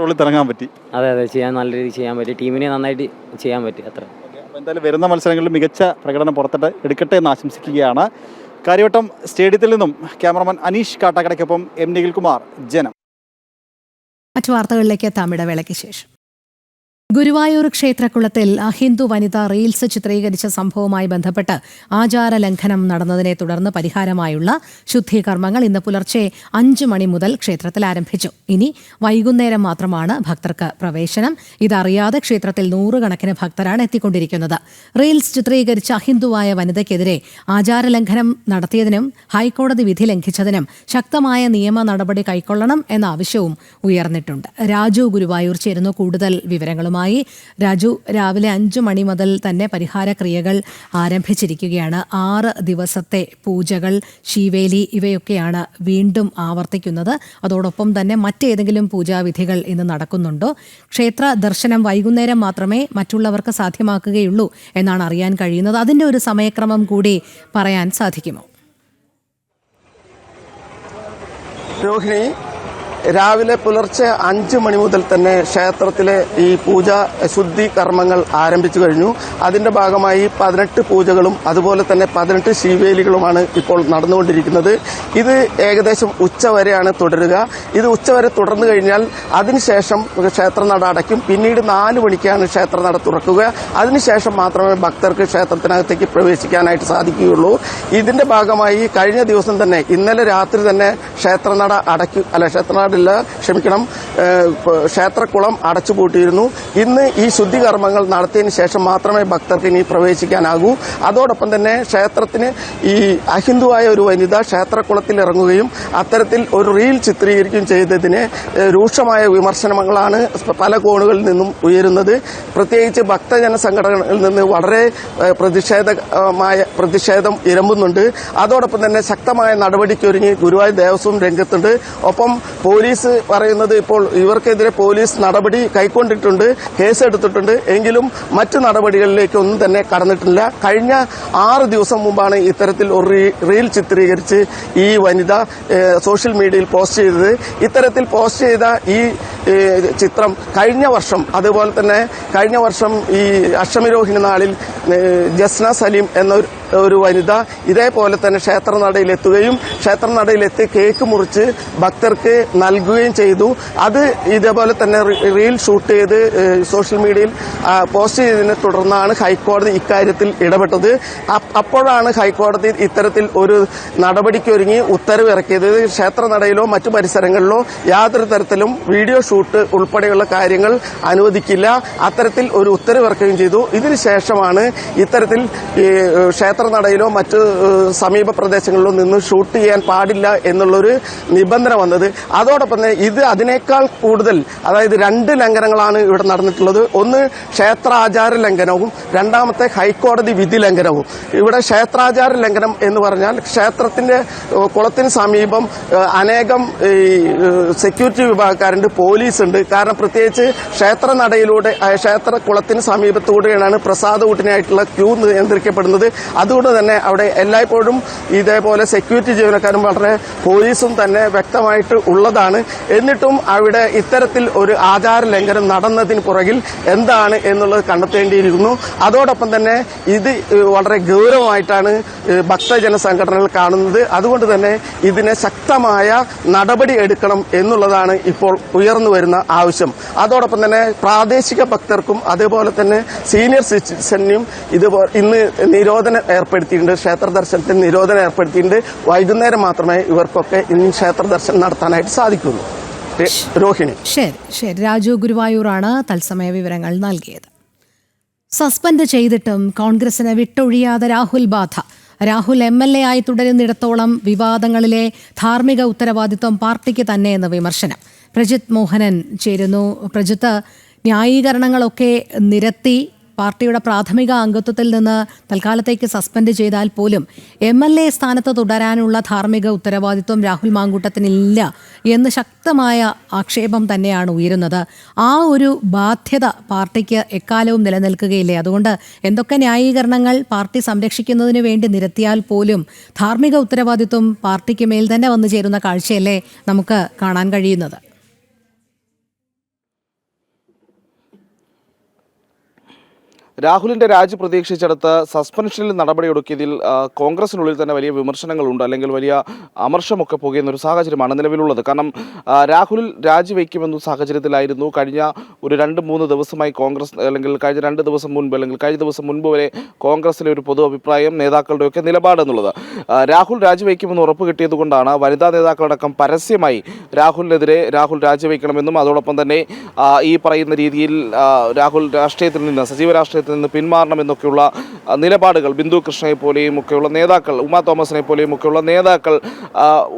റോളിൽ തിറങ്ങാൻ പറ്റി. അതെ, നല്ല രീതിയിൽ ചെയ്യാൻ പറ്റി. ടീമിനെ നന്നായിട്ട് ചെയ്യാൻ പറ്റി. അത്ര. എന്തായാലും വരുന്ന മത്സരങ്ങളിൽ മികച്ച പ്രകടനം എടുക്കട്ടെ എന്ന് ആശംസിക്കുകയാണ്. കാര്യവട്ടം സ്റ്റേഡിയത്തിൽ നിന്നും ക്യാമറമാൻ അനീഷ് കാട്ടാക്കടയ്ക്കൊപ്പം M. നിഖിൽകുമാർ, ജനം. മറ്റു വാർത്തകളിലേക്ക് തമിഴവേളയ്ക്ക് ശേഷം. ഗുരുവായൂർ ക്ഷേത്രക്കുളത്തിൽ അഹിന്ദു വനിത റീൽസ് ചിത്രീകരിച്ച സംഭവവുമായി ബന്ധപ്പെട്ട് ആചാര ലംഘനം നടന്നതിനെ തുടർന്ന് പരിഹാരമായുള്ള ശുദ്ധികർമ്മങ്ങൾ ഇന്ന് പുലർച്ചെ 5 മണി മുതൽ ക്ഷേത്രത്തിൽ ആരംഭിച്ചു. ഇനി വൈകുന്നേരം മാത്രമാണ് ഭക്തർക്ക് പ്രവേശനം. ഇതറിയാതെ ക്ഷേത്രത്തിൽ 100 കണക്കിന് ഭക്തരാണ് എത്തിക്കൊണ്ടിരിക്കുന്നത്. റീൽസ് ചിത്രീകരിച്ച അഹിന്ദുവായ വനിതയ്ക്കെതിരെ ആചാര ലംഘനം നടത്തിയതിനും ഹൈക്കോടതി വിധി ലംഘിച്ചതിനും ശക്തമായ നിയമ നടപടി കൈക്കൊള്ളണം എന്ന ആവശ്യവും ഉയർന്നിട്ടുണ്ട്. രാജു ഗുരുവായൂർ ചേരുന്നു കൂടുതൽ വിവരങ്ങളുമായി. രാജു, രാവിലെ 5 മണി മുതൽ തന്നെ പരിഹാര ക്രിയകൾ ആരംഭിച്ചിരിക്കുകയാണ്. 6 ദിവസത്തെ പൂജകൾ, ശീവേലി ഇവയൊക്കെയാണ് വീണ്ടും ആവർത്തിക്കുന്നത്. അതോടൊപ്പം തന്നെ മറ്റേതെങ്കിലും പൂജാവിധികൾ ഇന്ന് നടക്കുന്നുണ്ടോ? ക്ഷേത്ര ദർശനം വൈകുന്നേരം മാത്രമേ മറ്റുള്ളവർക്ക് സാധ്യമാക്കുകയുള്ളൂ എന്നാണ് അറിയാൻ കഴിയുന്നത്. അതിൻ്റെ ഒരു സമയക്രമം കൂടി പറയാൻ സാധിക്കുമോ? രോഹിണി, രാവിലെ പുലർച്ചെ 5 മണി മുതൽ തന്നെ ക്ഷേത്രത്തിലെ ഈ പൂജ ശുദ്ധി കർമ്മങ്ങൾ ആരംഭിച്ചു കഴിഞ്ഞു. അതിന്റെ ഭാഗമായി 18 പൂജകളും അതുപോലെ തന്നെ 18 ശീവേലികളുമാണ് ഇപ്പോൾ നടന്നുകൊണ്ടിരിക്കുന്നത്. ഇത് ഏകദേശം ഉച്ചവരെയാണ് തുടരുക. ഇത് ഉച്ചവരെ തുടർന്നു കഴിഞ്ഞാൽ അതിനുശേഷം ക്ഷേത്രനട അടയ്ക്കും. പിന്നീട് 4 മണിക്കാണ് ക്ഷേത്രനട തുറക്കുക. അതിനുശേഷം മാത്രമേ ഭക്തർക്ക് ക്ഷേത്രത്തിനകത്തേക്ക് പ്രവേശിക്കാനായിട്ട് സാധിക്കുകയുള്ളൂ. ഇതിന്റെ ഭാഗമായി കഴിഞ്ഞ ദിവസം തന്നെ, ഇന്നലെ രാത്രി തന്നെ ക്ഷേത്രനട പാടില്ല, ക്ഷമിക്കണം, ക്ഷേത്രക്കുളം അടച്ചുപൂട്ടിയിരുന്നു. ഇന്ന് ഈ ശുദ്ധികർമ്മങ്ങൾ നടത്തിയതിന് ശേഷം മാത്രമേ ഭക്തർക്ക് ഇനി പ്രവേശിക്കാനാകൂ. അതോടൊപ്പം തന്നെ ക്ഷേത്രത്തിന് ഈ അഹിന്ദുവായ ഒരു വനിത ക്ഷേത്രക്കുളത്തിൽ ഇറങ്ങുകയും അത്തരത്തിൽ ഒരു റീൽ ചിത്രീകരിക്കുകയും ചെയ്തതിന് രൂക്ഷമായ വിമർശനങ്ങളാണ് പല കോണുകളിൽ നിന്നും ഉയരുന്നത്. പ്രത്യേകിച്ച് ഭക്തജന സംഘടനകളിൽ നിന്ന് വളരെ പ്രതിഷേധം ഇരമ്പുന്നുണ്ട്. അതോടൊപ്പം തന്നെ ശക്തമായ നടപടിക്കൊരുങ്ങി ഗുരുവായൂർ ദേവസ്വം രംഗത്തുണ്ട്. ഒപ്പം പോലീസ് പറയുന്നത് ഇപ്പോൾ ഇവർക്കെതിരെ പോലീസ് നടപടി കൈക്കൊണ്ടിട്ടുണ്ട്, കേസെടുത്തിട്ടുണ്ട്. എങ്കിലും മറ്റു നടപടികളിലേക്കൊന്നും തന്നെ കടന്നിട്ടില്ല. കഴിഞ്ഞ 6 ദിവസം മുമ്പാണ് ഇത്തരത്തിൽ ഒരു റീൽ ചിത്രീകരിച്ച് ഈ വനിത സോഷ്യൽ മീഡിയയിൽ പോസ്റ്റ് ചെയ്തത്. ഇത്തരത്തിൽ പോസ്റ്റ് ചെയ്ത ഈ ചിത്രം കഴിഞ്ഞ വർഷം, അതുപോലെ തന്നെ കഴിഞ്ഞ വർഷം ഈ അഷ്ടമിരോഹിണി നാളിൽ ജസ്ന സലീം എന്ന ഒരു വനിത ഇതേപോലെ തന്നെ ക്ഷേത്രനടയിലെത്തുകയും ക്ഷേത്രനടയിലെത്തി കേക്ക് മുറിച്ച് ഭക്തർക്ക് നൽകുകയും ചെയ്തു. അത് ഇതേപോലെ തന്നെ റീൽ ഷൂട്ട് ചെയ്ത് സോഷ്യൽ മീഡിയയിൽ പോസ്റ്റ് ചെയ്തതിനെ തുടർന്നാണ് ഹൈക്കോടതി ഇക്കാര്യത്തിൽ ഇടപെട്ടത്. അപ്പോഴാണ് ഹൈക്കോടതി ഇത്തരത്തിൽ ഒരു നടപടിക്കൊരുങ്ങി ഉത്തരവ് ഇറക്കിയത്. ക്ഷേത്രനടയിലോ മറ്റു പരിസരങ്ങളിലോ യാതൊരു തരത്തിലും വീഡിയോ ഷൂട്ട് ഉൾപ്പെടെയുള്ള കാര്യങ്ങൾ അനുവദിക്കില്ല. അത്തരത്തിൽ ഒരു ഉത്തരവ് ഇറക്കുകയും ചെയ്തു. ഇതിനുശേഷമാണ് ഇത്തരത്തിൽ ക്ഷേത്രനടയിലോ മറ്റ് സമീപ പ്രദേശങ്ങളിലോ നിന്ന് ഷൂട്ട് ചെയ്യാൻ പാടില്ല എന്നുള്ളൊരു നിബന്ധന വന്നത്. അതോടൊപ്പം തന്നെ ഇത് അതിനേക്കാൾ കൂടുതൽ, അതായത് 2 ലംഘനങ്ങളാണ് ഇവിടെ നടന്നിട്ടുള്ളത്. ഒന്ന് ക്ഷേത്രാചാര ലംഘനവും രണ്ടാമത്തെ ഹൈക്കോടതി വിധി ലംഘനവും. ഇവിടെ ക്ഷേത്രാചാര ലംഘനം എന്ന് പറഞ്ഞാൽ ക്ഷേത്രത്തിന്റെ കുളത്തിന് സമീപം അനേകം സെക്യൂരിറ്റി വിഭാഗക്കാരുണ്ട്, പോലീസുണ്ട്. കാരണം പ്രത്യേകിച്ച് ക്ഷേത്രനടയിലൂടെ ക്ഷേത്ര കുളത്തിന് സമീപത്തൂടെയാണ് പ്രസാദ ഊട്ടിനായിട്ടുള്ള ക്യൂ നിയന്ത്രിക്കപ്പെടുന്നത്. അതുകൊണ്ട് തന്നെ അവിടെ എല്ലായ്പ്പോഴും ഇതേപോലെ സെക്യൂരിറ്റി ജീവനക്കാരും വളരെ പോലീസും തന്നെ വ്യക്തമായിട്ട് ഉള്ളതാണ്. എന്നിട്ടും അവിടെ ഇത്തരത്തിൽ ഒരു ആചാര ലംഘനം നടന്നതിന് പുറകിൽ എന്താണ് എന്നുള്ളത് കണ്ടെത്തേണ്ടിയിരിക്കുന്നു. അതോടൊപ്പം തന്നെ ഇത് വളരെ ഗൗരവമായിട്ടാണ് ഭക്തജന സംഘടനകൾ കാണുന്നത്. അതുകൊണ്ട് തന്നെ ഇതിനെ ശക്തമായ നടപടി എടുക്കണം എന്നുള്ളതാണ് ഇപ്പോൾ ഉയർന്നു വരുന്ന ആവശ്യം. അതോടൊപ്പം തന്നെ പ്രാദേശിക ഭക്തർക്കും അതേപോലെ തന്നെ സീനിയർ സിറ്റിസണിനും ഇന്ന് നിരോധനം ഏർപ്പെടുത്തിയിട്ടുണ്ട്. ക്ഷേത്ര ദർശനത്തിന് നിരോധനം ഏർപ്പെടുത്തിയിട്ടുണ്ട്. വൈകുന്നേരം മാത്രമേ ഇവർക്കൊക്കെ ഇനി ക്ഷേത്ര ദർശനം നടത്താനായിട്ട് സാധിക്കുള്ളൂ. രോഹിണി. ശരി. രാജു ഗുരുവായൂരാണ് തത്സമയ വിവരങ്ങൾ നൽകിയത്. സസ്പെൻഡ് ചെയ്തിട്ടും കോൺഗ്രസിന് വിട്ടൊഴിയാതെ രാഹുൽ ബാധ. രാഹുൽ MLA ആയി തുടരുന്നിടത്തോളം വിവാദങ്ങളിലെ ധാർമ്മിക ഉത്തരവാദിത്വം പാർട്ടിക്ക് തന്നെയെന്ന് വിമർശനം. പ്രജിത്ത് മോഹനൻ ചേരുന്നു. പ്രജിത്ത്, ന്യായീകരണങ്ങളൊക്കെ നിരത്തി പാർട്ടിയുടെ പ്രാഥമിക അംഗത്വത്തിൽ നിന്ന് തൽക്കാലത്തേക്ക് സസ്പെൻഡ് ചെയ്താൽ പോലും MLA സ്ഥാനത്ത് തുടരാനുള്ള ധാർമ്മിക ഉത്തരവാദിത്വം രാഹുൽ മാങ്കൂട്ടത്തിനില്ല എന്ന് ശക്തമായ ആക്ഷേപം തന്നെയാണ് ഉയരുന്നത്. ആ ഒരു ബാധ്യത പാർട്ടിക്ക് എക്കാലവും നിലനിൽക്കുകയില്ലേ? അതുകൊണ്ട് എന്തൊക്കെ ന്യായീകരണങ്ങൾ പാർട്ടി സംരക്ഷിക്കുന്നതിന് വേണ്ടി നിരത്തിയാൽ പോലും ധാർമ്മിക ഉത്തരവാദിത്വം പാർട്ടിക്ക് മേൽ തന്നെ വന്നു ചേരുന്ന കാഴ്ചയല്ലേ നമുക്ക് കാണാൻ കഴിയുന്നത്? രാഹുലിന്റെ രാജി പ്രതീക്ഷിച്ചെടുത്ത് സസ്പെൻഷനിൽ നടപടിയെടുക്കിയതിൽ കോൺഗ്രസിനുള്ളിൽ തന്നെ വലിയ വിമർശനങ്ങളുണ്ട്, അല്ലെങ്കിൽ വലിയ അമർഷമൊക്കെ പോകുന്ന ഒരു സാഹചര്യമാണ് നിലവിലുള്ളത്. കാരണം രാഹുൽ രാജിവെക്കുമെന്ന സാഹചര്യത്തിലായിരുന്നു കഴിഞ്ഞ ഒരു 2-3 ദിവസമായി കോൺഗ്രസ്, അല്ലെങ്കിൽ കഴിഞ്ഞ 2 ദിവസം മുൻപ്, അല്ലെങ്കിൽ കഴിഞ്ഞ ദിവസം മുൻപ് വരെ കോൺഗ്രസിലെ ഒരു പൊതു അഭിപ്രായം, നേതാക്കളുടെയൊക്കെ നിലപാട് എന്നുള്ളത്. രാഹുൽ രാജിവെക്കുമെന്ന് ഉറപ്പ് കിട്ടിയതുകൊണ്ടാണ് വനിതാ നേതാക്കളടക്കം പരസ്യമായി രാഹുലിനെതിരെ രാഹുൽ രാജിവെക്കണമെന്നും അതോടൊപ്പം തന്നെ ഈ പറയുന്ന രീതിയിൽ രാഹുൽ രാഷ്ട്രീയത്തിൽ നിന്ന്, സജീവ രാഷ്ട്രീയത്തിൽ നിന്ന് പിന്മാറണമെന്നൊക്കെയുള്ള നിലപാടുകൾ ബിന്ദു കൃഷ്ണയെ പോലെയും ഒക്കെയുള്ള നേതാക്കൾ, ഉമാ തോമസിനെ പോലെയും ഒക്കെയുള്ള നേതാക്കൾ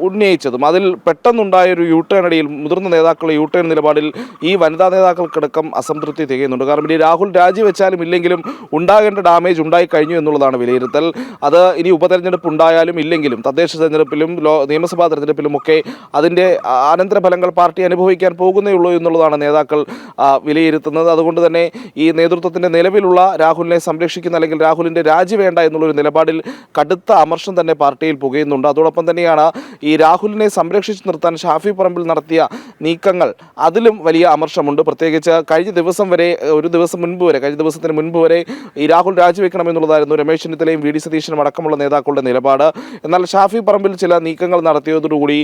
ഉന്നയിച്ചതും അതിൽ പെട്ടെന്നുണ്ടായൊരു യൂട്ടേൺ അടിയിൽ മുതിർന്ന നേതാക്കളുടെ യൂട്ടേൺ നിലപാടിൽ ഈ വനിതാ നേതാക്കൾക്കടക്കം അസംതൃപ്തി തികയുന്നുണ്ട്. കാരണം ഇനി രാഹുൽ രാജിവെച്ചാലും ഇല്ലെങ്കിലും ഉണ്ടാകേണ്ട ഡാമേജ് ഉണ്ടായി കഴിഞ്ഞു എന്നുള്ളതാണ് വിലയിരുത്തൽ. അത് ഇനി ഉപതെരഞ്ഞെടുപ്പ് ഉണ്ടായാലും ഇല്ലെങ്കിലും തദ്ദേശ തെരഞ്ഞെടുപ്പിലും നിയമസഭാ തെരഞ്ഞെടുപ്പിലുമൊക്കെ അതിൻ്റെ അനന്തരഫലങ്ങൾ പാർട്ടി അനുഭവിക്കാൻ പോകുന്നേ ഉള്ളൂ എന്നുള്ളതാണ് നേതാക്കൾ വിലയിരുത്തുന്നത്. അതുകൊണ്ട് തന്നെ ഈ നേതൃത്വത്തിൻ്റെ നിലവിലുള്ള രാഹുലിനെ സംരക്ഷിക്കുന്ന, അല്ലെങ്കിൽ രാഹുലിൻ്റെ രാജി വേണ്ട എന്നുള്ളൊരു നിലപാടിൽ കടുത്ത അമർഷം തന്നെ പാർട്ടിയിൽ പുകയുന്നുണ്ട്. അതോടൊപ്പം തന്നെയാണ് ഈ രാഹുലിനെ സംരക്ഷിച്ച് നിർത്താൻ ഷാഫി പറമ്പിൽ നടത്തിയ നീക്കങ്ങൾ, അതിലും വലിയ അമർഷമുണ്ട്. പ്രത്യേകിച്ച് കഴിഞ്ഞ ദിവസത്തിന് മുൻപ് വരെ ഈ രാഹുൽ രാജിവെക്കണമെന്നുള്ളതായിരുന്നു രമേശ് ചെന്നിത്തലയും VD സതീശനും അടക്കമുള്ള നേതാക്കളുടെ നിലപാട്. എന്നാൽ ഷാഫി പറമ്പിൽ ചില നീക്കങ്ങൾ നടത്തിയതോടുകൂടി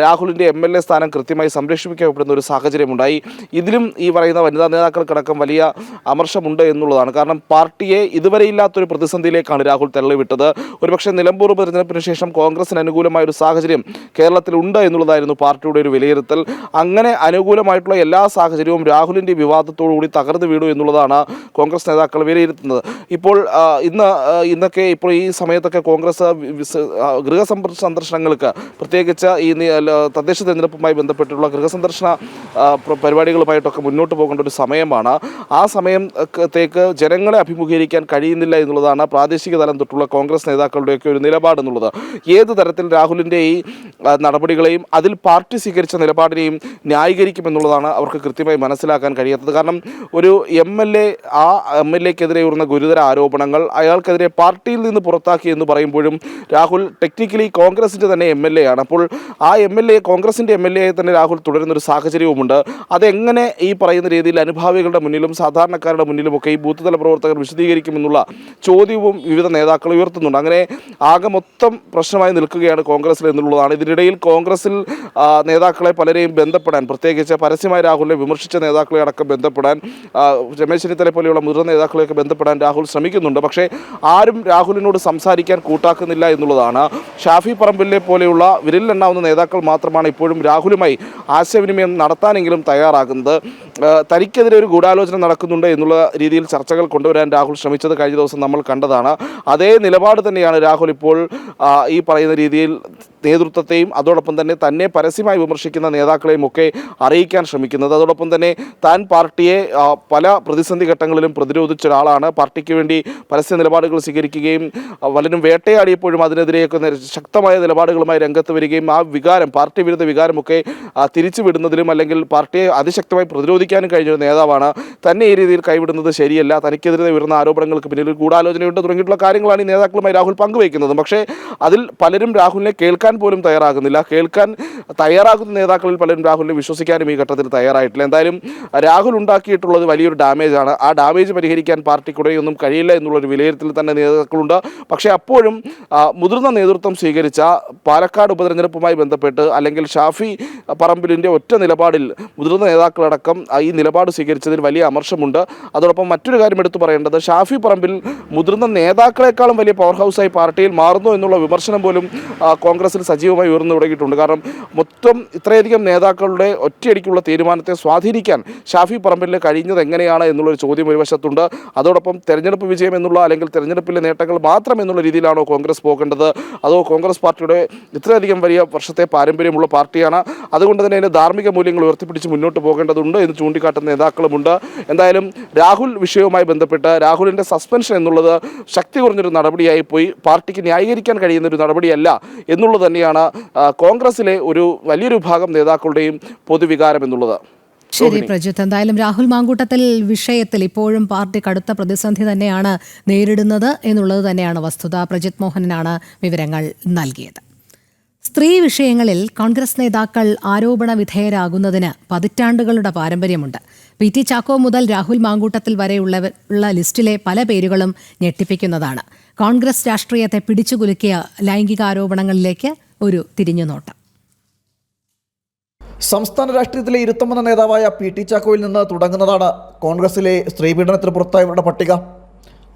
രാഹുലിൻ്റെ MLA സ്ഥാനം കൃത്യമായി സംരക്ഷിക്കപ്പെടുന്ന ഒരു സാഹചര്യമുണ്ടായി. ഇതിലും ഈ പറയുന്ന വനിതാ നേതാക്കൾക്കടക്കം വലിയ അമർഷമുണ്ട് എന്നുള്ളതാണ് എന്നുള്ളതാണ്. കാരണം പാർട്ടിയെ ഇതുവരെ ഇല്ലാത്തൊരു പ്രതിസന്ധിയിലേക്കാണ് രാഹുൽ തള്ളിവിട്ടത്. ഒരുപക്ഷെ നിലമ്പൂർ തെരഞ്ഞെടുപ്പിന് ശേഷം കോൺഗ്രസിന് അനുകൂലമായ ഒരു സാഹചര്യം കേരളത്തിലുണ്ട് എന്നുള്ളതായിരുന്നു പാർട്ടിയുടെ ഒരു വിലയിരുത്തൽ. അങ്ങനെ അനുകൂലമായിട്ടുള്ള എല്ലാ സാഹചര്യവും രാഹുലിൻ്റെ വിവാദത്തോടുകൂടി തകർന്നു വീണു എന്നുള്ളതാണ് കോൺഗ്രസ് നേതാക്കൾ വിലയിരുത്തുന്നത്. ഇപ്പോൾ ഇന്നൊക്കെ ഇപ്പോൾ ഈ സമയത്തൊക്കെ കോൺഗ്രസ് ഗൃഹസന്ദർശനങ്ങൾക്ക്, പ്രത്യേകിച്ച് ഈ തദ്ദേശ തെരഞ്ഞെടുപ്പുമായി ബന്ധപ്പെട്ടുള്ള ഗൃഹസന്ദർശന പരിപാടികളുമായിട്ടൊക്കെ മുന്നോട്ട് പോകേണ്ട ഒരു സമയമാണ്. ആ സമയത്തേക്ക് ജനങ്ങളെ അഭിമുഖീകരിക്കാൻ കഴിയുന്നില്ല എന്നുള്ളതാണ് പ്രാദേശിക തലം തൊട്ടുള്ള കോൺഗ്രസ് നേതാക്കളുടെയൊക്കെ ഒരു നിലപാടെന്നുള്ളത്. ഏത് തരത്തിൽ രാഹുലിൻ്റെ ഈ നടപടികളെയും അതിൽ പാർട്ടി സ്വീകരിച്ച നിലപാടിനെയും ന്യായീകരിക്കുമെന്നുള്ളതാണ് അവർക്ക് കൃത്യമായി മനസ്സിലാക്കാൻ കഴിയാത്തത്. കാരണം ഒരു ആ എം എൽ എക്കെതിരെ ഉയർന്ന ഗുരുതര ആരോപണങ്ങൾ അയാൾക്കെതിരെ പാർട്ടിയിൽ നിന്ന് പുറത്താക്കി എന്ന് പറയുമ്പോഴും രാഹുൽ ടെക്നിക്കലി കോൺഗ്രസിൻ്റെ തന്നെ എം എൽ എ ആണ്. അപ്പോൾ ആ കോൺഗ്രസിൻ്റെ എം എൽ എ തന്നെ രാഹുൽ തുടരുന്നൊരു സാഹചര്യവുമുണ്ട്. അതെങ്ങനെ ഈ പറയുന്ന രീതിയിൽ അനുഭാവികളുടെ മുന്നിലും സാധാരണക്കാരുടെ മുന്നിലുമൊക്കെ ഈ ബൂത്ത് തല പ്രവർത്തകർ വിശദീകരിക്കുമെന്നുള്ള ചോദ്യവും വിവിധ നേതാക്കൾ ഉയർത്തുന്നുണ്ട്. അങ്ങനെ ആകെ മൊത്തം പ്രശ്നമായി നിൽക്കുകയാണ് കോൺഗ്രസിൽ എന്നുള്ളതാണ്. ഇതിനിടയിൽ കോൺഗ്രസിൽ നേതാക്കളെ പലരെയും ബന്ധപ്പെടാൻ, പ്രത്യേകിച്ച് പരസ്യമായി രാഹുലിനെ വിമർശിച്ച നേതാക്കളെ അടക്കം ബന്ധപ്പെടാൻ, രമേശ് ചെന്നിത്തല പോലെയുള്ള മുതിർന്ന നേതാക്കളെയൊക്കെ ബന്ധപ്പെടാൻ രാഹുൽ ശ്രമിക്കുന്നുണ്ട്. പക്ഷേ ആരും രാഹുലിനോട് സംസാരിക്കാൻ കൂട്ടാക്കുന്നില്ല എന്നുള്ളതാണ്. ഷാഫി പറമ്പിലിനെ പോലെയുള്ള വിരലിലെണ്ണാവുന്ന നേതാക്കൾ മാത്രമാണ് ഇപ്പോഴും രാഹുലുമായി ആശയവിനിമയം നടത്താനെങ്കിലും തയ്യാറാകുന്നത്. തനിക്കെതിരെ ഒരു ഗൂഢാലോചന നടക്കുന്നുണ്ട് എന്നുള്ള രീതിയിൽ ചർച്ചകൾ കൊണ്ടുവരാൻ രാഹുൽ ശ്രമിച്ചത് കഴിഞ്ഞ ദിവസം നമ്മൾ കണ്ടതാണ്. അതേ നിലപാട് തന്നെയാണ് രാഹുൽ ഇപ്പോൾ ഈ പറയുന്ന രീതിയിൽ നേതൃത്വത്തെയും അതോടൊപ്പം തന്നെ പരസ്യമായി വിമർശിക്കുന്ന നേതാക്കളെയും ഒക്കെ അറിയിക്കാൻ ശ്രമിക്കുന്നത്. അതോടൊപ്പം തന്നെ താൻ പാർട്ടിയെ പല പ്രതിസന്ധി ഘട്ടങ്ങളിലും പ്രതിരോധിച്ച ഒരാളാണ്. പാർട്ടിക്ക് വേണ്ടി പരസ്യ നിലപാടുകൾ സ്വീകരിക്കുകയും പലരും വേട്ടയാടിയപ്പോഴും അതിനെതിരെയൊക്കെ ശക്തമായ നിലപാടുകളുമായി രംഗത്ത് വരികയും ആ വികാരം, പാർട്ടി വിരുദ്ധ വികാരമൊക്കെ തിരിച്ചുവിടുന്നതിലും അല്ലെങ്കിൽ പാർട്ടിയെ അതിശക്തമായി പ്രതിരോധിക്കാനും കഴിഞ്ഞൊരു നേതാവാണ്. തന്നെ ഈ രീതിയിൽ കൈവിടുന്നത് ശരിയല്ല, തനിക്കെതിരെ ഉയർന്ന ആരോപണങ്ങൾക്ക് പിന്നിൽ ഗൂഢാലോചനയുണ്ട് തുടങ്ങിയിട്ടുള്ള കാര്യങ്ങളാണ് ഈ നേതാക്കളുമായി രാഹുൽ പങ്കുവയ്ക്കുന്നത്. പക്ഷേ അതിൽ പലരും രാഹുലിനെ കേൾക്കാൻ പോലും തയ്യാറാകുന്നില്ല. കേൾക്കാൻ തയ്യാറാകുന്ന നേതാക്കളിൽ പലരും രാഹുലിനെ വിശ്വസിക്കാനും ഈ ഘട്ടത്തിൽ തയ്യാറായിട്ടില്ല. എന്തായാലും രാഹുൽ ഉണ്ടാക്കിയിട്ടുള്ളത് വലിയൊരു ഡാമേജാണ്. ആ ഡാമേജ് പരിഹരിക്കാൻ പാർട്ടിക്കുടെയൊന്നും കഴിയില്ല എന്നുള്ളൊരു വിലയിരുത്തൽ തന്നെ നേതാക്കളുണ്ട്. പക്ഷേ അപ്പോഴും മുതിർന്ന നേതൃത്വം സ്വീകരിച്ച പാലക്കാട് ഉപതെരഞ്ഞെടുപ്പുമായി ബന്ധപ്പെട്ട് അല്ലെങ്കിൽ ഷാഫി പറമ്പിലിൻ്റെ ഒറ്റ നിലപാടിൽ മുതിർന്ന നേതാക്കളടക്കം ഈ നിലപാട് സ്വീകരിച്ചതിൽ വലിയ അമർഷമുണ്ട്. അതോടൊപ്പം മറ്റൊരു കാര്യം എടുത്തു പറയേണ്ടത്, ഷാഫി പറമ്പിൽ മുതിർന്ന നേതാക്കളെക്കാളും വലിയ പവർ ഹൗസായി പാർട്ടിയിൽ മാറുന്നു എന്നുള്ള വിമർശനം പോലും കോൺഗ്രസിൽ സജീവമായി ഉയർന്നു തുടങ്ങിയിട്ടുണ്ട്. കാരണം മൊത്തം ഇത്രയധികം നേതാക്കളുടെ ഒറ്റയടിക്കുള്ള തീരുമാനത്തെ സ്വാധീനിക്കാൻ ഷാഫി പറമ്പിലിന് കഴിഞ്ഞത് എങ്ങനെയാണ് എന്നുള്ളൊരു ചോദ്യം ഒരു വശത്തുണ്ട്. അതോടൊപ്പം തെരഞ്ഞെടുപ്പ് വിജയം എന്നുള്ള അല്ലെങ്കിൽ തെരഞ്ഞെടുപ്പിലെ നേട്ടങ്ങൾ മാത്രം എന്നുള്ള രീതിയിലാണോ കോൺഗ്രസ് പോകേണ്ടത്, അതോ കോൺഗ്രസ് പാർട്ടിയുടെ ഇത്രയധികം വലിയ വർഷത്തെ പാരമ്പര്യമുള്ള പാർട്ടിയാണ്, അതുകൊണ്ട് തന്നെ അതിൻ്റെ ധാർമ്മിക മൂല്യങ്ങൾ ഉയർത്തിപ്പിടിച്ച് മുന്നോട്ട് പോകേണ്ടതുണ്ട് എന്ന് ചൂണ്ടിക്കാട്ടുന്ന നേതാക്കളുമുണ്ട്. എന്തായാലും രാഹുൽ വിഷയവുമായി ബന്ധപ്പെട്ട് രാഹുലിൻ്റെ സസ്പെൻഷൻ എന്നുള്ളത് ശക്തി കുറഞ്ഞൊരു നടപടിയായി പോയി, പാർട്ടിക്ക് ന്യായീകരിക്കാൻ കഴിയുന്ന ഒരു നടപടിയല്ല എന്നുള്ളത് തന്നെയാണ് കോൺഗ്രസിലെ ഒരു വലിയൊരു വിഭാഗം നേതാക്കളുടെയും പൊതുവികാരം എന്നുള്ളത്. ശരി പ്രജിത്ത്, എന്തായാലും രാഹുൽ മാങ്കൂട്ടത്തിൽ വിഷയത്തിൽ ഇപ്പോഴും പാർട്ടി കടുത്ത പ്രതിസന്ധി തന്നെയാണ് നേരിടുന്നത് എന്നുള്ളത് തന്നെയാണ് വസ്തുത. പ്രജിത്ത് മോഹനനാണ് വിവരങ്ങൾ നൽകിയത്. സ്ത്രീ വിഷയങ്ങളിൽ കോൺഗ്രസ് നേതാക്കൾ ആരോപണ വിധേയരാകുന്നതിന് പതിറ്റാണ്ടുകളുടെ പാരമ്പര്യമുണ്ട്. പി.ടി. ചാക്കോ മുതൽ രാഹുൽ മാങ്കൂട്ടത്തിൽ വരെയുള്ള ലിസ്റ്റിലെ പല പേരുകളും ഞെട്ടിപ്പിക്കുന്നതാണ്. കോൺഗ്രസ് രാഷ്ട്രീയത്തെ പിടിച്ചുകുലുക്കിയ ലൈംഗികാരോപണങ്ങളിലേക്ക് ഒരു തിരിഞ്ഞുനോട്ടം. സംസ്ഥാന രാഷ്ട്രീയത്തിലെ ഇരുത്തമെന്ന നേതാവായ പി.ടി. ചാക്കോയിൽ നിന്ന് തുടങ്ങുന്നതാണ് കോൺഗ്രസിലെ സ്ത്രീപീഡനത്തിന് പുറത്തായവരുടെ പട്ടിക.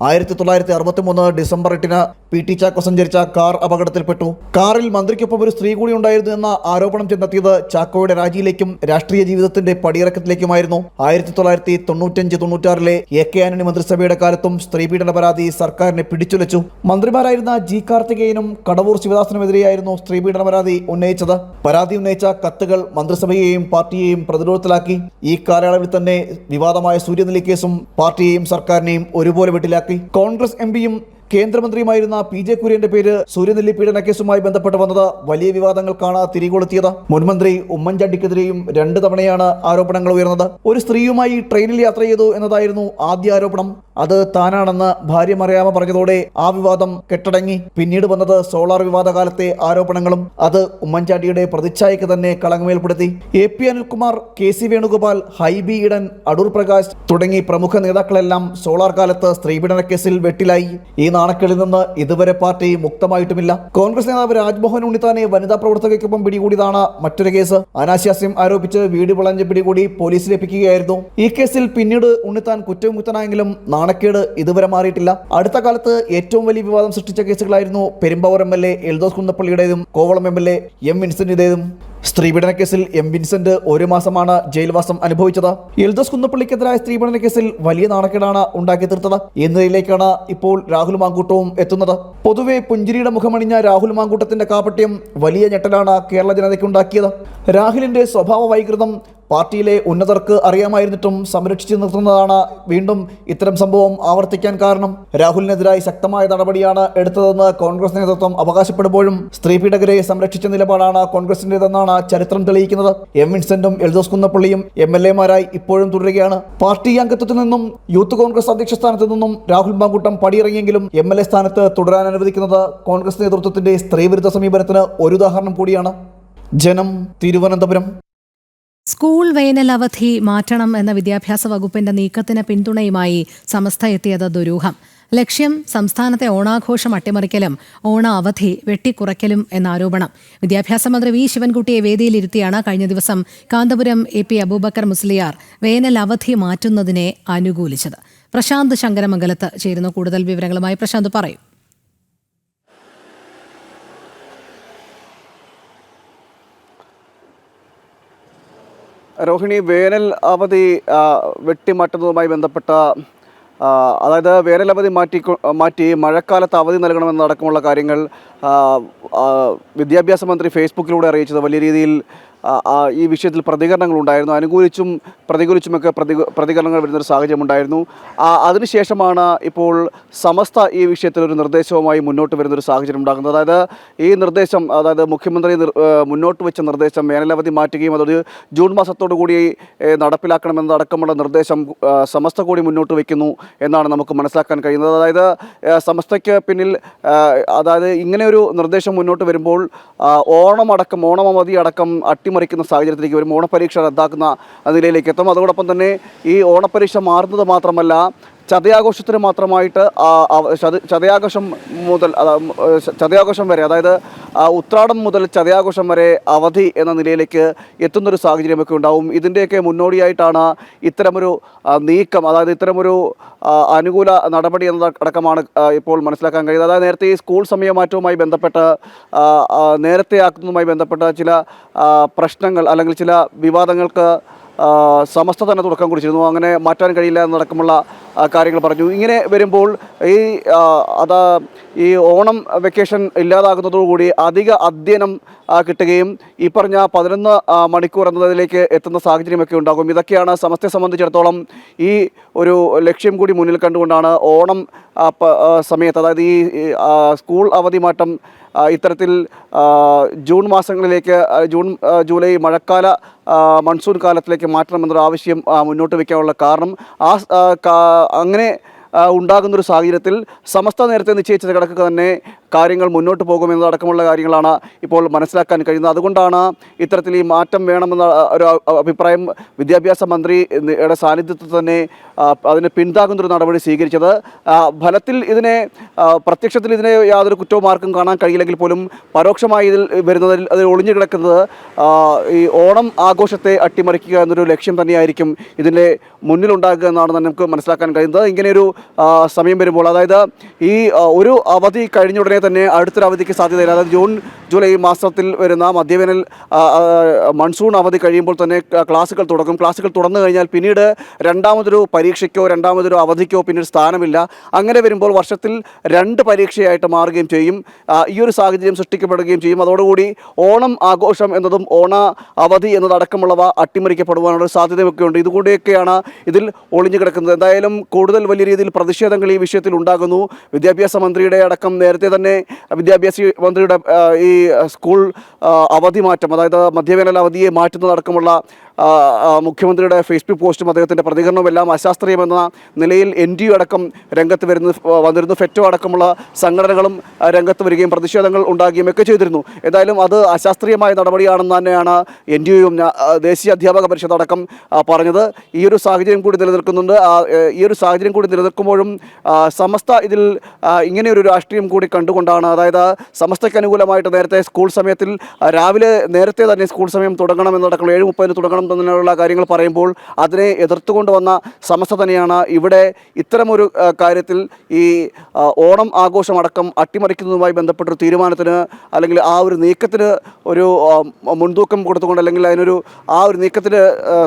1963 ഡിസംബർ 8 പി.ടി. ചാക്കോ സഞ്ചരിച്ച കാർ അപകടത്തിൽപ്പെട്ടു. കാറിൽ മന്ത്രിക്കൊപ്പം ഒരു സ്ത്രീ കൂടി ഉണ്ടായിരുന്നു എന്ന ആരോപണം ചെന്നെത്തിയത് ചാക്കോയുടെ രാജിയിലേക്കും രാഷ്ട്രീയ ജീവിതത്തിന്റെ പടിയിറക്കത്തിലേക്കുമായിരുന്നു. 1995-96 എ.കെ. ആന്റണി മന്ത്രിസഭയുടെ കാലത്തും സ്ത്രീപീഡന പരാതി സർക്കാരിനെ പിടിച്ചുലച്ചു. മന്ത്രിമാരായിരുന്ന ജി കാർത്തികേയനും കടവൂർ ശിവദാസനുമെതിരെയായിരുന്നു സ്ത്രീപീഡന പരാതി ഉന്നയിച്ചത്. പരാതി ഉന്നയിച്ച കത്തുകൾ മന്ത്രിസഭയെയും പാർട്ടിയെയും പ്രതിരോധത്തിലാക്കി. ഈ കാലയളവിൽ തന്നെ വിവാദമായ സൂര്യനെല്ലി കേസും പാർട്ടിയെയും സർക്കാരിനെയും ഒരുപോലെ വെട്ടിലാക്കി. കോൺഗ്രസ് എംപിയും കേന്ദ്രമന്ത്രിയുമായിരുന്ന പി.ജെ. കുര്യന്റെ പേര് സൂര്യനെല്ലി പീഡന കേസുമായി ബന്ധപ്പെട്ട് വന്നത് വലിയ വിവാദങ്ങൾക്കാണ് തിരികൊളുത്തിയത്. മുൻമന്ത്രി ഉമ്മൻചാണ്ടിക്കെതിരെയും 2 തവണയാണ് ആരോപണങ്ങൾ ഉയർന്നത്. ഒരു സ്ത്രീയുമായി ട്രെയിനിൽ യാത്ര ചെയ്തു എന്നതായിരുന്നു ആദ്യ ആരോപണം. അത് താനാണെന്ന് ഭാര്യ മറിയാമ പറഞ്ഞതോടെ ആ വിവാദം കെട്ടടങ്ങി. പിന്നീട് വന്നത് സോളാർ വിവാദ കാലത്തെ ആരോപണങ്ങളും. അത് ഉമ്മൻചാണ്ടിയുടെ പ്രതിച്ഛായക്ക് തന്നെ കളങ്കമേൽപ്പെടുത്തി. എ.പി. അനിൽകുമാർ, കെ.സി. വേണുഗോപാൽ, ഹൈബി ഈഡൻ, അടൂർ പ്രകാശ് തുടങ്ങി പ്രമുഖ നേതാക്കളെല്ലാം സോളാർ കാലത്ത് സ്ത്രീപീഡന കേസിൽ വെട്ടിലായി. ഈ നാണക്കേടിൽ നിന്ന് ഇതുവരെ പാർട്ടി മുക്തമായിട്ടുമില്ല. കോൺഗ്രസ് നേതാവ് രാജ്മോഹൻ ഉണ്ണിത്താനെ വനിതാ പ്രവർത്തകയ്ക്കൊപ്പം പിടികൂടിയതാണ് മറ്റൊരു കേസ്. അനാശാസ്യം ആരോപിച്ച് വീട് വളഞ്ഞ് പിടികൂടി പോലീസിലേപ്പിക്കുകയായിരുന്നു. ഈ കേസിൽ പിന്നീട് ഉണ്ണിത്താൻ കുറ്റവിമുക്തനായെങ്കിലും നാണക്കേട് ഇതുവരെ മാറിയിട്ടില്ല. അടുത്ത കാലത്ത് ഏറ്റവും വലിയ വിവാദം സൃഷ്ടിച്ച കേസുകളായിരുന്നു Perumbavoor MLA Eldhose കുന്നപ്പള്ളിയുടേതും Kovalam MLA M. വിൻസെന്റിന്റേതും. സ്ത്രീപീഡന കേസിൽ M. വിൻസെന്റ് 1 മാസമാണ് ജയിൽവാസം അനുഭവിച്ചത്. എൽദോസ് കുന്നപ്പള്ളിക്കെതിരായ സ്ത്രീപീഡന കേസിൽ വലിയ നാണക്കേടാണ് ഉണ്ടാക്കി തീർത്തത്. ഈ നിലയിലേക്കാണ് ഇപ്പോൾ രാഹുൽ മാങ്കൂട്ടവും എത്തുന്നത്. പൊതുവെ പുഞ്ചിരിയുടെ മുഖമണിഞ്ഞ രാഹുൽ മാങ്കൂട്ടത്തിന്റെ കാപട്യം വലിയ ഞെട്ടലാണ് കേരള ജനതയ്ക്കുണ്ടാക്കിയത്. രാഹുലിന്റെ സ്വഭാവ വൈകൃതം പാർട്ടിയിലെ ഉന്നതർക്ക് അറിയാമായിരുന്നിട്ടും സംരക്ഷിച്ചു നിർത്തുന്നതാണ് വീണ്ടും ഇത്തരം സംഭവം ആവർത്തിക്കാൻ കാരണം. രാഹുലിനെതിരായി ശക്തമായ നടപടിയാണ് എടുത്തതെന്ന് കോൺഗ്രസ് നേതൃത്വം അവകാശപ്പെടുമ്പോഴും സ്ത്രീപീഡകരെ സംരക്ഷിച്ച നിലപാടാണ് കോൺഗ്രസിന്റേതെന്നാണ് ചരിത്രം തെളിയിക്കുന്നത്. M. വിൻസെന്റും എൽദോസ് കുന്നപ്പള്ളിയും MLA-മാരായി ഇപ്പോഴും തുടരുകയാണ്. പാർട്ടി അംഗത്വത്തിൽ നിന്നും യൂത്ത് കോൺഗ്രസ് അധ്യക്ഷ സ്ഥാനത്ത് നിന്നും രാഹുൽ മാങ്കൂട്ടം പടിയിറങ്ങിയെങ്കിലും MLA സ്ഥാനത്ത് തുടരാൻ അനുവദിക്കുന്നത് കോൺഗ്രസ് നേതൃത്വത്തിന്റെ സ്ത്രീവിരുദ്ധ സമീപനത്തിന് ഒരു ഉദാഹരണം കൂടിയാണ്. ജനം, തിരുവനന്തപുരം. സ്കൂൾ വേനൽ അവധി മാറ്റണം എന്ന വിദ്യാഭ്യാസ വകുപ്പിന്റെ നീക്കത്തിന് പിന്തുണയുമായി സമസ്ത എത്തിയത് ദുരൂഹം. ലക്ഷ്യം സംസ്ഥാനത്തെ ഓണാഘോഷം അട്ടിമറിക്കലും ഓണ അവധി വെട്ടിക്കുറയ്ക്കലും എന്ന ആരോപണം. വിദ്യാഭ്യാസ മന്ത്രി V. ശിവൻകുട്ടിയെ വേദിയിലിരുത്തിയാണ് കഴിഞ്ഞ ദിവസം കാന്തപുരം AP അബൂബക്കർ മുസ്ലിയാർ വേനൽ അവധി മാറ്റുന്നതിനെ അനുകൂലിച്ചത്. പ്രശാന്ത് ശങ്കരമംഗലത്ത് ചേരുന്നു. കൂടുതൽ വിവരങ്ങളുമായി പ്രശാന്ത് പറയൂ. രോഹിണി, വേനൽ അവധി വെട്ടിമാറ്റുന്നതുമായി ബന്ധപ്പെട്ട അതായത് വേനൽ അവധി മാറ്റി മഴക്കാലത്ത് അവധി നൽകണമെന്നടക്കമുള്ള കാര്യങ്ങൾ വിദ്യാഭ്യാസ മന്ത്രി ഫേസ്ബുക്കിലൂടെ അറിയിച്ചത് വലിയ രീതിയിൽ ഈ വിഷയത്തിൽ പ്രതികരണങ്ങളുണ്ടായിരുന്നു. അനുകൂലിച്ചും പ്രതികൂലിച്ചുമൊക്കെ പ്രതികരണങ്ങൾ വരുന്നൊരു സാഹചര്യമുണ്ടായിരുന്നു. അതിനുശേഷമാണ് ഇപ്പോൾ സമസ്ത ഈ വിഷയത്തിൽ ഒരു നിർദ്ദേശവുമായി മുന്നോട്ട് വരുന്നൊരു സാഹചര്യം ഉണ്ടാകുന്നത്. അതായത് ഈ നിർദ്ദേശം, അതായത് മുഖ്യമന്ത്രി മുന്നോട്ട് വെച്ച നിർദ്ദേശം വേനലവധി മാറ്റുകയും അതൊരു ജൂൺ മാസത്തോടു കൂടി നടപ്പിലാക്കണമെന്നതടക്കമുള്ള നിർദ്ദേശം സമസ്ത കൂടി മുന്നോട്ട് വയ്ക്കുന്നു എന്നാണ് നമുക്ക് മനസ്സിലാക്കാൻ കഴിയുന്നത്. അതായത് സമസ്തയ്ക്ക് പിന്നിൽ അതായത് ഇങ്ങനെയൊരു നിർദ്ദേശം മുന്നോട്ട് വരുമ്പോൾ ഓണം അവധി അടക്കം അട്ടിമറിക്കുന്ന സാഹചര്യത്തിലേക്ക് വരും. ഓണപ്പരീക്ഷ റദ്ദാക്കുന്ന നിലയിലേക്ക് എത്തും. അതോടൊപ്പം തന്നെ ഈ ഓണപ്പരീക്ഷ മാറുന്നത് മാത്രമല്ല, ചതയാഘോഷത്തിന് മാത്രമായിട്ട് ചതയാഘോഷം വരെ, അതായത് ഉത്രാടം മുതൽ ചതയാഘോഷം വരെ അവധി എന്ന നിലയിലേക്ക് എത്തുന്നൊരു സാഹചര്യമൊക്കെ ഉണ്ടാവും. ഇതിൻ്റെയൊക്കെ മുന്നോടിയായിട്ടാണ് ഇത്തരമൊരു നീക്കം, അതായത് ഇത്തരമൊരു അനുകൂല നടപടി എന്നതടക്കമാണ് ഇപ്പോൾ മനസ്സിലാക്കാൻ കഴിയുന്നത്. അതായത് നേരത്തെ ഈ സ്കൂൾ സമയമാറ്റവുമായി ബന്ധപ്പെട്ട് നേരത്തെ ആക്കുന്നതുമായി ബന്ധപ്പെട്ട ചില പ്രശ്നങ്ങൾ അല്ലെങ്കിൽ ചില വിവാദങ്ങൾക്ക് സമസ്ത തന്നെ തുടക്കം കുറിച്ചിരുന്നു. അങ്ങനെ മാറ്റാൻ കഴിയില്ല എന്നടക്കമുള്ള കാര്യങ്ങൾ പറഞ്ഞു. ഇങ്ങനെ വരുമ്പോൾ ഈ ഓണം വെക്കേഷൻ ഇല്ലാതാകുന്നതോടുകൂടി അധിക അധ്യയനം കിട്ടുകയും ഈ പറഞ്ഞ 11 മണിക്കൂർ എന്നതിലേക്ക് എത്തുന്ന സാഹചര്യമൊക്കെ ഉണ്ടാകും. ഇതൊക്കെയാണ് സമസ്തയെ സംബന്ധിച്ചിടത്തോളം ഈ ഒരു ലക്ഷ്യം കൂടി മുന്നിൽ കണ്ടുകൊണ്ടാണ് ഓണം സമയത്ത്, അതായത് ഈ സ്കൂൾ അവധി മാറ്റം ഇത്തരത്തിൽ ജൂൺ മാസങ്ങളിലേക്ക്, ജൂലൈ മഴക്കാല മൺസൂൺ കാലത്തിലേക്ക് മാറ്റണമെന്നൊരു ആവശ്യം മുന്നോട്ട് വയ്ക്കാനുള്ള കാരണം അങ്ങനെ ഉണ്ടാകുന്നൊരു സാഹചര്യത്തിൽ സമസ്ത നേരത്തെ നിശ്ചയിച്ച കണക്ക് തന്നെ കാര്യങ്ങൾ മുന്നോട്ട് പോകുമെന്നതടക്കമുള്ള കാര്യങ്ങളാണ് ഇപ്പോൾ മനസ്സിലാക്കാൻ കഴിയുന്നത്. അതുകൊണ്ടാണ് ഇത്തരത്തിൽ ഈ മാറ്റം വേണമെന്ന ഒരു അഭിപ്രായം വിദ്യാഭ്യാസ മന്ത്രിയുടെ സാന്നിധ്യത്തിൽ തന്നെ അതിന് പിന്താകുന്നൊരു നടപടി സ്വീകരിച്ചത്. ഫലത്തിൽ പ്രത്യക്ഷത്തിൽ ഇതിനെ യാതൊരു കുറ്റവും ആർക്കും കാണാൻ കഴിയില്ലെങ്കിൽ പോലും പരോക്ഷമായി ഇതിൽ വരുന്നതിൽ അതിൽ ഒളിഞ്ഞു കിടക്കുന്നത് ഈ ഓണം ആഘോഷത്തെ അട്ടിമറിക്കുക എന്നൊരു ലക്ഷ്യം തന്നെയായിരിക്കും ഇതിൻ്റെ മുന്നിലുണ്ടാകുക എന്നാണ് നമുക്ക് മനസ്സിലാക്കാൻ കഴിയുന്നത്. ഇങ്ങനെയൊരു സമയം വരുമ്പോൾ, അതായത് ഈ ഒരു അവധി കഴിഞ്ഞ ഉടനെ തന്നെ അടുത്തൊരു അവധിക്ക് സാധ്യതയില്ല. അതായത് ജൂൺ ജൂലൈ മാസത്തിൽ വരുന്ന മധ്യവേനൽ മൺസൂൺ അവധി കഴിയുമ്പോൾ തന്നെ ക്ലാസ്സുകൾ തുടങ്ങും. ക്ലാസ്സുകൾ തുറന്നു കഴിഞ്ഞാൽ പിന്നീട് രണ്ടാമതൊരു പരീക്ഷയ്ക്കോ രണ്ടാമതൊരു അവധിക്കോ പിന്നീട് സ്ഥാനമില്ല. അങ്ങനെ വരുമ്പോൾ വർഷത്തിൽ 2 പരീക്ഷയായിട്ട് മാറുകയും ചെയ്യും. ഈ ഒരു സാഹചര്യം സൃഷ്ടിക്കപ്പെടുകയും ചെയ്യും. അതോടുകൂടി ഓണം ആഘോഷം എന്നതും ഓണ അവധി എന്നതടക്കമുള്ളവ അട്ടിമറിക്കപ്പെടുവാനുള്ള സാധ്യതയൊക്കെ ഉണ്ട്. ഇതുകൂടിയൊക്കെയാണ് ഇതിൽ ഒളിഞ്ഞു കിടക്കുന്നത്. എന്തായാലും കൂടുതൽ വലിയ രീതിയിൽ പ്രതിഷേധങ്ങൾ ഈ വിഷയത്തിൽ ഉണ്ടാകുന്നു. വിദ്യാഭ്യാസ മന്ത്രിയുടെ അടക്കം നേരത്തെ തന്നെ വിദ്യാഭ്യാസ മന്ത്രിയുടെ ഈ സ്കൂൾ അവധി മാറ്റം, അതായത് മധ്യവേനൽ അവധിയെ മാറ്റുന്നതടക്കമുള്ള മുഖ്യമന്ത്രിയുടെ ഫേസ്ബുക്ക് പോസ്റ്റും അദ്ദേഹത്തിൻ്റെ പ്രതികരണവും എല്ലാം അശാസ്ത്രീയമെന്ന നിലയിൽ NTU അടക്കം രംഗത്ത് വന്നിരുന്നു. ഫെറ്റോ അടക്കമുള്ള സംഘടനകളും രംഗത്ത് വരികയും പ്രതിഷേധങ്ങൾ ഉണ്ടാകുകയും ഒക്കെ ചെയ്തിരുന്നു. ഏതായാലും അത് അശാസ്ത്രീയമായ നടപടിയാണെന്ന് തന്നെയാണ് NTUയും ദേശീയ അധ്യാപക പരിഷത്ത് അടക്കം പറഞ്ഞത്. ഈ ഒരു സാഹചര്യം കൂടി നിലനിൽക്കുന്നുണ്ട്. ഈ ഒരു സാഹചര്യം കൂടി നിലനിൽക്കുമ്പോഴും സമസ്ത ഇതിൽ ഇങ്ങനെയൊരു രാഷ്ട്രീയം കൂടി കണ്ടുകൊണ്ടാണ്, അതായത് സമസ്തയ്ക്ക് അനുകൂലമായിട്ട് നേരത്തെ സ്കൂൾ സമയത്തിൽ രാവിലെ നേരത്തെ തന്നെ സ്കൂൾ സമയം തുടങ്ങണമെന്നടക്കം 7:30 തുടങ്ങണം എന്നുള്ള കാര്യങ്ങൾ പറയുമ്പോൾ അതിനെ എതിർത്തുകൊണ്ട് വന്ന സമസ്ത തന്നെയാണ് ഇവിടെ ഇത്തരമൊരു കാര്യത്തിൽ ഈ ഓണം ആഘോഷമടക്കം അട്ടിമറിക്കുന്നതുമായി ബന്ധപ്പെട്ടൊരു തീരുമാനത്തിന് അല്ലെങ്കിൽ ആ ഒരു നീക്കത്തിന് ഒരു മുൻതൂക്കം കൊടുത്തുകൊണ്ട് അല്ലെങ്കിൽ അതിനൊരു ആ ഒരു നീക്കത്തിന്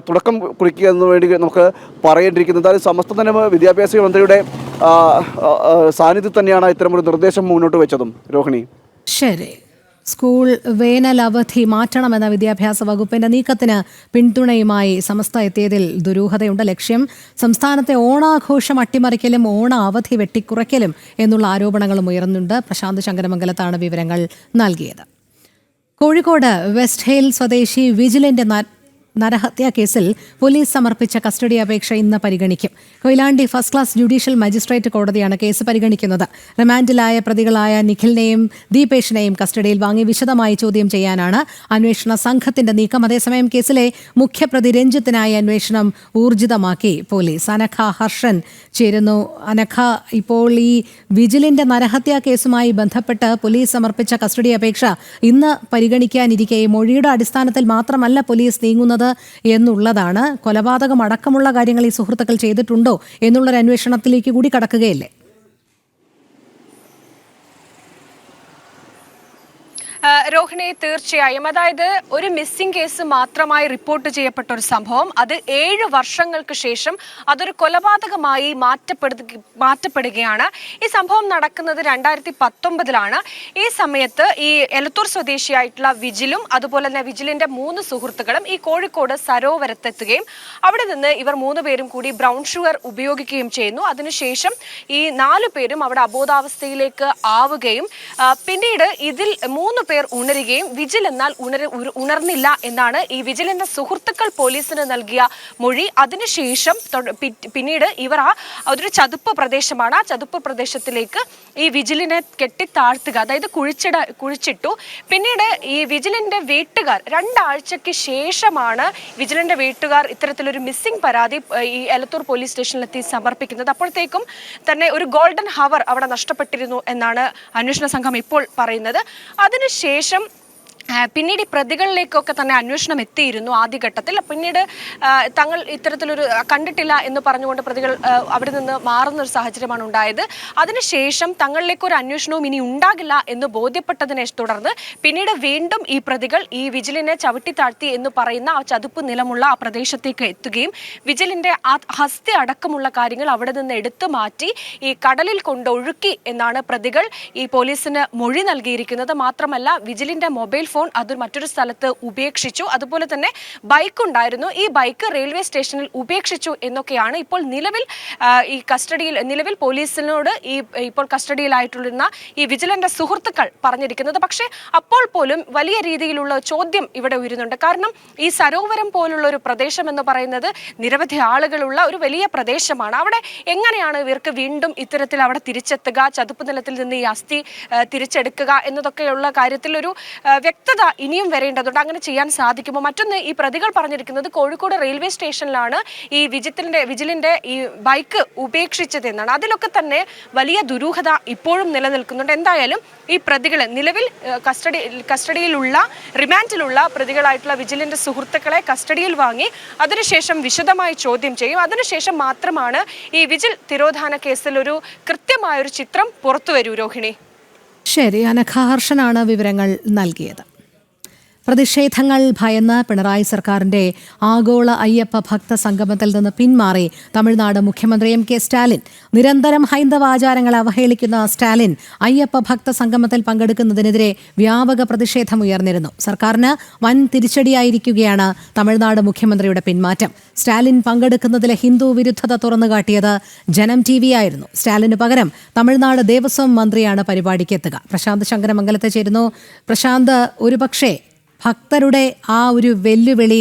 തുടക്കം കുറിക്കുക എന്ന് വേണ്ടി നമുക്ക് പറയേണ്ടിയിരിക്കുന്നത്. എന്തായാലും സമസ്ത തന്നെ വിദ്യാഭ്യാസ മന്ത്രിയുടെ സാന്നിധ്യത്തിൽ തന്നെയാണ് ഇത്തരമൊരു നിർദ്ദേശം മുന്നോട്ട് വെച്ചതും. രോഹിണി, ശരി. സ്കൂൾ വേനൽ അവധി മാറ്റണമെന്ന വിദ്യാഭ്യാസ വകുപ്പിന്റെ നീക്കത്തിന് പിന്തുണയുമായി സമസ്ത എത്തിയതിൽ ദുരൂഹതയുണ്ട്. ലക്ഷ്യം സംസ്ഥാനത്തെ ഓണാഘോഷം അട്ടിമറിക്കലും ഓണ അവധി വെട്ടിക്കുറയ്ക്കലും എന്നുള്ള ആരോപണങ്ങളും ഉയർന്നുണ്ട്. പ്രശാന്ത് ശങ്കരമംഗലത്താണ് വിവരങ്ങൾ നൽകിയത്. കോഴിക്കോട് വെസ്റ്റ് ഹിൽ സ്വദേശി വിജിലന്റ് നരഹത്യാ കേസിൽ പോലീസ് സമർപ്പിച്ച കസ്റ്റഡി അപേക്ഷ ഇന്ന് പരിഗണിക്കും. Koyilandy first class judicial magistrate കോടതിയാണ് കേസ് പരിഗണിക്കുന്നത്. റിമാൻഡിലായ പ്രതികളായ നിഖിലിനെയും ദീപേഷിനെയും കസ്റ്റഡിയിൽ വാങ്ങി വിശദമായി ചോദ്യം ചെയ്യാനാണ് അന്വേഷണ സംഘത്തിന്റെ നീക്കം. അതേസമയം കേസിലെ മുഖ്യപ്രതി രഞ്ജിത്തിനായി അന്വേഷണം ഊർജിതമാക്കി പോലീസ്. അനഘ ഹർഷൻ ചേരുന്നു. അനഘ, ഇപ്പോൾ ഈ വിജിലിന്റെ നരഹത്യാ കേസുമായി ബന്ധപ്പെട്ട് പോലീസ് സമർപ്പിച്ച കസ്റ്റഡി അപേക്ഷ ഇന്ന് പരിഗണിക്കാനിരിക്കെ മൊഴിയുടെ അടിസ്ഥാനത്തിൽ മാത്രമല്ല പോലീസ് നീങ്ങുന്നത് എന്നുള്ളതാണ്. കൊലപാതകം അടക്കമുള്ള കാര്യങ്ങൾ ഈ സുഹൃത്തുക്കൾ ചെയ്തിട്ടുണ്ടോ എന്നുള്ളൊരു അന്വേഷണത്തിലേക്ക് കൂടി കടക്കുകയല്ലേ? രോഹിണി, തീർച്ചയായും. അതായത് ഒരു മിസ്സിംഗ് കേസ് മാത്രമായി റിപ്പോർട്ട് ചെയ്യപ്പെട്ട ഒരു സംഭവം അത് 7 വർഷങ്ങൾക്ക് ശേഷം അതൊരു കൊലപാതകമായി മാറ്റപ്പെടുകയാണ്. ഈ സംഭവം നടക്കുന്നത് 2019 ഈ സമയത്ത് ഈ എലത്തൂർ സ്വദേശിയായിട്ടുള്ള വിജിലും അതുപോലെ തന്നെ വിജിലിന്റെ 3 സുഹൃത്തുക്കളും ഈ കോഴിക്കോട് സരോവരത്തെത്തുകയും അവിടെ നിന്ന് ഇവർ 3 പേരും കൂടി ബ്രൗൺ ഷുഗർ ഉപയോഗിക്കുകയും ചെയ്യുന്നു. അതിനുശേഷം ഈ 4 പേരും അവിടെ അബോധാവസ്ഥയിലേക്ക് ആവുകയും പിന്നീട് ഇതിൽ 3 പേർ ഉണരുകയും വിജിൽ എന്നാൽ ഉണർന്നില്ല എന്നാണ് ഈ വിജിലിന്റെ സുഹൃത്തുക്കൾ പോലീസിന് നൽകിയ മൊഴി. അതിനുശേഷം പിന്നീട് ഇവർ അതൊരു ചതുപ്പ് പ്രദേശമാണ്, ആ ചതുപ്പ് പ്രദേശത്തിലേക്ക് ഈ വിജിലിനെ കെട്ടിത്താഴ്ത്തുക, അതായത് കുഴിച്ചിട്ടു. പിന്നീട് ഈ വിജിലിന്റെ വീട്ടുകാർ 2 ആഴ്ചയ്ക്ക് ശേഷമാണ് വിജിലിന്റെ വീട്ടുകാർ ഇത്തരത്തിലൊരു മിസ്സിംഗ് പരാതി ഈ എലത്തൂർ പോലീസ് സ്റ്റേഷനിലെത്തി സമർപ്പിക്കുന്നത്. അപ്പോഴത്തേക്കും തന്നെ ഒരു ഗോൾഡൻ ഹവർ അവിടെ നഷ്ടപ്പെട്ടിരുന്നു എന്നാണ് അന്വേഷണ സംഘം ഇപ്പോൾ പറയുന്നത്. അതിനുശേഷം പിന്നീട് ഈ പ്രതികളിലേക്കൊക്കെ തന്നെ അന്വേഷണം എത്തിയിരുന്നു ആദ്യഘട്ടത്തിൽ. പിന്നീട് തങ്ങൾ ഇത്തരത്തിലൊരു കണ്ടിട്ടില്ല എന്ന് പറഞ്ഞുകൊണ്ട് പ്രതികൾ അവിടെ നിന്ന് മാറുന്ന ഒരു സാഹചര്യമാണ് ഉണ്ടായത്. അതിനുശേഷം തങ്ങളിലേക്ക് ഒരു അന്വേഷണവും ഇനി ഉണ്ടാകില്ല എന്ന് ബോധ്യപ്പെട്ടതിനെ തുടർന്ന് പിന്നീട് വീണ്ടും ഈ പ്രതികൾ ഈ വിജിലിനെ ചവിട്ടിത്താഴ്ത്തി എന്ന് പറയുന്ന ആ ചതുപ്പ് നിലമുള്ള ആ പ്രദേശത്തേക്ക് എത്തുകയും വിജിലിന്റെ ഹസ്തി അടക്കമുള്ള കാര്യങ്ങൾ അവിടെ നിന്ന് എടുത്തു മാറ്റി ഈ കടലിൽ കൊണ്ടൊഴുക്കി എന്നാണ് പ്രതികൾ ഈ പോലീസിന് മൊഴി നൽകിയിരിക്കുന്നത്. മാത്രമല്ല വിജിലിന്റെ മൊബൈൽ ഫോൺ അത് മറ്റൊരു സ്ഥലത്ത് ഉപേക്ഷിച്ചു. അതുപോലെ തന്നെ ബൈക്ക് ഉണ്ടായിരുന്നു, ഈ ബൈക്ക് റെയിൽവേ സ്റ്റേഷനിൽ ഉപേക്ഷിച്ചു എന്നൊക്കെയാണ് ഇപ്പോൾ നിലവിൽ പോലീസിനോട് ഇപ്പോൾ കസ്റ്റഡിയിലായിട്ടുള്ള ഈ വിജിലന്റെ സുഹൃത്തുക്കൾ പറഞ്ഞിരിക്കുന്നത്. പക്ഷേ അപ്പോൾ പോലും വലിയ രീതിയിലുള്ള ചോദ്യം ഇവിടെ ഉയരുന്നുണ്ട്. കാരണം ഈ സരോവരം പോലുള്ള ഒരു പ്രദേശം എന്ന് പറയുന്നത് നിരവധി ആളുകളുള്ള ഒരു വലിയ പ്രദേശമാണ്. അവിടെ എങ്ങനെയാണ് ഇവർക്ക് വീണ്ടും ഇത്തരത്തിൽ അവിടെ തിരിച്ചെത്തുക, ചതുപ്പ് നിലത്തിൽ നിന്ന് ഈ അസ്ഥി തിരിച്ചെടുക്കുക എന്നതൊക്കെയുള്ള കാര്യത്തിൽ ഒരു വ്യക്തത ഇനിയും വരേണ്ടതുണ്ട്. അങ്ങനെ ചെയ്യാൻ സാധിക്കുമോ? മറ്റൊന്ന്, ഈ പ്രതികൾ പറഞ്ഞിരിക്കുന്നത് കോഴിക്കോട് റെയിൽവേ സ്റ്റേഷനിലാണ് ഈ വിജിലിന്റെ ഈ ബൈക്ക് ഉപേക്ഷിച്ചത് എന്നാണ്. അതിലൊക്കെ തന്നെ വലിയ ദുരൂഹത ഇപ്പോഴും നിലനിൽക്കുന്നുണ്ട്. എന്തായാലും ഈ പ്രതികളെ നിലവിൽ കസ്റ്റഡിയിലുള്ള റിമാൻഡിലുള്ള പ്രതികളായിട്ടുള്ള വിജിലിന്റെ സുഹൃത്തുക്കളെ കസ്റ്റഡിയിൽ വാങ്ങി അതിനുശേഷം വിശദമായി ചോദ്യം ചെയ്യും. അതിനുശേഷം മാത്രമാണ് ഈ വിജിൽ തിരോധാന കേസിൽ ഒരു കൃത്യമായൊരു ചിത്രം പുറത്തുവരൂ. രോഹിണി, ശരി. അനഘ ഹർഷനാണ് വിവരങ്ങൾ നൽകിയത്. പ്രതിഷേധങ്ങൾ ഭയന്ന് പിണറായി സർക്കാരിന്റെ ആഗോള അയ്യപ്പ ഭക്ത സംഗമത്തിൽ നിന്ന് പിന്മാറി തമിഴ്നാട് മുഖ്യമന്ത്രി MK സ്റ്റാലിൻ. നിരന്തരം ഹൈന്ദവ ആചാരങ്ങളെ അവഹേളിക്കുന്ന സ്റ്റാലിൻ അയ്യപ്പ ഭക്ത സംഗമത്തിൽ പങ്കെടുക്കുന്നതിനെതിരെ വ്യാപക പ്രതിഷേധം ഉയർന്നിരുന്നു. സർക്കാരിന് വൻ തിരിച്ചടിയായിരിക്കുകയാണ് തമിഴ്നാട് മുഖ്യമന്ത്രിയുടെ പിന്മാറ്റം. സ്റ്റാലിൻ പങ്കെടുക്കുന്നതിലെ ഹിന്ദു വിരുദ്ധത തുറന്നുകാട്ടിയത് ജനം TV ആയിരുന്നു. സ്റ്റാലിന് പകരം തമിഴ്നാട് ദേവസ്വം മന്ത്രിയാണ് പരിപാടിക്ക് എത്തുക. പ്രശാന്ത് ശങ്കരമംഗലത്തെ ചേരുന്നു. പ്രശാന്ത്, ഒരുപക്ഷെ ഭക്തരുടെ ആ ഒരു വെല്ലുവിളി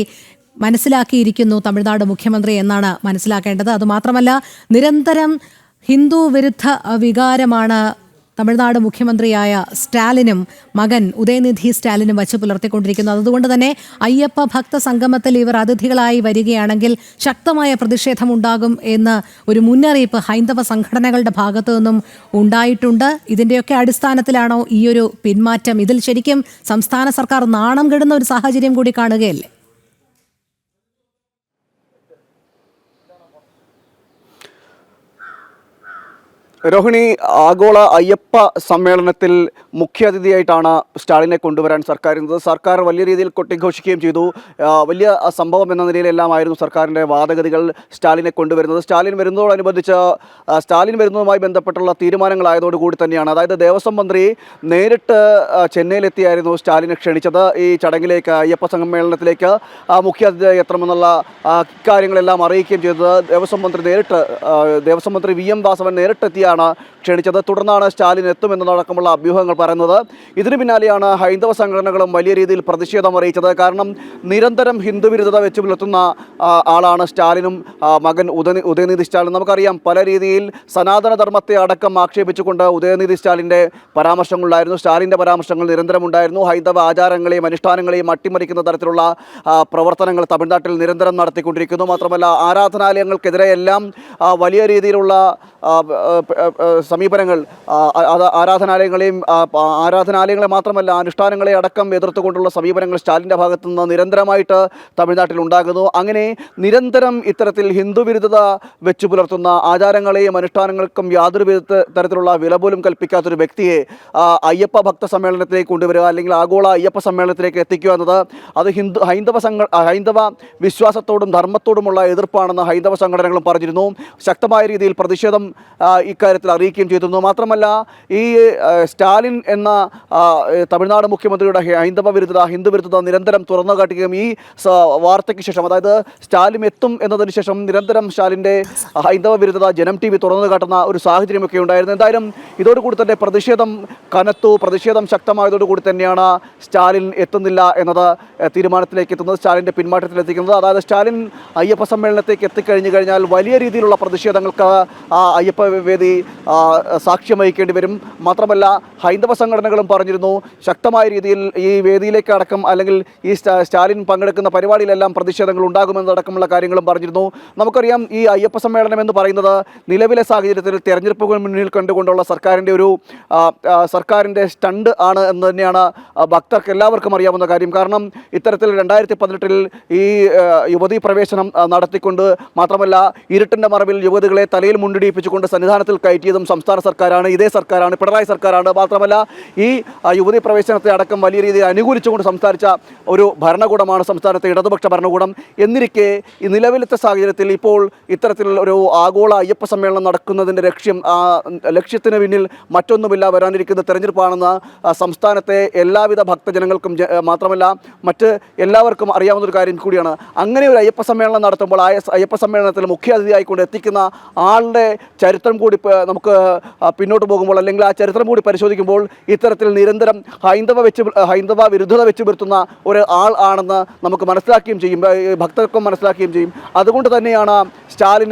മനസ്സിലാക്കിയിരിക്കുന്നു തമിഴ്നാട് മുഖ്യമന്ത്രി എന്നാണ് മനസ്സിലാക്കേണ്ടത്. അതുമാത്രമല്ല, നിരന്തരം ഹിന്ദു വിരുദ്ധ വികാരമാണ് തമിഴ്നാട് മുഖ്യമന്ത്രിയായ സ്റ്റാലിനും മകൻ ഉദയനിധി സ്റ്റാലിനും വച്ച് പുലർത്തിക്കൊണ്ടിരിക്കുന്നത്. അതുകൊണ്ട് തന്നെ അയ്യപ്പ ഭക്ത സംഗമത്തിൽ ഇവർ അതിഥികളായി വരികയാണെങ്കിൽ ശക്തമായ പ്രതിഷേധമുണ്ടാകും എന്ന് ഒരു മുന്നറിയിപ്പ് ഹൈന്ദവ സംഘടനകളുടെ ഭാഗത്തു നിന്നും ഉണ്ടായിട്ടുണ്ട്. ഇതിൻ്റെയൊക്കെ അടിസ്ഥാനത്തിലാണോ ഈ ഒരു പിന്മാറ്റം? ഇതിൽ ശരിക്കും സംസ്ഥാന സർക്കാർ നാണം കെടുന്ന ഒരു സാഹചര്യം കൂടി കാണുകയല്ലേ? രോഹിണി, ആഗോള അയ്യപ്പ സമ്മേളനത്തിൽ മുഖ്യാതിഥിയായിട്ടാണ് സ്റ്റാലിനെ കൊണ്ടുവരാൻ സർക്കാർ വലിയ രീതിയിൽ കൊട്ടിഘോഷിക്കുകയും ചെയ്തു. വലിയ സംഭവം എന്ന നിലയിലെല്ലാമായിരുന്നു സർക്കാരിൻ്റെ വാദഗതികൾ സ്റ്റാലിനെ കൊണ്ടുവരുന്നത്. സ്റ്റാലിൻ വരുന്നതുമായി ബന്ധപ്പെട്ടുള്ള തീരുമാനങ്ങളായതോടുകൂടി തന്നെയാണ്, അതായത് ദേവസ്വം മന്ത്രി നേരിട്ട് ചെന്നൈയിലെത്തിയായിരുന്നു സ്റ്റാലിനെ ക്ഷണിച്ചത് ഈ ചടങ്ങിലേക്ക്, അയ്യപ്പ സമ്മേളനത്തിലേക്ക് മുഖ്യാതിഥിയായി എത്തണമെന്നുള്ള കാര്യങ്ങളെല്ലാം അറിയിക്കുകയും ചെയ്തത് ദേവസ്വം മന്ത്രി വി എം വാസവൻ നേരിട്ടെത്തിയ ക്ഷണിച്ചത്. തുടർന്നാണ് സ്റ്റാലിൻ എത്തുമെന്നതടക്കമുള്ള അഭ്യൂഹങ്ങൾ പറയുന്നത്. ഇതിനു പിന്നാലെയാണ് ഹൈന്ദവ സംഘടനകളും വലിയ രീതിയിൽ പ്രതിഷേധം അറിയിച്ചത്. കാരണം നിരന്തരം ഹിന്ദു വിരുദ്ധത വെച്ച് പുലർത്തുന്ന ആളാണ് സ്റ്റാലിനും മകൻ ഉദയനിധി സ്റ്റാലിൻ. നമുക്കറിയാം, പല രീതിയിൽ സനാതന ധർമ്മത്തെ അടക്കം ആക്ഷേപിച്ചുകൊണ്ട് ഉദയനിധി സ്റ്റാലിൻ്റെ പരാമർശങ്ങളുണ്ടായിരുന്നു. സ്റ്റാലിൻ്റെ പരാമർശങ്ങൾ നിരന്തരമുണ്ടായിരുന്നു. ഹൈന്ദവ ആചാരങ്ങളെയും അനുഷ്ഠാനങ്ങളെയും അട്ടിമറിക്കുന്ന തരത്തിലുള്ള പ്രവർത്തനങ്ങൾ തമിഴ്നാട്ടിൽ നിരന്തരം നടത്തിക്കൊണ്ടിരിക്കുന്നു. മാത്രമല്ല, ആരാധനാലയങ്ങൾക്കെതിരെയെല്ലാം വലിയ രീതിയിലുള്ള സമീപനങ്ങൾ, ആരാധനാലയങ്ങളെ മാത്രമല്ല അനുഷ്ഠാനങ്ങളെ അടക്കം എതിർത്തുകൊണ്ടുള്ള സമീപനങ്ങൾ സ്റ്റാലിൻ്റെ ഭാഗത്തു നിന്ന് നിരന്തരമായിട്ട് തമിഴ്നാട്ടിൽ ഉണ്ടാകുന്നു. അങ്ങനെ നിരന്തരം ഇത്തരത്തിൽ ഹിന്ദു വിരുദ്ധത വെച്ചു പുലർത്തുന്ന ആചാരങ്ങളെയും അനുഷ്ഠാനങ്ങൾക്കും യാതൊരു തരത്തിലുള്ള വില പോലും കൽപ്പിക്കാത്തൊരു വ്യക്തിയെ അയ്യപ്പ ഭക്ത സമ്മേളനത്തിലേക്ക് കൊണ്ടുവരിക, അല്ലെങ്കിൽ ആഗോള അയ്യപ്പ സമ്മേളനത്തിലേക്ക് എത്തിക്കുക എന്നത് അത് ഹൈന്ദവ വിശ്വാസത്തോടും ധർമ്മത്തോടുമുള്ള എതിർപ്പാണെന്ന് ഹൈന്ദവ സംഘടനകളും പറഞ്ഞിരുന്നു. ശക്തമായ രീതിയിൽ പ്രതിഷേധം ഇക്കാര്യത്തിൽ അറിയിക്കുകയും ചെയ്തിരുന്നു. മാത്രമല്ല, ഈ സ്റ്റാലിൻ എന്ന തമിഴ്നാട് മുഖ്യമന്ത്രിയുടെ ഹിന്ദു വിരുദ്ധത നിരന്തരം തുറന്നു കാട്ടുകയും ഈ വാർത്തയ്ക്ക് ശേഷം, അതായത് സ്റ്റാലിൻ എത്തും എന്നതിന് ശേഷം നിരന്തരം സ്റ്റാലിൻ്റെ ഹൈന്ദവ വിരുദ്ധത ജനം TV തുറന്നു കാട്ടുന്ന ഒരു സാഹചര്യമൊക്കെ ഉണ്ടായിരുന്നു. എന്തായാലും ഇതോടുകൂടി തന്നെ പ്രതിഷേധം ശക്തമായതോടുകൂടി തന്നെയാണ് സ്റ്റാലിൻ എത്തുന്നില്ല എന്നത് തീരുമാനത്തിലേക്ക് എത്തുന്നത്, സ്റ്റാലിൻ്റെ പിന്മാറ്റത്തിലെത്തിക്കുന്നത്. അതായത് സ്റ്റാലിൻ അയ്യപ്പ സമ്മേളനത്തേക്ക് എത്തിക്കഴിഞ്ഞു കഴിഞ്ഞാൽ വലിയ രീതിയിലുള്ള പ്രതിഷേധങ്ങൾക്ക് അയ്യപ്പ വേദി സാക്ഷ്യം വഹിക്കേണ്ടി വരും. മാത്രമല്ല, ഹൈന്ദവ സംഘടനകളും പറഞ്ഞിരുന്നു ശക്തമായ രീതിയിൽ ഈ വേദിയിലേക്ക് അടക്കം, അല്ലെങ്കിൽ ഈ സ്റ്റാലിൻ പങ്കെടുക്കുന്ന പരിപാടിയിലെല്ലാം പ്രതിഷേധങ്ങൾ ഉണ്ടാകുമെന്നടക്കമുള്ള കാര്യങ്ങളും പറഞ്ഞിരുന്നു. നമുക്കറിയാം, ഈ അയ്യപ്പ സമ്മേളനം എന്ന് പറയുന്നത് നിലവിലെ സാഹചര്യത്തിൽ തെരഞ്ഞെടുപ്പുകൾ മുന്നിൽ കണ്ടുകൊണ്ടുള്ള സർക്കാരിൻ്റെ സ്റ്റണ്ട് ആണ് എന്ന് തന്നെയാണ് ഭക്തർക്ക് എല്ലാവർക്കും അറിയാവുന്ന കാര്യം. കാരണം ഇത്തരത്തിൽ 2018 ഈ യുവതീ പ്രവേശനം നടത്തിക്കൊണ്ട്, മാത്രമല്ല ഇരുട്ടിൻ്റെ മറവിൽ യുവതികളെ തലയിൽ മുണ്ടിടിപ്പിച്ചുകൊണ്ട് സന്നിധാനത്തിൽ കയറ്റിയതും സംസ്ഥാന സർക്കാരാണ്, ഇതേ സർക്കാരാണ്, പിണറായി സർക്കാരാണ്. മാത്രമല്ല, ഈ യുവതീ പ്രവേശനത്തെ അടക്കം വലിയ രീതിയിൽ അനുകൂലിച്ചുകൊണ്ട് സംസാരിച്ച ഒരു ഭരണകൂടമാണ് സംസ്ഥാനത്തെ ഇടതുപക്ഷ ഭരണകൂടം. എന്നിരിക്കെ ഈ നിലവിലത്തെ സാഹചര്യത്തിൽ ഇപ്പോൾ ഇത്തരത്തിലുള്ള ഒരു ആഗോള അയ്യപ്പ സമ്മേളനം നടക്കുന്നതിൻ്റെ ലക്ഷ്യത്തിന് പിന്നിൽ മറ്റൊന്നുമില്ല, വരാനിരിക്കുന്ന തെരഞ്ഞെടുപ്പാണെന്ന് സംസ്ഥാനത്തെ എല്ലാവിധ ഭക്തജനങ്ങൾക്കും മാത്രമല്ല മറ്റ് എല്ലാവർക്കും അറിയാവുന്നൊരു കാര്യം കൂടിയാണ്. അങ്ങനെ ഒരു അയ്യപ്പ സമ്മേളനം നടത്തുമ്പോൾ ആ അയ്യപ്പ സമ്മേളനത്തിൽ മുഖ്യാതിഥിയായിക്കൊണ്ട് എത്തിക്കുന്ന ആളുടെ ചരിത്രം കൂടി നമുക്ക് പിന്നോട്ട് പോകുമ്പോൾ, അല്ലെങ്കിൽ ആ ചരിത്രം കൂടി പരിശോധിക്കുമ്പോൾ ഇത്തരത്തിൽ നിരന്തരം ഹൈന്ദവ വിരുദ്ധത വെച്ച് പുലർത്തുന്ന ഒരു ആൾ ആണെന്ന് നമുക്ക് മനസ്സിലാക്കുകയും ചെയ്യും, ഭക്തർക്കും മനസ്സിലാക്കുകയും ചെയ്യും. അതുകൊണ്ട് തന്നെയാണ് സ്റ്റാലിൻ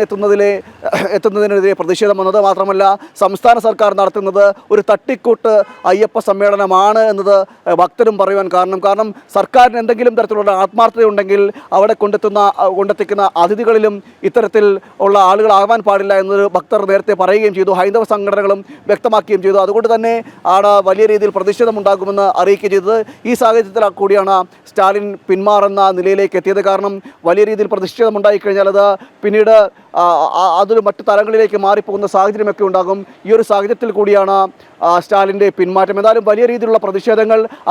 എത്തുന്നതിനെതിരെ പ്രതിഷേധം വന്നത്. മാത്രമല്ല, സംസ്ഥാന സർക്കാർ നടത്തുന്നത് ഒരു തട്ടിക്കൂട്ട് അയ്യപ്പ സമ്മേളനമാണ് എന്നത് ഭക്തരും പറയുവാൻ കാരണം സർക്കാരിന് എന്തെങ്കിലും തരത്തിലുള്ള ആത്മാർത്ഥതയുണ്ടെങ്കിൽ അവിടെ കൊണ്ടെത്തിക്കുന്ന അതിഥികളിലും ഇത്തരത്തിൽ ഉള്ള ആളുകളാകാൻ പാടില്ല എന്നൊരു ഭക്തർ നേരത്തെ പറയുകയും ചെയ്തു, ഹൈന്ദവ സംഘടനകളും വ്യക്തമാക്കുകയും ചെയ്തു. അതുകൊണ്ട് തന്നെ ആണ് വലിയ രീതിയിൽ പ്രതിഷേധം ഉണ്ടാകുമെന്ന് അറിയിക്കുകയും ചെയ്തത്. ഈ സാഹചര്യത്തിൽ കൂടിയാണ് സ്റ്റാലിൻ പിന്മാറുന്ന നിലയിലേക്ക് എത്തിയത്. കാരണം വലിയ രീതിയിൽ പ്രതിഷേധം ഉണ്ടായിക്കഴിഞ്ഞാൽ അത് പിന്നീട് അതൊരു മറ്റു തലങ്ങളിലേക്ക് മാറിപ്പോകുന്ന സാഹചര്യമൊക്കെ ഉണ്ടാകും. ഈ ഒരു സാഹചര്യത്തിൽ കൂടിയാണ് സ്റ്റാലിൻ്റെ പിന്മാറ്റം. എന്തായാലും വലിയ രീതിയിലുള്ള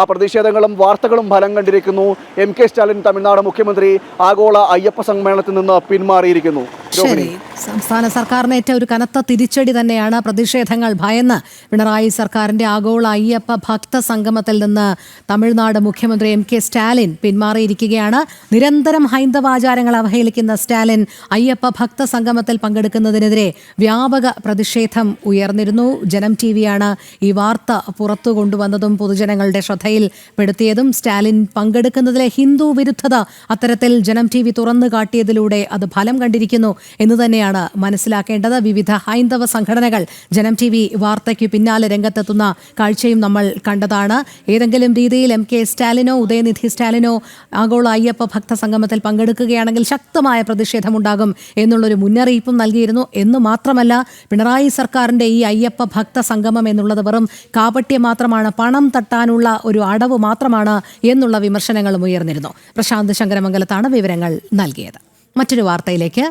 പ്രതിഷേധങ്ങളും വാർത്തകളും ഫലം കണ്ടിരിക്കുന്നു. MK സ്റ്റാലിൻ തമിഴ്നാട് മുഖ്യമന്ത്രി ആഗോള അയ്യപ്പ സമ്മേളനത്തിൽ നിന്ന് പിന്മാറിയിരിക്കുന്നു. ശരി, സംസ്ഥാന സർക്കാരിനേറ്റ ഒരു കനത്ത തിരിച്ചടി തന്നെയാണ്. പ്രതിഷേധങ്ങൾ ഭയന്ന് പിണറായി സർക്കാരിന്റെ ആഗോള അയ്യപ്പ ഭക്ത സംഗമത്തിൽ നിന്ന് തമിഴ്നാട് മുഖ്യമന്ത്രി എം കെ സ്റ്റാലിൻ പിന്മാറിയിരിക്കുകയാണ്. നിരന്തരം ഹൈന്ദവാചാരങ്ങൾ അവഹേളിക്കുന്ന സ്റ്റാലിൻ അയ്യപ്പ ഭക്ത സംഗമത്തിൽ പങ്കെടുക്കുന്നതിനെതിരെ വ്യാപക പ്രതിഷേധം ഉയർന്നിരുന്നു. ജനം ടിവിയാണ് ഈ വാർത്ത പുറത്തു കൊണ്ടുവന്നതും പൊതുജനങ്ങളുടെ ശ്രദ്ധയിൽപ്പെടുത്തിയതും. സ്റ്റാലിൻ പങ്കെടുക്കുന്നതിലെ ഹിന്ദു വിരുദ്ധത അത്തരത്തിൽ ജനം ടിവി തുറന്നു കാട്ടിയതിലൂടെ അത് ഫലം കണ്ടിരിക്കുന്നു എന്ന് തന്നെയാണ് മനസ്സിലാക്കേണ്ടത്. വിവിധ ഹൈന്ദവ സംഘടനകൾ ജനം ടിവി വാർത്തയ്ക്ക് പിന്നാലെ രംഗത്തെത്തുന്ന കാഴ്ചയും നമ്മൾ കണ്ടതാണ്. ഏതെങ്കിലും രീതിയിൽ എം കെ സ്റ്റാലിനോ ഉദയനിധി സ്റ്റാലിനോ ആഗോള അയ്യപ്പ ഭക്ത സംഗമത്തിൽ പങ്കെടുക്കുകയാണെങ്കിൽ ശക്തമായ പ്രതിഷേധമുണ്ടാകും എന്നുള്ളൊരു മുന്നറിയിപ്പും നൽകിയിരുന്നു. എന്ന് മാത്രമല്ല, പിണറായി സർക്കാരിന്റെ ഈ അയ്യപ്പ ഭക്ത സംഗമം എന്നുള്ളത് വെറും കാപട്യം മാത്രമാണ്, പണം തട്ടാനുള്ള ഒരു അടവ് മാത്രമാണ് എന്നുള്ള വിമർശനങ്ങളും ഉയർന്നിരുന്നു. പ്രശാന്ത് ശങ്കരമംഗലത്താണ് വിവരങ്ങൾ നൽകിയത്. മറ്റൊരു വാർത്തയിലേക്ക്.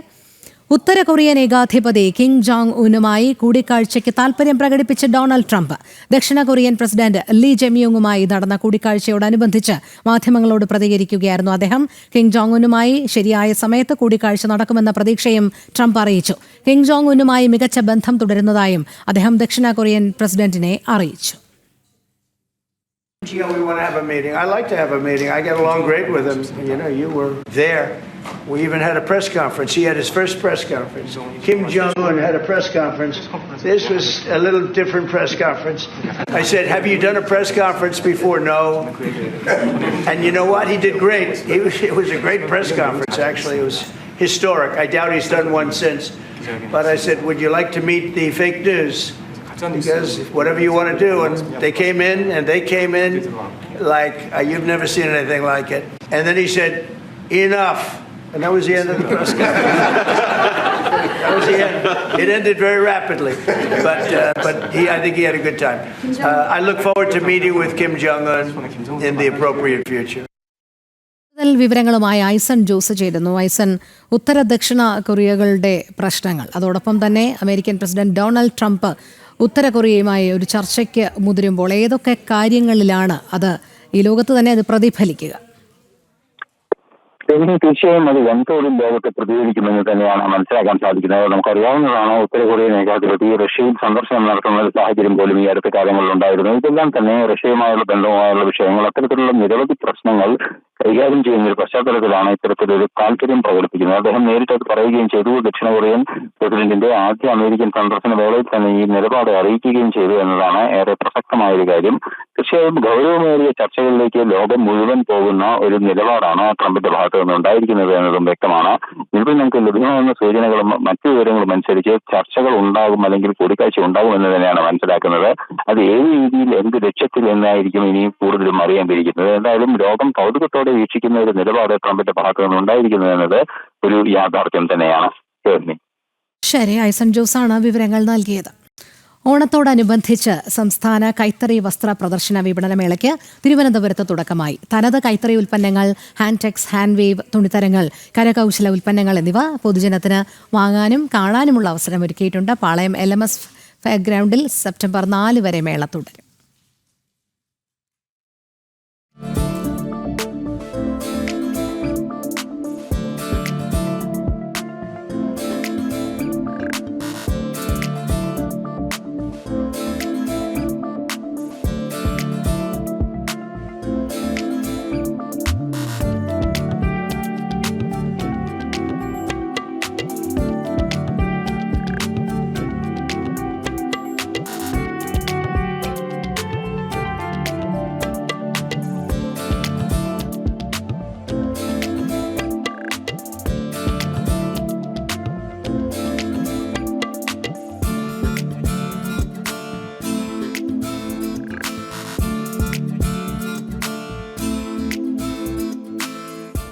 ഉത്തര കൊറിയൻ ഏകാധിപതി കിം ജോങ് ഉന്നുമായി കൂടിക്കാഴ്ചയ്ക്ക് താൽപര്യം പ്രകടിപ്പിച്ച ഡൊണാൾഡ് ട്രംപ് ദക്ഷിണ കൊറിയൻ പ്രസിഡന്റ് ലീ ജെമിയോങ്ങുമായി നടന്ന കൂടിക്കാഴ്ചയോടനുബന്ധിച്ച് മാധ്യമങ്ങളോട് പ്രതികരിക്കുകയായിരുന്നു അദ്ദേഹം. കിം ജോങ് ഉന്നുമായി ശരിയായ സമയത്ത് കൂടിക്കാഴ്ച നടക്കുമെന്ന പ്രതീക്ഷയും ട്രംപ് അറിയിച്ചു. കിം ജോങ് ഉന്നുമായി മികച്ച ബന്ധം തുടരുന്നതായും അദ്ദേഹം ദക്ഷിണ കൊറിയൻ പ്രസിഡന്റിനെ അറിയിച്ചു. We want to have a meeting. I like to have a meeting. I get along great with him. You know, you were there. We even had a press conference. He had his first press conference. Kim Jong-un had a press conference. This was a little different press conference. I said, have you done a press conference before? No. And you know what? He did great. It was a great press conference, actually. It was historic. I doubt he's done one since. But I said, would you like to meet the fake news? Because whatever you want to do, and they came in like you've never seen anything like it. And then he said, enough. And that was the end of the press conference. That was the end. It ended very rapidly. But I think he had a good time. I look forward to meeting with Kim Jong-un in the appropriate future. വിവരങ്ങളുമായി ഐസൺ ജോസ് ചേരുന്നു. ഐസൺ, ഉത്തര ദക്ഷിണ കൊറിയകളുടെ പ്രശ്നങ്ങൾ, അതോടൊപ്പം തന്നെ American president Donald Trump ഉത്തര കൊറിയയുമായി ഒരു ചർച്ചയ്ക്ക് മുതിരുമ്പോൾ ഏതൊക്കെ കാര്യങ്ങളിലാണ് അത് ഈ ലോകത്ത് തന്നെ അത് പ്രതിഫലിക്കുക? തീർച്ചയായും അത് വൻതോതിൽ ലോകത്തെ പ്രതികരിക്കുമെന്ന് തന്നെയാണ് മനസ്സിലാക്കാൻ സാധിക്കുന്നത്. നമുക്കറിയാവുന്നതാണ്, ഉത്തര കൊറിയൻ ഏകാധിപതി റഷ്യയിൽ സന്ദർശനം നടത്തുന്ന ഒരു സാഹചര്യം പോലും ഈ അടുത്ത കാലങ്ങളിൽ ഉണ്ടായിരുന്നു. ഇതെല്ലാം തന്നെ റഷ്യയുമായുള്ള ബന്ധവുമായുള്ള വിഷയങ്ങൾ, അത്തരത്തിലുള്ള നിരവധി പ്രശ്നങ്ങൾ കൈകാര്യം ചെയ്യുന്ന ഒരു പശ്ചാത്തലത്തിലാണ് ഇത്തരത്തിലൊരു താല്പര്യം പ്രകടിപ്പിക്കുന്നത്. അദ്ദേഹം നേരിട്ട് അത് പറയുകയും ചെയ്തു. ദക്ഷിണ കൊറിയൻ പ്രസിഡന്റിന്റെ ആദ്യ അമേരിക്കൻ സന്ദർശന വേളയിൽ തന്നെ ഈ നിലപാട് അറിയിക്കുകയും ചെയ്തു എന്നതാണ് ഏറെ പ്രസക്തമായ ഒരു കാര്യം. തീർച്ചയായും ഗൗരവമേറിയ ചർച്ചകളിലേക്ക് ലോകം മുഴുവൻ പോകുന്ന ഒരു നിലപാടാണ് ട്രംപിന്റെ ഭാഗത്ത് നിന്ന് ഉണ്ടായിരിക്കുന്നത് എന്നതും വ്യക്തമാണ്. ഇതിൽ നമുക്ക് ലഭ്യമാകുന്ന സൂചനകളും മറ്റു വിവരങ്ങളും അനുസരിച്ച് ചർച്ചകൾ ഉണ്ടാകും, അല്ലെങ്കിൽ കൂടിക്കാഴ്ച ഉണ്ടാകും എന്ന് തന്നെയാണ് മനസ്സിലാക്കുന്നത്. അത് ഏത് രീതിയിൽ, എന്ത് ലക്ഷ്യത്തിൽ എന്നായിരിക്കും ഇനിയും കൂടുതലും അറിയേണ്ടിയിരിക്കുന്നത്. എന്തായാലും ലോകം കൗതുകത്തോടെ വീക്ഷിക്കുന്ന ഒരു നിലപാട് ട്രംപിന്റെ ഭാഗത്ത് നിന്ന് ഉണ്ടായിരിക്കുന്നത് എന്നത് ഒരു യാഥാർത്ഥ്യം തന്നെയാണ്. ശരി, ഐസൺ ജോസാണ് വിവരങ്ങൾ നൽകിയത്. ഓണത്തോടനുബന്ധിച്ച് സംസ്ഥാന കൈത്തറി വസ്ത്ര പ്രദർശന വിപണനമേളയ്ക്ക് തിരുവനന്തപുരത്ത് തുടക്കമായി. തനത് കൈത്തറി ഉൽപ്പന്നങ്ങൾ, ഹാൻഡ്ടെക്സ്, ഹാൻഡ് വേവ്, തുണിത്തരങ്ങൾ, കരകൗശല ഉൽപ്പന്നങ്ങൾ എന്നിവ പൊതുജനത്തിന് വാങ്ങാനും കാണാനുമുള്ള അവസരം ഒരുക്കിയിട്ടുണ്ട്. പാളയം LMS ഫെയർ ഗ്രൗണ്ടിൽ സെപ്റ്റംബർ 4 വരെ മേള തുടരും.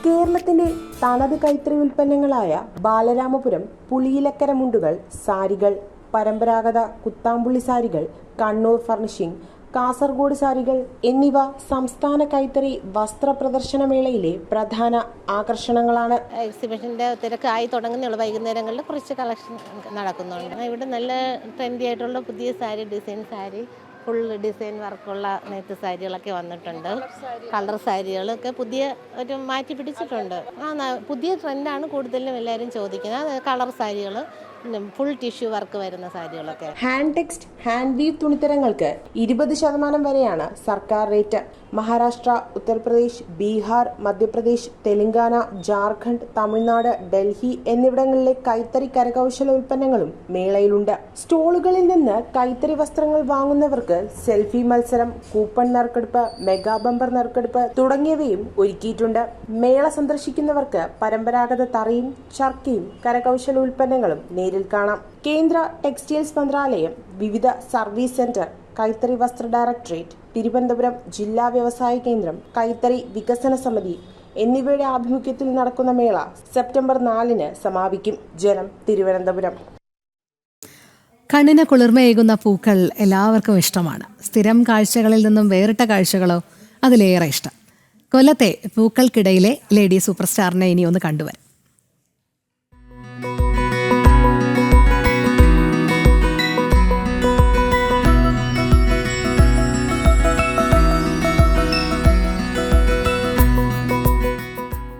കേരളത്തിന്റെ തനത് കൈത്തറി ഉൽപ്പന്നങ്ങളായ ബാലരാമപുരം പുളിയിലക്കര മുണ്ടുകൾ, സാരികൾ, പരമ്പരാഗത കുത്താമ്പുള്ളി സാരികൾ, കണ്ണൂർ ഫർണിഷിംഗ്, കാസർഗോഡ് സാരികൾ എന്നിവ സംസ്ഥാന കൈത്തറി വസ്ത്ര പ്രദർശനമേളയിലെ പ്രധാന ആകർഷണങ്ങളാണ്. എക്സിബിഷന്റെ തിരക്കായി തുടങ്ങുന്നുള്ള വൈകുന്നേരങ്ങളിൽ കുറച്ച് കളക്ഷൻ നടക്കുന്നുണ്ട്. ഇവിടെ നല്ല ട്രെൻഡി ആയിട്ടുള്ള പുതിയ sari, design sari, full design വർക്കുള്ള നെയ്ത്ത് സാരികളൊക്കെ വന്നിട്ടുണ്ട്. കളർ സാരികളൊക്കെ പുതിയ ഒരു മാറ്റി പിടിച്ചിട്ടുണ്ട്. പുതിയ ട്രെൻഡാണ് കൂടുതലും എല്ലാവരും ചോദിക്കുന്നത്. കളർ സാരികൾ, ഫുൾ ടിഷ്യൂ വർക്ക് വരുന്ന സാരികളൊക്കെ. ഹാൻഡ് ടെക്സ്റ്റ്, ഹാൻഡ് വീവ് തുണിത്തരങ്ങൾക്ക് 20% വരെയാണ് സർക്കാർ റേറ്റ്. മഹാരാഷ്ട്ര, ഉത്തർപ്രദേശ്, ബീഹാർ, മധ്യപ്രദേശ്, തെലങ്കാന, ജാർഖണ്ഡ്, തമിഴ്നാട്, ഡൽഹി എന്നിവിടങ്ങളിലെ കൈത്തറി കരകൗശല ഉൽപ്പന്നങ്ങളും മേളയിലുണ്ട്. സ്റ്റോളുകളിൽ നിന്ന് കൈത്തറി വസ്ത്രങ്ങൾ വാങ്ങുന്നവർക്ക് സെൽഫി മത്സരം, കൂപ്പൺ നറുക്കെടുപ്പ്, മെഗാ ബമ്പർ നറുക്കെടുപ്പ് തുടങ്ങിയവയും ഒരുക്കിയിട്ടുണ്ട്. മേള സന്ദർശിക്കുന്നവർക്ക് പരമ്പരാഗത തറിയും ചർക്കയും കരകൗശല ഉൽപ്പന്നങ്ങളും നേരിൽ കാണാം. കേന്ദ്ര ടെക്സ്റ്റൈൽസ് മന്ത്രാലയം, വിവിധ സർവീസ് സെന്റർ, കൈത്തറി വസ്ത്ര ഡയറക്ടറേറ്റ്, തിരുവനന്തപുരം ജില്ലാ വ്യവസായ കേന്ദ്രം, കൈത്തറി വികസന സമിതി എന്നിവയുടെ ആഭിമുഖ്യത്തിൽ നടക്കുന്ന മേള സെപ്റ്റംബർ 4 സമാപിക്കും. ജനം, തിരുവനന്തപുരം. കണ്ണിന് കുളിർമയേകുന്ന പൂക്കൾ എല്ലാവർക്കും ഇഷ്ടമാണ്. സ്ഥിരം കാഴ്ചകളിൽ നിന്നും വേറിട്ട കാഴ്ചകളോ അതിലേറെ ഇഷ്ടം. കൊല്ലത്തെ പൂക്കൾക്കിടയിലെ ലേഡി സൂപ്പർ സ്റ്റാറിനെ ഇനി ഒന്ന് കണ്ടുവരാം.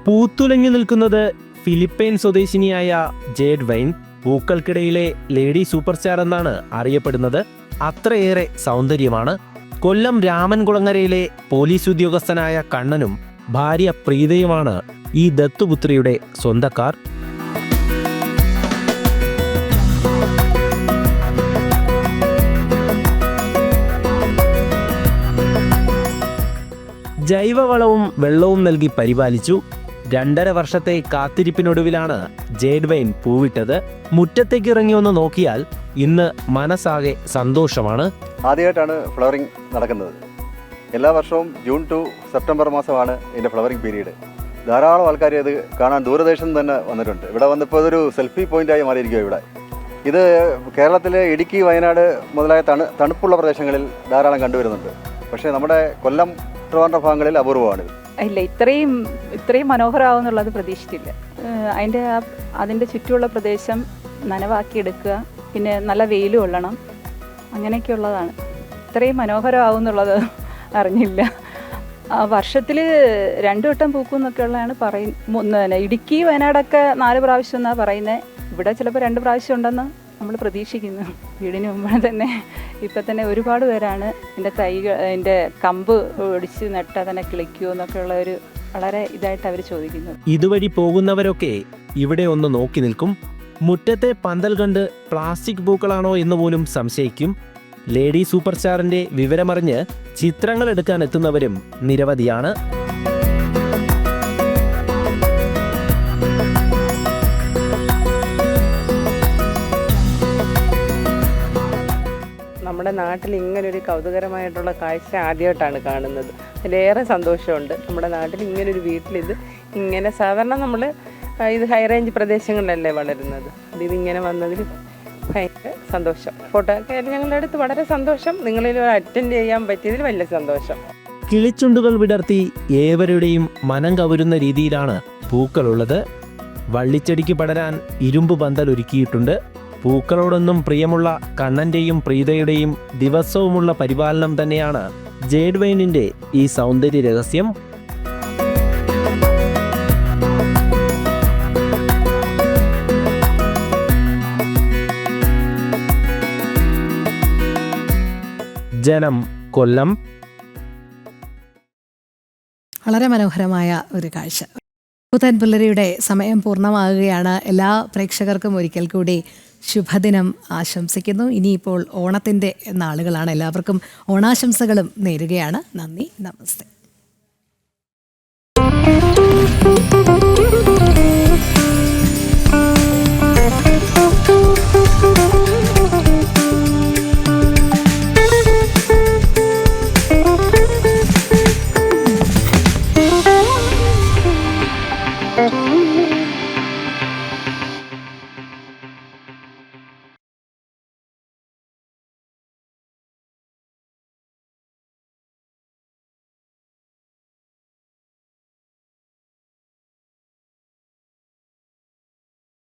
പൂത്തുലഞ്ഞു നിൽക്കുന്നത് ഫിലിപ്പൈൻ സ്വദേശിനിയായ ജേഡ് വൈൻ. പൂക്കൾക്കിടയിലെ ലേഡി സൂപ്പർ സ്റ്റാർ എന്നാണ് അറിയപ്പെടുന്നത്. അത്രയേറെ സൗന്ദര്യമാണ്. കൊല്ലം രാമൻകുളങ്ങരയിലെ പോലീസ് ഉദ്യോഗസ്ഥനായ കണ്ണനും ഭാര്യ പ്രീതയുമാണ് ഈ ദത്തുപുത്രിയുടെ സ്വന്തക്കാർ. ജൈവവളവും വെള്ളവും നൽകി പരിപാലിച്ചു. 2.5 വർഷത്തെ കാത്തിരിപ്പിനൊടുവിലാണ് ജേഡ് വൈൻ പൂവിട്ടത്. മുറ്റത്തേക്ക് ഇറങ്ങി ഒന്ന് നോക്കിയാൽ ഇന്ന് മനസ്സാകെ സന്തോഷമാണ്. ആദ്യമായിട്ടാണ് ഫ്ലവറിംഗ് നടക്കുന്നത്. എല്ലാ വർഷവും ജൂൺ ടു സെപ്റ്റംബർ മാസമാണ് ഇതിൻ്റെ ഫ്ലവറിംഗ് പീരീഡ്. ധാരാളം ആൾക്കാർ ഇത് കാണാൻ ദൂരദേശം തന്നെ വന്നിട്ടുണ്ട്. ഇവിടെ വന്നപ്പോൾ ഇതൊരു സെൽഫി പോയിൻ്റായി മാറിയിരിക്കുക. ഇവിടെ ഇത് കേരളത്തിലെ ഇടുക്കി, വയനാട് മുതലായ തണുപ്പുള്ള പ്രദേശങ്ങളിൽ ധാരാളം കണ്ടുവരുന്നുണ്ട്. പക്ഷേ നമ്മുടെ കൊല്ലം, ട്രിവാൻഡ്രം ഭാഗങ്ങളിൽ അപൂർവമാണിത്. ഇല്ല, ഇത്രയും മനോഹരമാവുന്നുള്ളത് പ്രതീക്ഷിച്ചില്ല. അതിൻ്റെ ചുറ്റുമുള്ള പ്രദേശം നനവാക്കിയെടുക്കുക, പിന്നെ നല്ല വെയിൽ കൊള്ളണം, അങ്ങനെയൊക്കെയുള്ളതാണ്. ഇത്രയും മനോഹരമാവുന്നുള്ളത് അറിഞ്ഞില്ല. വർഷത്തിൽ 2 വട്ടം പൂക്കും എന്നൊക്കെയുള്ളതാണ് പറയുന്നത്. ഇടുക്കി, വയനാടൊക്കെ 4 പ്രാവശ്യം എന്നാണ് പറയുന്നത്. ഇവിടെ ചിലപ്പോൾ 2 പ്രാവശ്യം ഉണ്ടെന്ന് നമ്മൾ പ്രതീക്ഷിക്കുന്നു. വീടിന് മുമ്പ് തന്നെ ഇപ്പം തന്നെ ഒരുപാട് പേരാണ് എൻ്റെ കമ്പ് ഒടിച്ച് നട്ടാൽ തന്നെ കിളിക്കുമോ എന്നൊക്കെയുള്ള ഒരു വളരെ ഇതായിട്ട് അവർ ചോദിക്കുന്നത്. ഇതുവഴി പോകുന്നവരൊക്കെ ഇവിടെ ഒന്ന് നോക്കി നിൽക്കും. മുറ്റത്തെ പന്തൽ കണ്ട് പ്ലാസ്റ്റിക് പൂക്കളാണോ എന്ന് പോലും സംശയിക്കും. ലേഡി സൂപ്പർ സ്റ്റാറിന്റെ വിവരമറിഞ്ഞ് ചിത്രങ്ങൾ എടുക്കാൻ എത്തുന്നവരും നിരവധിയാണ്. നമ്മുടെ നാട്ടിൽ ഇങ്ങനൊരു കൗതുകരമായിട്ടുള്ള കാഴ്ച ആദ്യമായിട്ടാണ് കാണുന്നത്. അതിലേറെ സന്തോഷമുണ്ട്. നമ്മുടെ നാട്ടിൽ ഇങ്ങനൊരു വീട്ടിലിത് ഇങ്ങനെ, സാധാരണ നമ്മൾ ഇത് ഹൈ റേഞ്ച് പ്രദേശങ്ങളിലല്ലേ വളരുന്നത്. ഇതിങ്ങനെ വന്നതിൽ ഭയങ്കര സന്തോഷം. ഫോട്ടോ ഒക്കെ ഞങ്ങളുടെ അടുത്ത് വളരെ സന്തോഷം. നിങ്ങളിൽ അറ്റൻഡ് ചെയ്യാൻ പറ്റിയതിൽ വലിയ സന്തോഷം. കിളിച്ചുണ്ടുകൾ വിടർത്തി ഏവരുടെയും മനം കവരുന്ന രീതിയിലാണ് പൂക്കളുള്ളത്. വള്ളിച്ചെടിക്ക് പടരാൻ ഇരുമ്പ് പന്തൽ ഒരുക്കിയിട്ടുണ്ട്. പൂക്കളോടൊന്നും പ്രിയമുള്ള കണ്ണന്റെയും പ്രീതയുടെയും ദിവസവുമുള്ള പരിപാലനം തന്നെയാണ് ജേഡ് വൈനിന്റെ ഈ സൗന്ദര്യ രഹസ്യം. ജനം, കൊല്ലം. വളരെ മനോഹരമായ ഒരു കാഴ്ച. പുത്തൻ പുലരിയുടെ സമയം പൂർണ്ണമാകുകയാണ്. എല്ലാ പ്രേക്ഷകർക്കും ഒരിക്കൽ കൂടി ശുഭദിനം ആശംസിക്കുന്നു. ഇനിയിപ്പോൾ ഓണത്തിൻ്റെ നാളുകളാണ്. എല്ലാവർക്കും ഓണാശംസകളും നേരുകയാണ്. നന്ദി, നമസ്തേ.